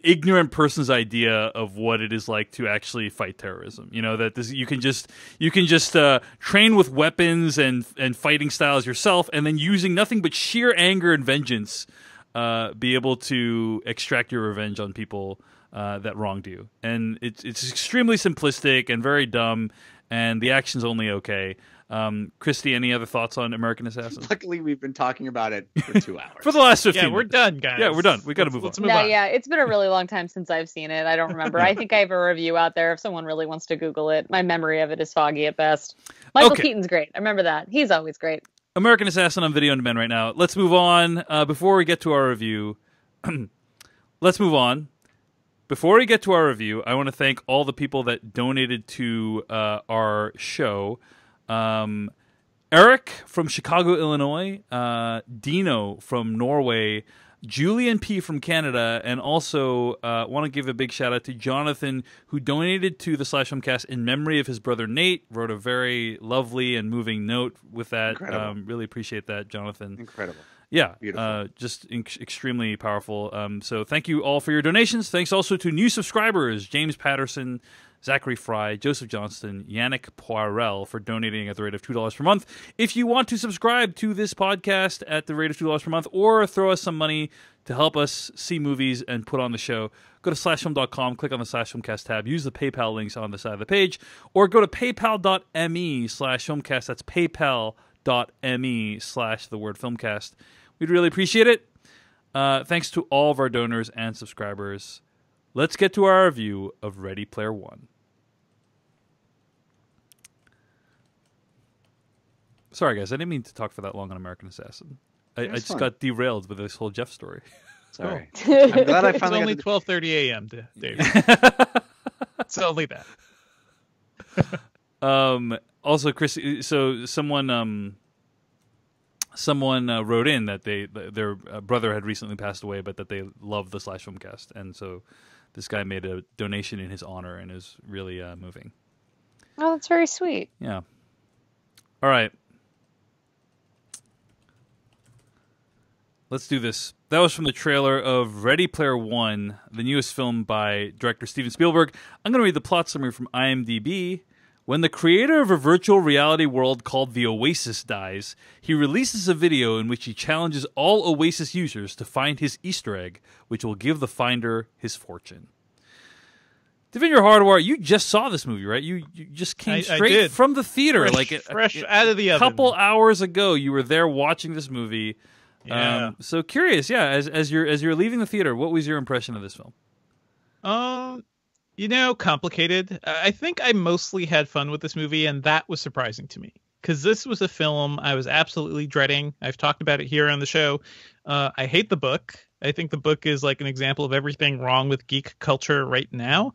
ignorant person's idea of what it is like to actually fight terrorism. You know that you can just train with weapons and fighting styles yourself, and then using nothing but sheer anger and vengeance, be able to extract your revenge on people that wronged you. And it's extremely simplistic and very dumb, and the action's only okay. Christy, any other thoughts on American Assassin? Luckily, we've been talking about it for 2 hours. For the last 15 Yeah, we're minutes. done, guys. Yeah, we're done. We got to move Let's on. move No, on. yeah, it's been a really long time since I've seen it. I don't remember. I think I have a review out there if someone really wants to Google it. My memory of it is foggy at best. Michael Okay. Keaton's great. I remember that. He's always great. American Assassin on video on demand right now. Let's move on. Before we get to our review, let's move on. Before we get to our review, I want to thank all the people that donated to our show. Eric from Chicago, Illinois, Dino from Norway, Julian P. from Canada, and also want to give a big shout out to Jonathan, who donated to the Slash Filmcast in memory of his brother Nate. Wrote a very lovely and moving note with that. Incredible. Really appreciate that, Jonathan. Incredible. Yeah, Beautiful. just extremely powerful. So thank you all for your donations. Thanks also to new subscribers, James Patterson, Zachary Fry, Joseph Johnston, Yannick Poirel for donating at the rate of $2 per month. If you want to subscribe to this podcast at the rate of $2 per month or throw us some money to help us see movies and put on the show, go to slashfilm.com, click on the Slash Filmcast tab, use the PayPal links on the side of the page, or go to paypal.me/filmcast. That's paypal.me/filmcast. We'd really appreciate it. Thanks to all of our donors and subscribers. Let's get to our review of Ready Player One. Sorry, guys. I didn't mean to talk for that long on American Assassin. I That's just fine. got derailed with this whole Jeff story. Sorry. I'm glad I It's finally only got 12:30 a.m. Dave. It's only that. Also, Chris, so someone someone wrote in that their brother had recently passed away, but that they love the Slash Filmcast, and so this guy made a donation in his honor, and is really moving. Oh, that's very sweet. Yeah. All right. Let's do this. That was from the trailer of Ready Player One, the newest film by director Steven Spielberg. I'm going to read the plot summary from IMDb. When the creator of a virtual reality world called the Oasis dies, he releases a video in which he challenges all Oasis users to find his Easter egg, which will give the finder his fortune. Devindra Hardawar, you just saw this movie, right? You just came straight from the theater, fresh out of the oven. A couple hours ago. You were there watching this movie. Yeah. So curious, yeah. As you're leaving the theater, what was your impression of this film? Complicated. I think I mostly had fun with this movie, and that was surprising to me because this was a film I was absolutely dreading. I've talked about it here on the show. I hate the book. I think the book is like an example of everything wrong with geek culture right now.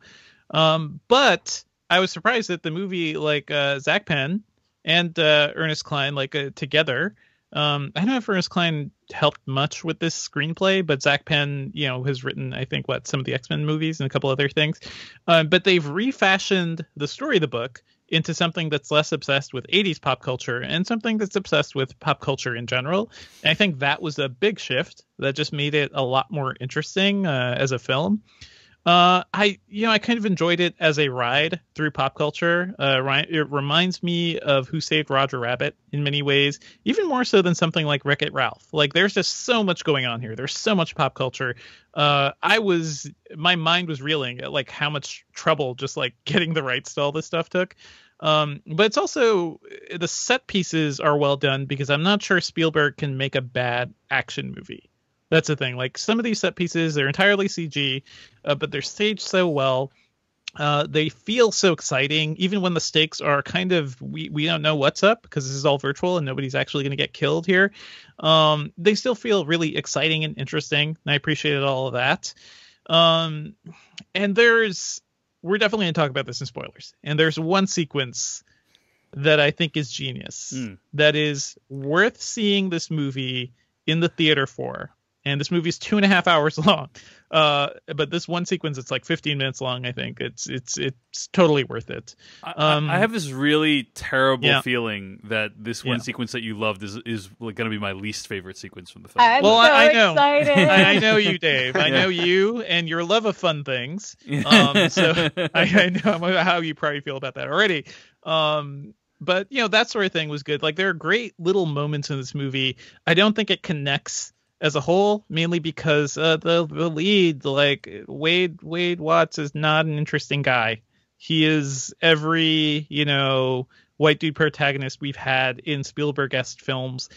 But I was surprised that the movie, like Zach Penn and Ernest Cline, together. I don't know if Ernest Cline helped much with this screenplay, but Zach Penn, has written, I think, some of the X-Men movies and a couple other things. But they've refashioned the story of the book into something that's less obsessed with 80s pop culture and something that's obsessed with pop culture in general. And I think that was a big shift that just made it a lot more interesting as a film. I kind of enjoyed it as a ride through pop culture. It reminds me of Who Saved Roger Rabbit in many ways, even more so than something like Wreck-It Ralph. Like, there's just so much going on here. There's so much pop culture. My mind was reeling at like how much trouble just like getting the rights to all this stuff took. But it's also, the set pieces are well done because I'm not sure Spielberg can make a bad action movie. That's the thing. Like, some of these set pieces, they're entirely CG, but they're staged so well. They feel so exciting, even when the stakes are kind of, we don't know what's up because this is all virtual and nobody's actually going to get killed here. They still feel really exciting and interesting, and I appreciated all of that. And we're definitely going to talk about this in spoilers. And there's one sequence that I think is genius, that is worth seeing this movie in the theater for. And this movie is 2.5 hours long. But this one sequence, it's like 15 minutes long, I think. It's totally worth it. I have this really terrible feeling that this one sequence that you loved is going to be my least favorite sequence from the film. I know. Excited. I know you, Dave. I know you and your love of fun things. So I know how you probably feel about that already. But, that sort of thing was good. Like, there are great little moments in this movie. I don't think it connects as a whole, mainly because the lead, like Wade Watts, is not an interesting guy. He is every white dude protagonist we've had in Spielberg-esque films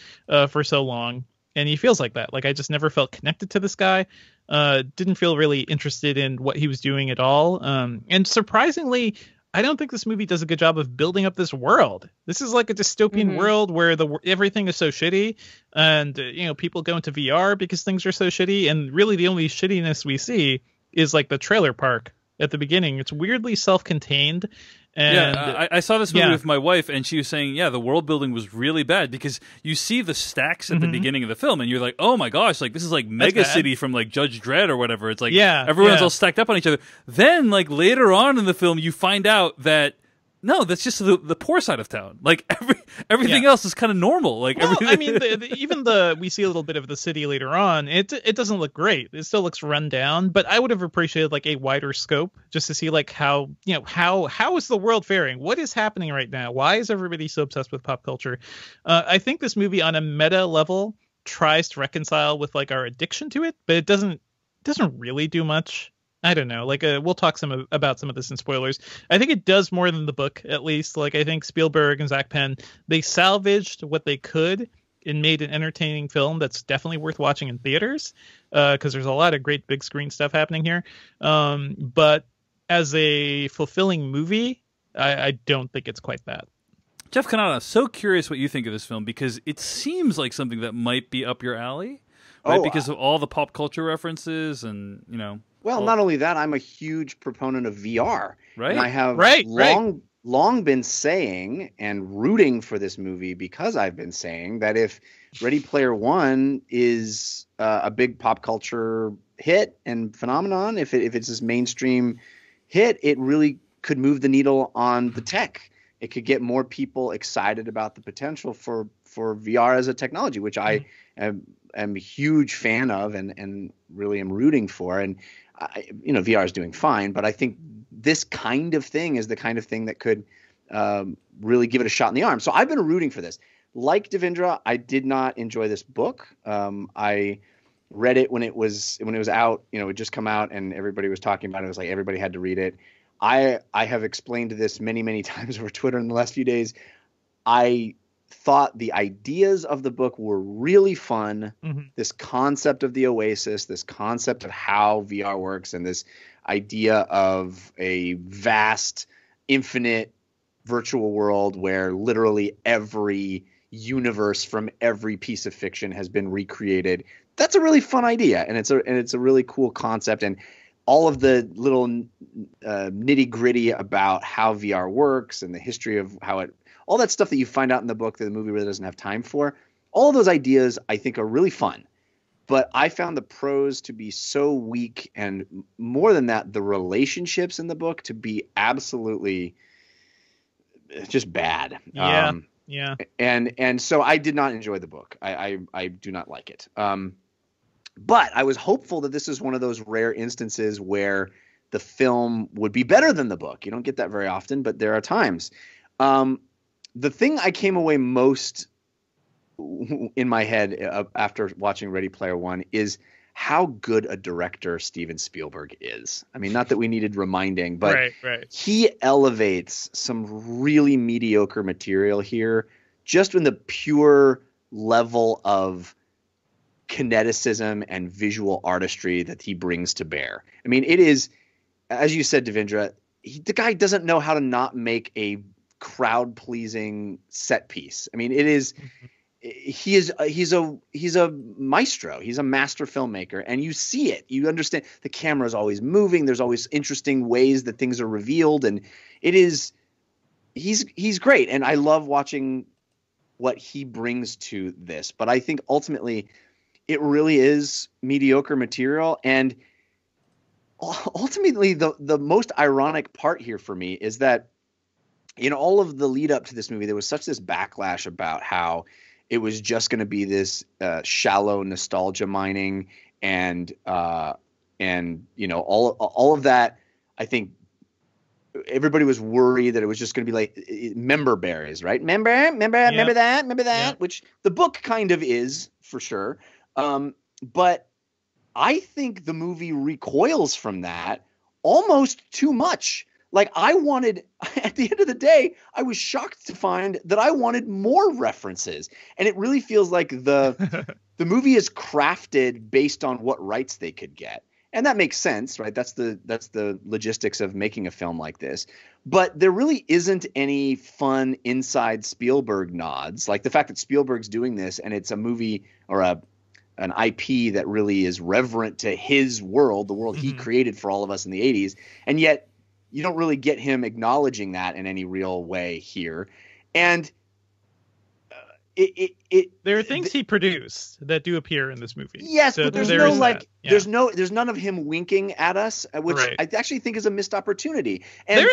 for so long, and he feels like that. Like, I just never felt connected to this guy. Didn't feel really interested in what he was doing at all. And surprisingly, I don't think this movie does a good job of building up this world. This is like a dystopian world where everything is so shitty, and people go into VR because things are so shitty, and really the only shittiness we see is like the trailer park at the beginning. It's weirdly self-contained. And I saw this movie with my wife, and she was saying, the world building was really bad because you see the stacks at the beginning of the film, and you're like, oh my gosh, like this is like Mega City from like Judge Dredd or whatever. It's like everyone's all stacked up on each other. Then like later on in the film, you find out that no, that's just the poor side of town. Like everything else is kind of normal. Like, I mean, we see a little bit of the city later on. It doesn't look great. It still looks run down. But I would have appreciated like a wider scope just to see like how is the world faring? What is happening right now? Why is everybody so obsessed with pop culture? I think this movie on a meta level tries to reconcile with like our addiction to it, but it doesn't really do much. I don't know. Like, we'll talk about some of this in spoilers. I think it does more than the book, at least. Like, I think Spielberg and Zach Penn, they salvaged what they could and made an entertaining film that's definitely worth watching in theaters, because there's a lot of great big screen stuff happening here. But as a fulfilling movie, I don't think it's quite that. Jeff Kanata, so curious what you think of this film, because it seems like something that might be up your alley, right? Because of all the pop culture references and, Well, not only that, I'm a huge proponent of VR. Right. And I have long been saying and rooting for this movie because I've been saying that if Ready Player One is a big pop culture hit and phenomenon, if it's this mainstream hit, it really could move the needle on the tech. It could get more people excited about the potential for VR as a technology, which I am a huge fan of and really am rooting for. And VR is doing fine, but I think this kind of thing is the kind of thing that could really give it a shot in the arm. So I've been rooting for this. Like Devindra, I did not enjoy this book. I read it when it was out. It had just come out and everybody was talking about it. It was like everybody had to read it. I have explained this many, many times over Twitter in the last few days. I thought the ideas of the book were really fun. This concept of the Oasis, this concept of how VR works, and this idea of a vast, infinite virtual world where literally every universe from every piece of fiction has been recreated. That's a really fun idea, and it's a really cool concept. And all of the little nitty gritty about how VR works and the history of how it, all that stuff that you find out in the book that the movie really doesn't have time for. All of those ideas I think are really fun, but I found the prose to be so weak, and more than that, the relationships in the book to be absolutely just bad. Yeah. And so I did not enjoy the book. I do not like it. But I was hopeful that this is one of those rare instances where the film would be better than the book. You don't get that very often, but there are times. The thing I came away most in my head after watching Ready Player One is how good a director Steven Spielberg is. I mean, not that we needed reminding, but right. He elevates some really mediocre material here just in the pure level of kineticism and visual artistry that he brings to bear. I mean, it is, as you said, Devindra, the guy doesn't know how to not make a crowd-pleasing set piece. I mean, it is he's a maestro. He's a master filmmaker, and you see it. You understand the camera is always moving. There's always interesting ways that things are revealed, and he's great. And I love watching what he brings to this. But I think ultimately it really is mediocre material. And ultimately the most ironic part here for me is that in all of the lead up to this movie, there was this backlash about how it was just going to be this shallow nostalgia mining and all of that. I think everybody was worried that it was just going to be like member berries, right? Remember that, which the book kind of is for sure. But I think the movie recoils from that almost too much. Like I wanted, at the end of the day, I was shocked to find that I wanted more references. And it really feels like the movie is crafted based on what rights they could get. And that makes sense, right? That's the logistics of making a film like this. But there really isn't any fun inside Spielberg nods. Like the fact that Spielberg's doing this and it's a movie or an IP that really is reverent to his world, the world he created for all of us in the 80s. And yet you don't really get him acknowledging that in any real way here. And there are things he produced that do appear in this movie. Yes, so but there's there's none of him winking at us, which I actually think is a missed opportunity. And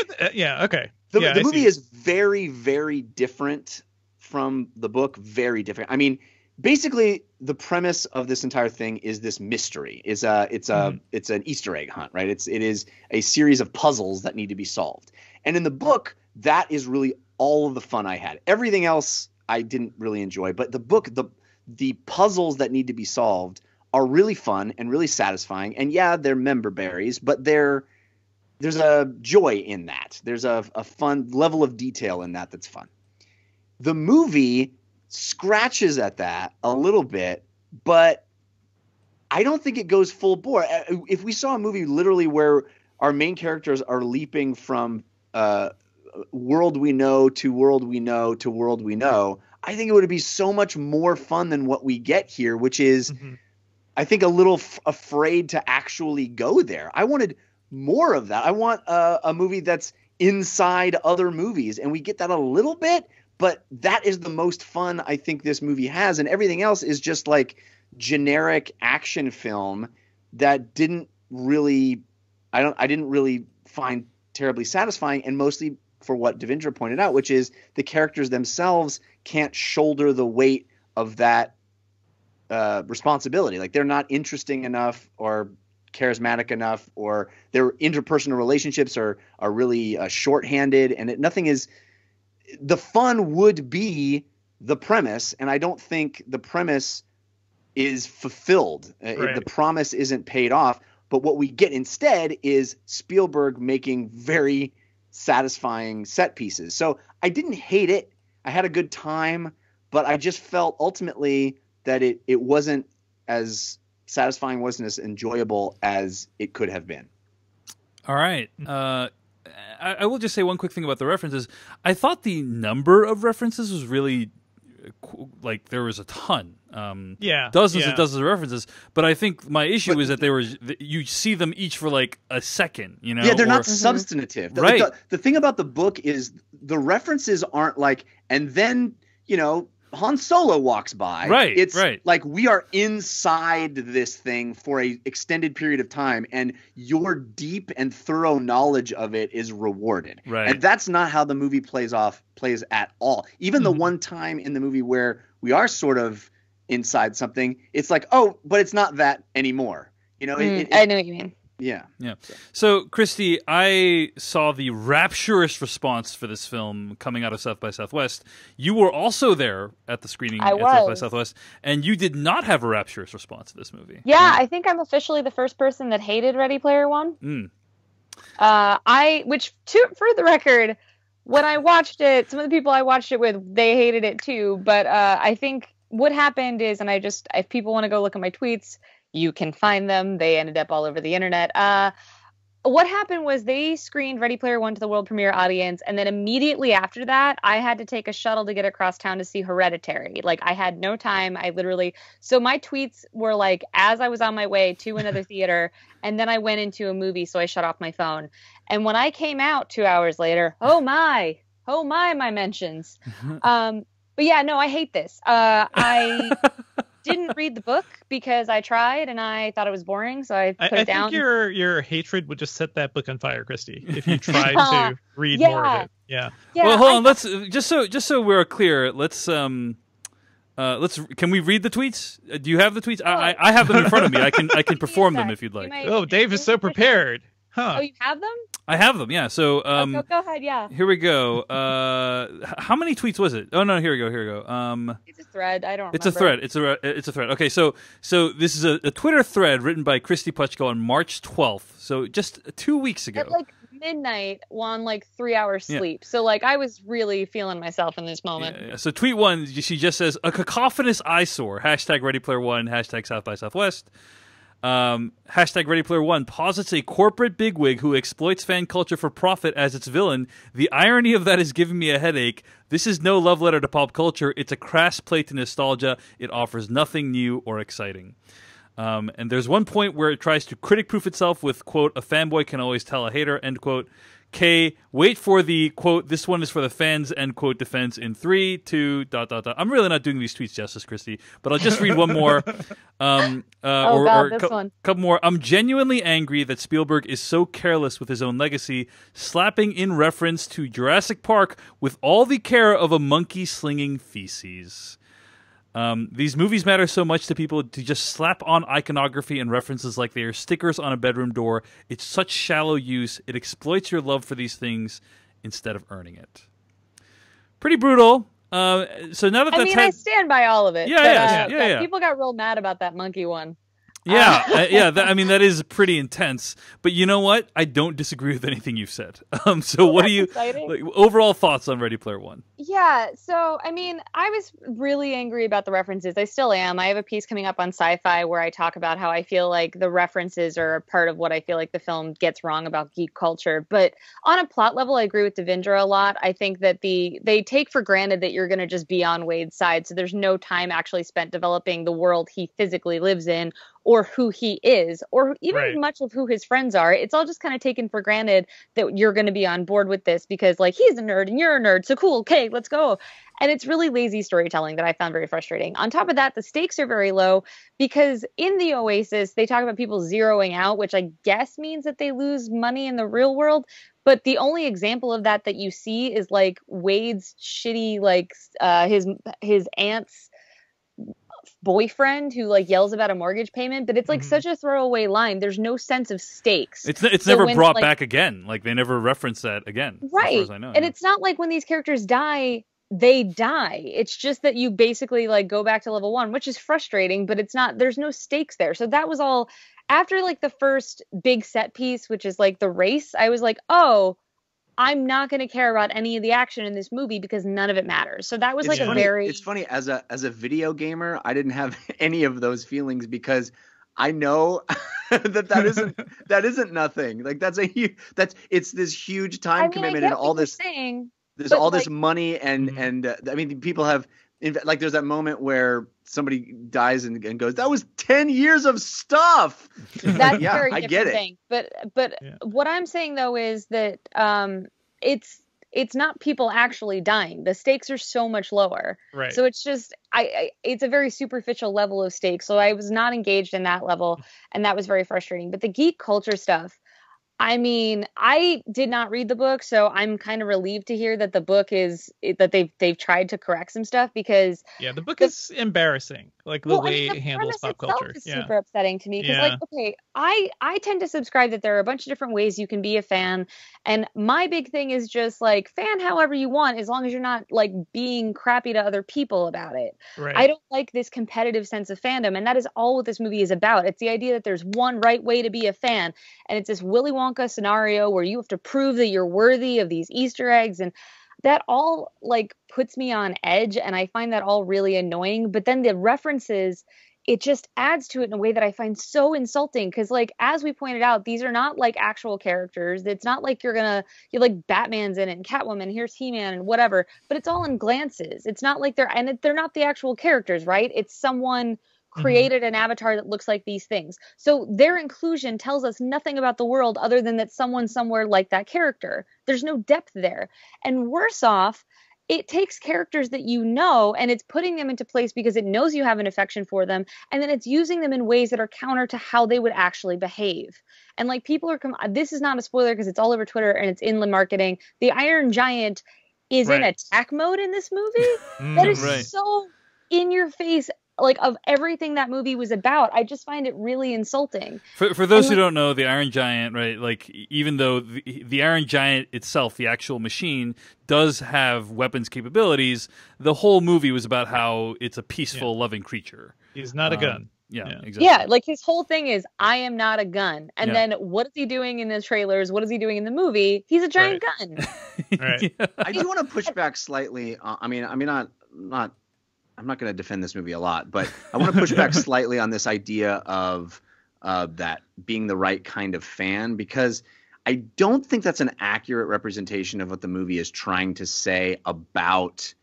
the movie is very, very different from the book. Very different. I mean, basically, the premise of this entire thing is this mystery. It's an Easter egg hunt, right? It is a series of puzzles that need to be solved. And in the book, that is really all of the fun I had. Everything else I didn't really enjoy, but the book, the puzzles that need to be solved are really fun and really satisfying. And yeah, they're member berries, but there's a joy in that. There's a fun level of detail in that that's fun. The movie scratches at that a little bit, but I don't think it goes full bore. If we saw a movie literally where our main characters are leaping from world we know to world we know to world we know, I think it would be so much more fun than what we get here, which is, I think, a little afraid to actually go there. I wanted more of that. I want a movie that's inside other movies, and we get that a little bit, but that is the most fun I think this movie has, and everything else is just like generic action film that didn't really I didn't really find terribly satisfying, and mostly for what Devindra pointed out, which is the characters themselves can't shoulder the weight of that responsibility. Like, they're not interesting enough or charismatic enough, or their interpersonal relationships are really shorthanded, and nothing is. The fun would be the premise, and I don't think the premise is fulfilled. Right. The promise isn't paid off, but what we get instead is Spielberg making very satisfying set pieces. So I didn't hate it. I had a good time, but I just felt ultimately that it wasn't as satisfying, wasn't as enjoyable as it could have been. All right. I will just say one quick thing about the references. I thought the number of references was really like there was a ton. Dozens and dozens of references. But I think my issue is that you see them each for like a second. You know? Yeah, they're not substantive. Right. The thing about the book is the references aren't like, and then Han Solo walks by. Right, It's right. like we are inside this thing for a extended period of time, and your deep and thorough knowledge of it is rewarded. Right. And that's not how the movie plays at all. Even the one time in the movie where we are sort of inside something, it's like, oh, but it's not that anymore. I know what you mean. Yeah. So, Christy, I saw the rapturous response for this film coming out of South by Southwest. You were also there at the screening at South by Southwest, and you did not have a rapturous response to this movie. Yeah, I think I'm officially the first person that hated Ready Player One. For the record, when I watched it, some of the people I watched it with, they hated it too. But I think what happened is, and if people want to go look at my tweets, you can find them. They ended up all over the internet. What happened was they screened Ready Player One to the world premiere audience, and then immediately after that, I had to take a shuttle to get across town to see Hereditary. Like, I had no time. So my tweets were like, as I was on my way to another theater, and then I went into a movie, so I shut off my phone. And when I came out 2 hours later, my mentions. But yeah, no, I hate this. I didn't read the book because I tried and I thought it was boring, so I put it down. I think your hatred would just set that book on fire, Christy, if you tried to read more of it. Yeah. Well, hold on. Let's just so we're clear. Let's can we read the tweets? Do you have the tweets? I have them in front of me. I can perform them if you'd like. Dave is so prepared. Huh. Oh, you have them? I have them, yeah. So go ahead, yeah. Here we go. How many tweets was it? Oh no, here we go. It's a thread. I don't remember. It's a thread. It's a thread. Okay, so this is a Twitter thread written by Christy Puchko on March 12th. So just 2 weeks ago. At like midnight on like 3 hours sleep. So like I was really feeling myself in this moment. Yeah. So tweet one, she just says, a cacophonous eyesore, hashtag Ready Player One, hashtag South by Southwest. Hashtag Ready Player One posits a corporate bigwig who exploits fan culture for profit as its villain. The irony of that is giving me a headache. This is no love letter to pop culture. It's a crass play to nostalgia. It offers nothing new or exciting. And there's one point where it tries to critic-proof itself with, quote, a fanboy can always tell a hater, end quote. K, wait for the, quote, this one is for the fans, end quote, defense in 3, 2, ... I'm really not doing these tweets justice, Christy, but I'll just read one more. This one. Couple more. I'm genuinely angry that Spielberg is so careless with his own legacy, slapping in reference to Jurassic Park with all the care of a monkey slinging feces. These movies matter so much to people to just slap on iconography and references like they are stickers on a bedroom door. It's such shallow use. It exploits your love for these things instead of earning it. Pretty brutal. So now that I stand by all of it. Yeah. People got real mad about that monkey one. Yeah, that is pretty intense. But you know what? I don't disagree with anything you've said. So what do you overall thoughts on Ready Player One? Yeah, so I mean, I was really angry about the references. I still am. I have a piece coming up on Sci-Fi where I talk about how I feel like the references are a part of what I feel like the film gets wrong about geek culture. But on a plot level, I agree with Devindra a lot. I think that they take for granted that you're going to just be on Wade's side, so there's no time actually spent developing the world he physically lives in or who he is or even Right. much of who his friends are. It's all just kind of taken for granted that you're going to be on board with this because like he's a nerd and you're a nerd. So cool. Okay, let's go. And it's really lazy storytelling that I found very frustrating. On top of that, the stakes are very low because in the Oasis, they talk about people zeroing out, which I guess means that they lose money in the real world. But the only example of that you see is like Wade's shitty, like his aunt's boyfriend who like yells about a mortgage payment. But it's like such a throwaway line. There's no sense of stakes. It's never brought back again. Like they never reference that again. Right. As far as I know, and it's not like when these characters die, they die. It's just that you basically like go back to level 1, which is frustrating, but it's not, there's no stakes there. So that was all after like the first big set piece, which is like the race. I was like, oh, I'm not going to care about any of the action in this movie because none of it matters. So that was It's like funny, a very, it's funny as a video gamer, I didn't have any of those feelings because I know that isn't nothing. Like it's this huge time commitment and all this there's all this money and I mean people have like there's that moment where somebody dies and goes, that was 10 years of stuff. That's yeah, very I different get it. thing. But what I'm saying though is that it's not people actually dying. The stakes are so much lower. Right. So it's just it's a very superficial level of stakes. So I was not engaged in that level, and that was very frustrating. But the geek culture stuff, I mean, I did not read the book, so I'm kind of relieved to hear that the book that they've tried to correct some stuff because the book is embarrassing, like the way it handles pop culture. Is super upsetting to me because, like, okay, I tend to subscribe that there are a bunch of different ways you can be a fan, and my big thing is just like fan however you want, as long as you're not like being crappy to other people about it. Right. I don't like this competitive sense of fandom, and that is all what this movie is about. It's the idea that there's one right way to be a fan, and it's this Willy Wonka scenario where you have to prove that you're worthy of these Easter eggs, and that all like puts me on edge, and I find that all really annoying. But then the references, it just adds to it in a way that I find so insulting because, like, as we pointed out, these are not like actual characters. It's not like you're like Batman's in it and Catwoman, here's He-Man and whatever, but it's all in glances. It's not like they're not the actual characters, right? It's someone created an avatar that looks like these things. So their inclusion tells us nothing about the world other than that someone somewhere like that character. There's no depth there. And worse off, it takes characters that you know and it's putting them into place because it knows you have an affection for them, and then it's using them in ways that are counter to how they would actually behave. And like people are this is not a spoiler because it's all over Twitter and it's in the marketing. The Iron Giant is in attack mode in this movie. That is so in your face, like, of everything that movie was about. I just find it really insulting. For those who don't know, the Iron Giant, right? Like, even though the Iron Giant itself, the actual machine, does have weapons capabilities, the whole movie was about how it's a peaceful, loving creature. He's not a gun. Yeah, exactly. Yeah, like his whole thing is, I am not a gun. And then what is he doing in the trailers? What is he doing in the movie? He's a giant gun. Right. I do want to push back slightly. I'm not going to defend this movie a lot, but I want to push back slightly on this idea of that being the right kind of fan, because I don't think that's an accurate representation of what the movie is trying to say about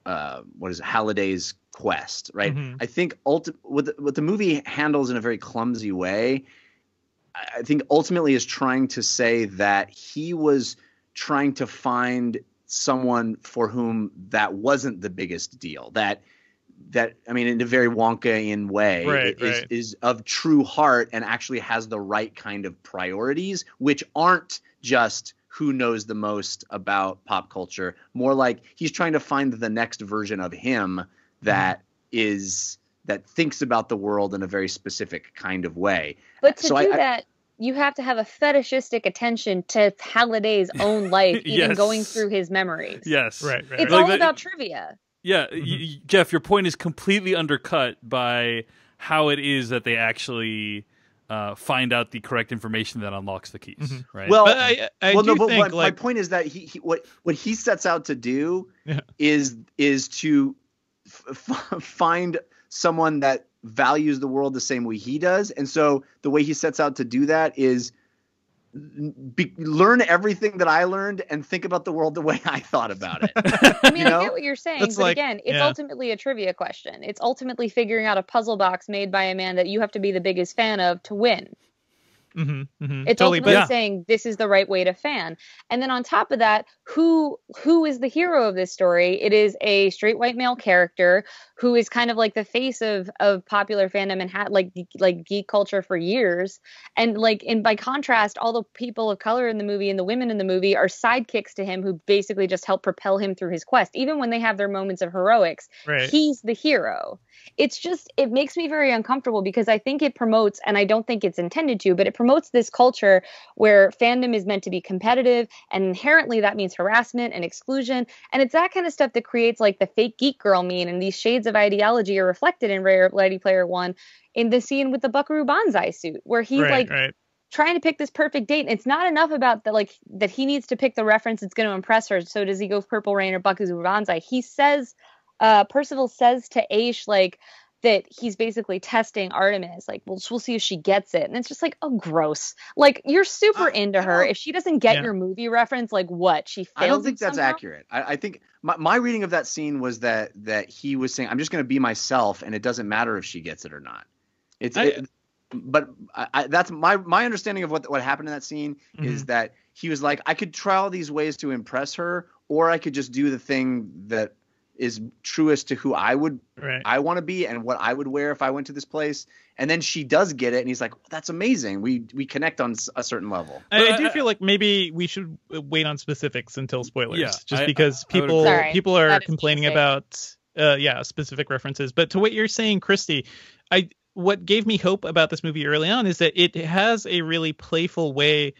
Halliday's quest, right? I think what the movie handles in a very clumsy way, I think ultimately is trying to say that he was trying to find someone for whom that wasn't the biggest deal. That I mean, in a very Wonka-ian way, is of true heart and actually has the right kind of priorities, which aren't just who knows the most about pop culture. More like he's trying to find the next version of him that thinks about the world in a very specific kind of way. But to do that, you have to have a fetishistic attention to Halliday's own life, even going through his memories. Yes. Right. It's all about trivia. Yeah, Jeff, your point is completely undercut by how it is that they actually find out the correct information that unlocks the keys, right? Well, but I do think, my point is that what he sets out to do is to find someone that values the world the same way he does. And so the way he sets out to do that is learn everything that I learned and think about the world the way I thought about it. I mean, I get what you're saying, That's but like, again, it's yeah. ultimately a trivia question. It's ultimately figuring out a puzzle box made by a man that you have to be the biggest fan of to win. It's Totally, ultimately saying this is the right way to fan. And then on top of that, who is the hero of this story? It is a straight white male character who is kind of like the face of popular fandom and had like geek culture for years. And like by contrast, all the people of color in the movie and the women in the movie are sidekicks to him who basically just help propel him through his quest. Even when they have their moments of heroics, he's the hero. It's just, it makes me very uncomfortable because I think it promotes, and I don't think it's intended to, but it promotes this culture where fandom is meant to be competitive, and inherently that means harassment and exclusion. And it's that kind of stuff that creates like the fake geek girl meme, and these shades of ideology are reflected in Ready Player One in the scene with the Buckaroo Banzai suit, where he's trying to pick this perfect date. And it's not enough about that he needs to pick the reference that's going to impress her. So does he go Purple Rain or Buckaroo Banzai? He says, Percival says to Aish, like, that he's basically testing Artemis. Like, well, we'll see if she gets it. And it's just like, oh, gross. Like, you're super into her. If she doesn't get your movie reference, like, what? She failed. I don't think that's somehow? accurate. I think my reading of that scene was that he was saying, I'm just going to be myself, and it doesn't matter if she gets it or not. But that's my understanding of what happened in that scene is that he was like, I could try all these ways to impress her, or I could just do the thing that is truest to who I want to be and what I would wear if I went to this place. And then she does get it, and he's like, that's amazing. We connect on a certain level. I do feel like maybe we should wait on specifics until spoilers, because people are complaining about specific references. But to what you're saying, Christy, what gave me hope about this movie early on is that it has a really playful way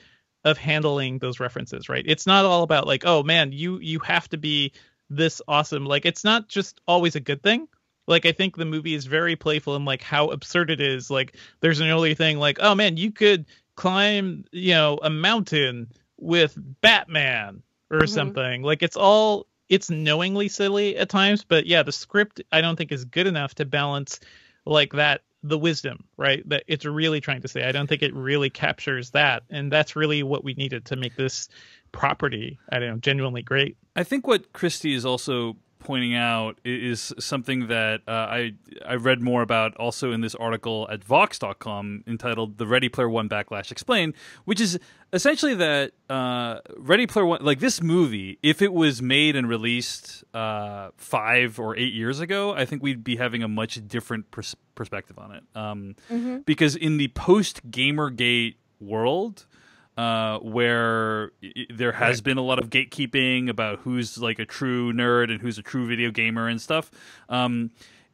of handling those references, right? It's not all about like, oh man, you have to be this awesome. Like, it's not just always a good thing. Like, I think the movie is very playful in like how absurd it is. Like, there's an early thing like, oh man, you could climb, a mountain with Batman or something. Like, it's knowingly silly at times, but yeah, the script I don't think is good enough to balance like that, the wisdom, right, that it's really trying to say. I don't think it really captures that, and that's really what we needed to make this property, I don't know, genuinely great. I think what Christy is also pointing out is something that I read more about also in this article at Vox.com entitled "The Ready Player One Backlash Explained," which is essentially that Ready Player One, like this movie, if it was made and released 5 or 8 years ago, I think we'd be having a much different perspective on it. Because in the post-Gamergate world, where there has been a lot of gatekeeping about who's like a true nerd and who's a true video gamer and stuff.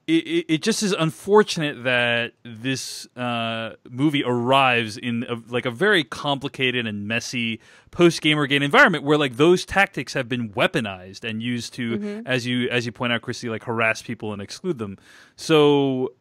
It just is unfortunate that this movie arrives in a very complicated and messy post-Gamergate environment where like those tactics have been weaponized and used to, as you point out, Christy, like harass people and exclude them. So.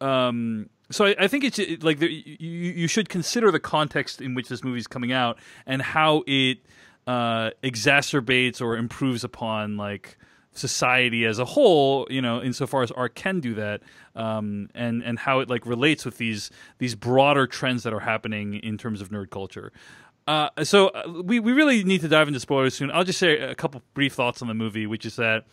So I think it's like you should consider the context in which this movie is coming out and how it exacerbates or improves upon like society as a whole, insofar as art can do that, and how it like relates with these broader trends that are happening in terms of nerd culture. So we really need to dive into spoilers soon. I'll just say a couple brief thoughts on the movie, which is that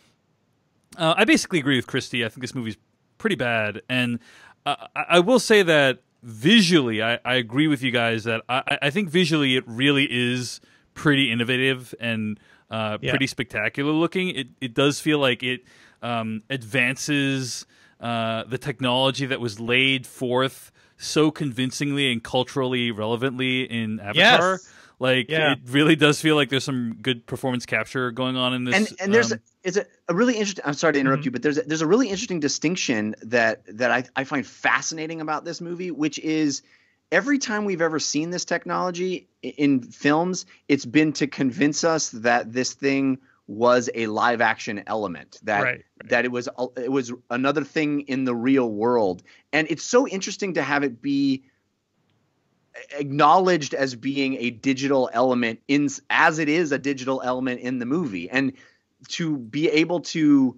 I basically agree with Christy. I think this movie's pretty bad, and I will say that visually, I agree with you guys that I think visually it really is pretty innovative and pretty spectacular looking. It does feel like it advances the technology that was laid forth so convincingly and culturally relevantly in Avatar. Yes. Like, it really does feel like there's some good performance capture going on in this. And there's a really interesting. I'm sorry to interrupt you, but there's a really interesting distinction that I find fascinating about this movie, which is every time we've ever seen this technology in films, it's been to convince us that this thing was a live action element, that it was another thing in the real world, and it's so interesting to have it be acknowledged as being a digital element as it is a digital element in the movie, and to be able to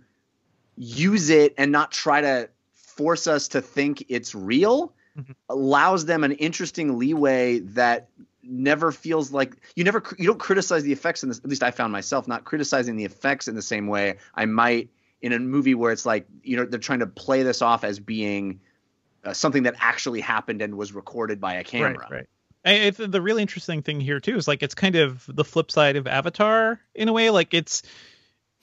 use it and not try to force us to think it's real allows them an interesting leeway that never feels like you don't criticize the effects in this. At least I found myself not criticizing the effects in the same way I might in a movie where it's like, they're trying to play this off as being something that actually happened and was recorded by a camera. Right. The really interesting thing here too is like it's kind of the flip side of Avatar in a way. Like it's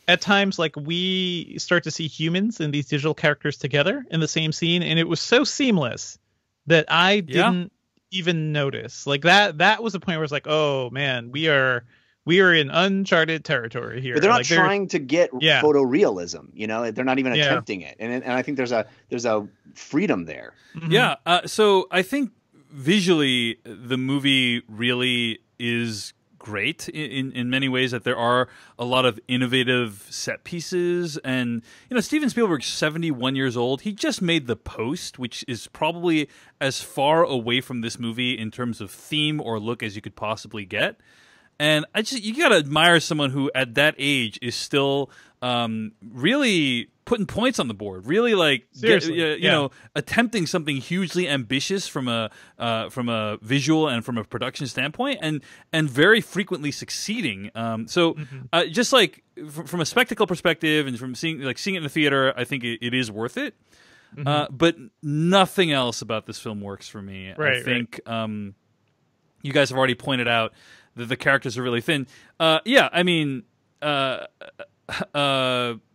at times like we start to see humans and these digital characters together in the same scene, and it was so seamless that I didn't even notice. Like that was a point where it's like, oh man, we are in uncharted territory here. But they're not like trying to get photorealism. They're not even attempting it, and I think there's a freedom there. Mm-hmm. Yeah. So I think visually the movie really is great in many ways, that there are a lot of innovative set pieces. And Steven Spielberg's 71 years old. He just made The Post, which is probably as far away from this movie in terms of theme or look as you could possibly get. And you gotta admire someone who at that age is still really putting points on the board, really attempting something hugely ambitious from a visual and from a production standpoint, and very frequently succeeding. Just like from a spectacle perspective and from seeing it in the theater, I think it is worth it. But nothing else about this film works for me. Right, I think you guys have already pointed out that the characters are really thin.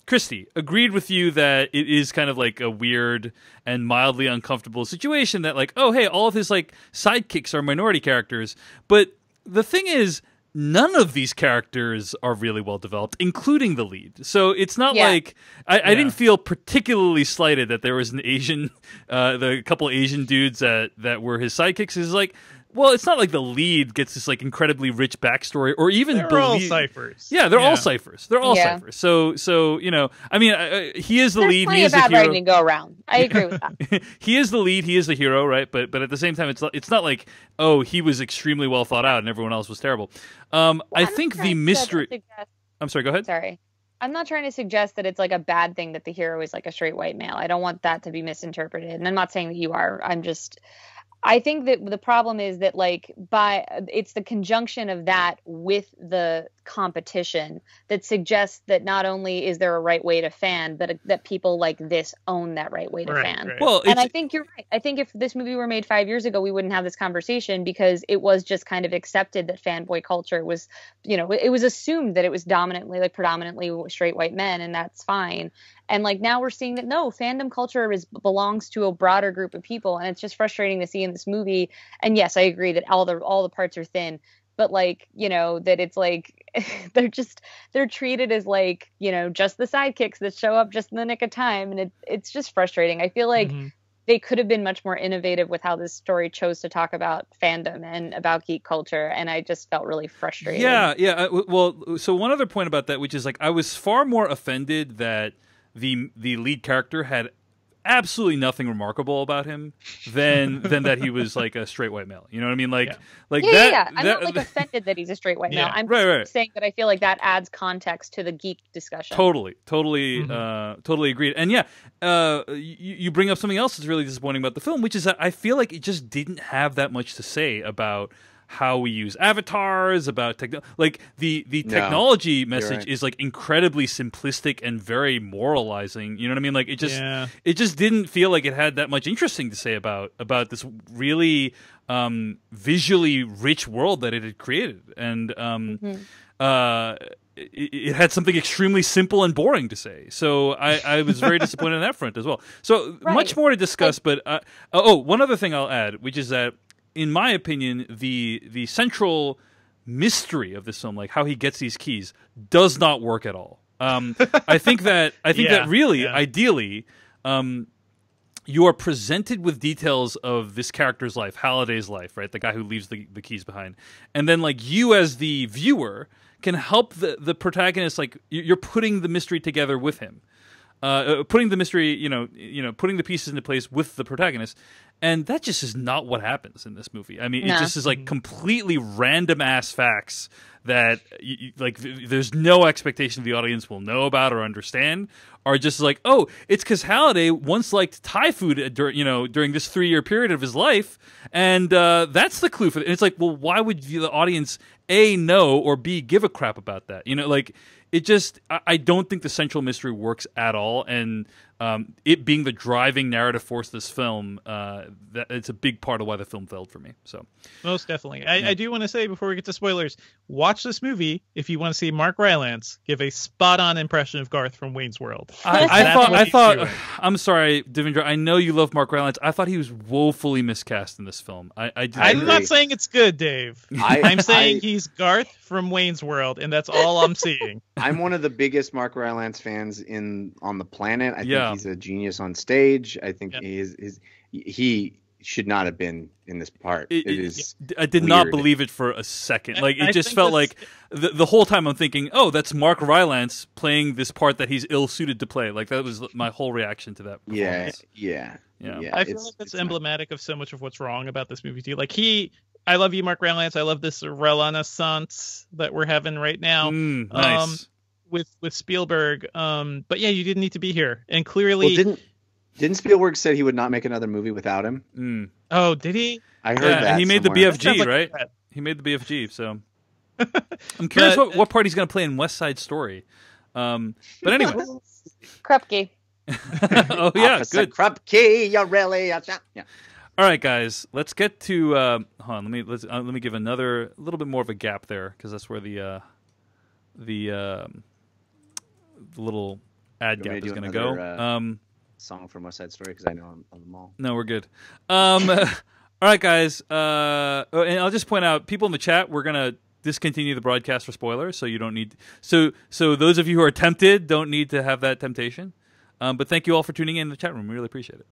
Christy, agreed with you that it is kind of like a weird and mildly uncomfortable situation that like, oh, hey, all of his like sidekicks are minority characters. But the thing is, none of these characters are really well developed, including the lead. So it's not like I didn't feel particularly slighted that there was an Asian, the couple Asian dudes that were his sidekicks. Is like, well, it's not like the lead gets this like incredibly rich backstory, or even they're all ciphers. Yeah, they're all ciphers. They're all ciphers. So he is the lead. Plenty he of is the bad hero. writing to go around. I agree with that. He is the lead. He is the hero, right? But at the same time, it's not like, oh, he was extremely well thought out and everyone else was terrible. I think the mystery. I'm sorry. Go ahead. Sorry. I'm not trying to suggest that it's like a bad thing that the hero is like a straight white male. I don't want that to be misinterpreted. And I'm not saying that you are. I think that the problem is that it's the conjunction of that with the competition that suggests that not only is there a right way to fan, but that people like this own that right way to fan. Right. Well, and I think you're right. I think if this movie were made 5 years ago, we wouldn't have this conversation because it was just kind of accepted that fanboy culture was, it was assumed that it was predominantly straight white men, and that's fine. And now we're seeing that no, fandom culture belongs to a broader group of people, and it's just frustrating to see in this movie. And yes, I agree that all the parts are thin, but that it's they're treated as just the sidekicks that show up just in the nick of time, and it's just frustrating. I feel like they could have been much more innovative with how this story chose to talk about fandom and about geek culture, and I just felt really frustrated. Yeah. Well, so one other point about that, which is I was far more offended that the lead character had absolutely nothing remarkable about him than that he was like a straight white male. You know what I mean? I'm not offended that he's a straight white male. I'm saying that I feel like that adds context to the geek discussion. Totally agreed. And you bring up something else that's really disappointing about the film, which is that I feel like it just didn't have that much to say about how we use avatars, about the technology message is incredibly simplistic and very moralizing. You know what I mean? It just didn't feel like it had that much interesting to say about this really visually rich world that it had created, and it had something extremely simple and boring to say. So I was very disappointed on that front as well. So much more to discuss, but one other thing I'll add, which is that, in my opinion, the central mystery of this film, how he gets these keys, does not work at all. I think that ideally, you are presented with details of this character's life, Halliday's life, right? The guy who leaves the keys behind, and then you as the viewer can help the protagonist. You're putting the mystery together with him. putting the mystery, putting the pieces into place with the protagonist. And that just is not what happens in this movie. I mean, it just is like completely random ass facts that there's no expectation the audience will know about or understand, are just like, oh, it's because Halliday once liked Thai food during this 3-year period of his life, and that's the clue for it. And it's like, well, why would the audience A, know, or B, give a crap about that? It just, I don't think the central mystery works at all, and it being the driving narrative force of this film, it's a big part of why the film failed for me. So, most definitely, I do want to say before we get to spoilers, watch this movie if you want to see Mark Rylance give a spot-on impression of Garth from Wayne's World. I thought. I'm sorry, Devendra. I know you love Mark Rylance. I thought he was woefully miscast in this film. I'm not saying it's good, Dave. I'm saying he's Garth from Wayne's World, and that's all I'm seeing. I'm one of the biggest Mark Rylance fans on the planet. I think he's a genius on stage. I think he should not have been in this part. I did not believe it for a second. Like it just felt like the whole time I'm thinking, oh, that's Mark Rylance playing this part that he's ill-suited to play. Like that was my whole reaction to that performance. Yeah. I feel like that's emblematic of so much of what's wrong about this movie too. Like I love you, Mark Rylance. I love this renaissance that we're having right now. Nice. With Spielberg. But yeah, you didn't need to be here. And clearly, didn't Spielberg said he would not make another movie without him? Oh, did he? I heard that. And he made somewhere. the BFG, right? He made the BFG. So I'm curious what part he's going to play in West Side Story. But anyway, Krupke. Oh yeah, good. Krupke, you really? Yeah. All right, guys, let's get to. Hold on, let me give a little bit more of a gap there, because that's where the little ad gap is going to go. Song from West Side Story, because I know I'm on the mall. No, we're good. All right, guys, and I'll just point out, people in the chat, we're going to discontinue the broadcast for spoilers, so you don't need. So those of you who are tempted don't need to have that temptation. But thank you all for tuning in the chat room. We really appreciate it.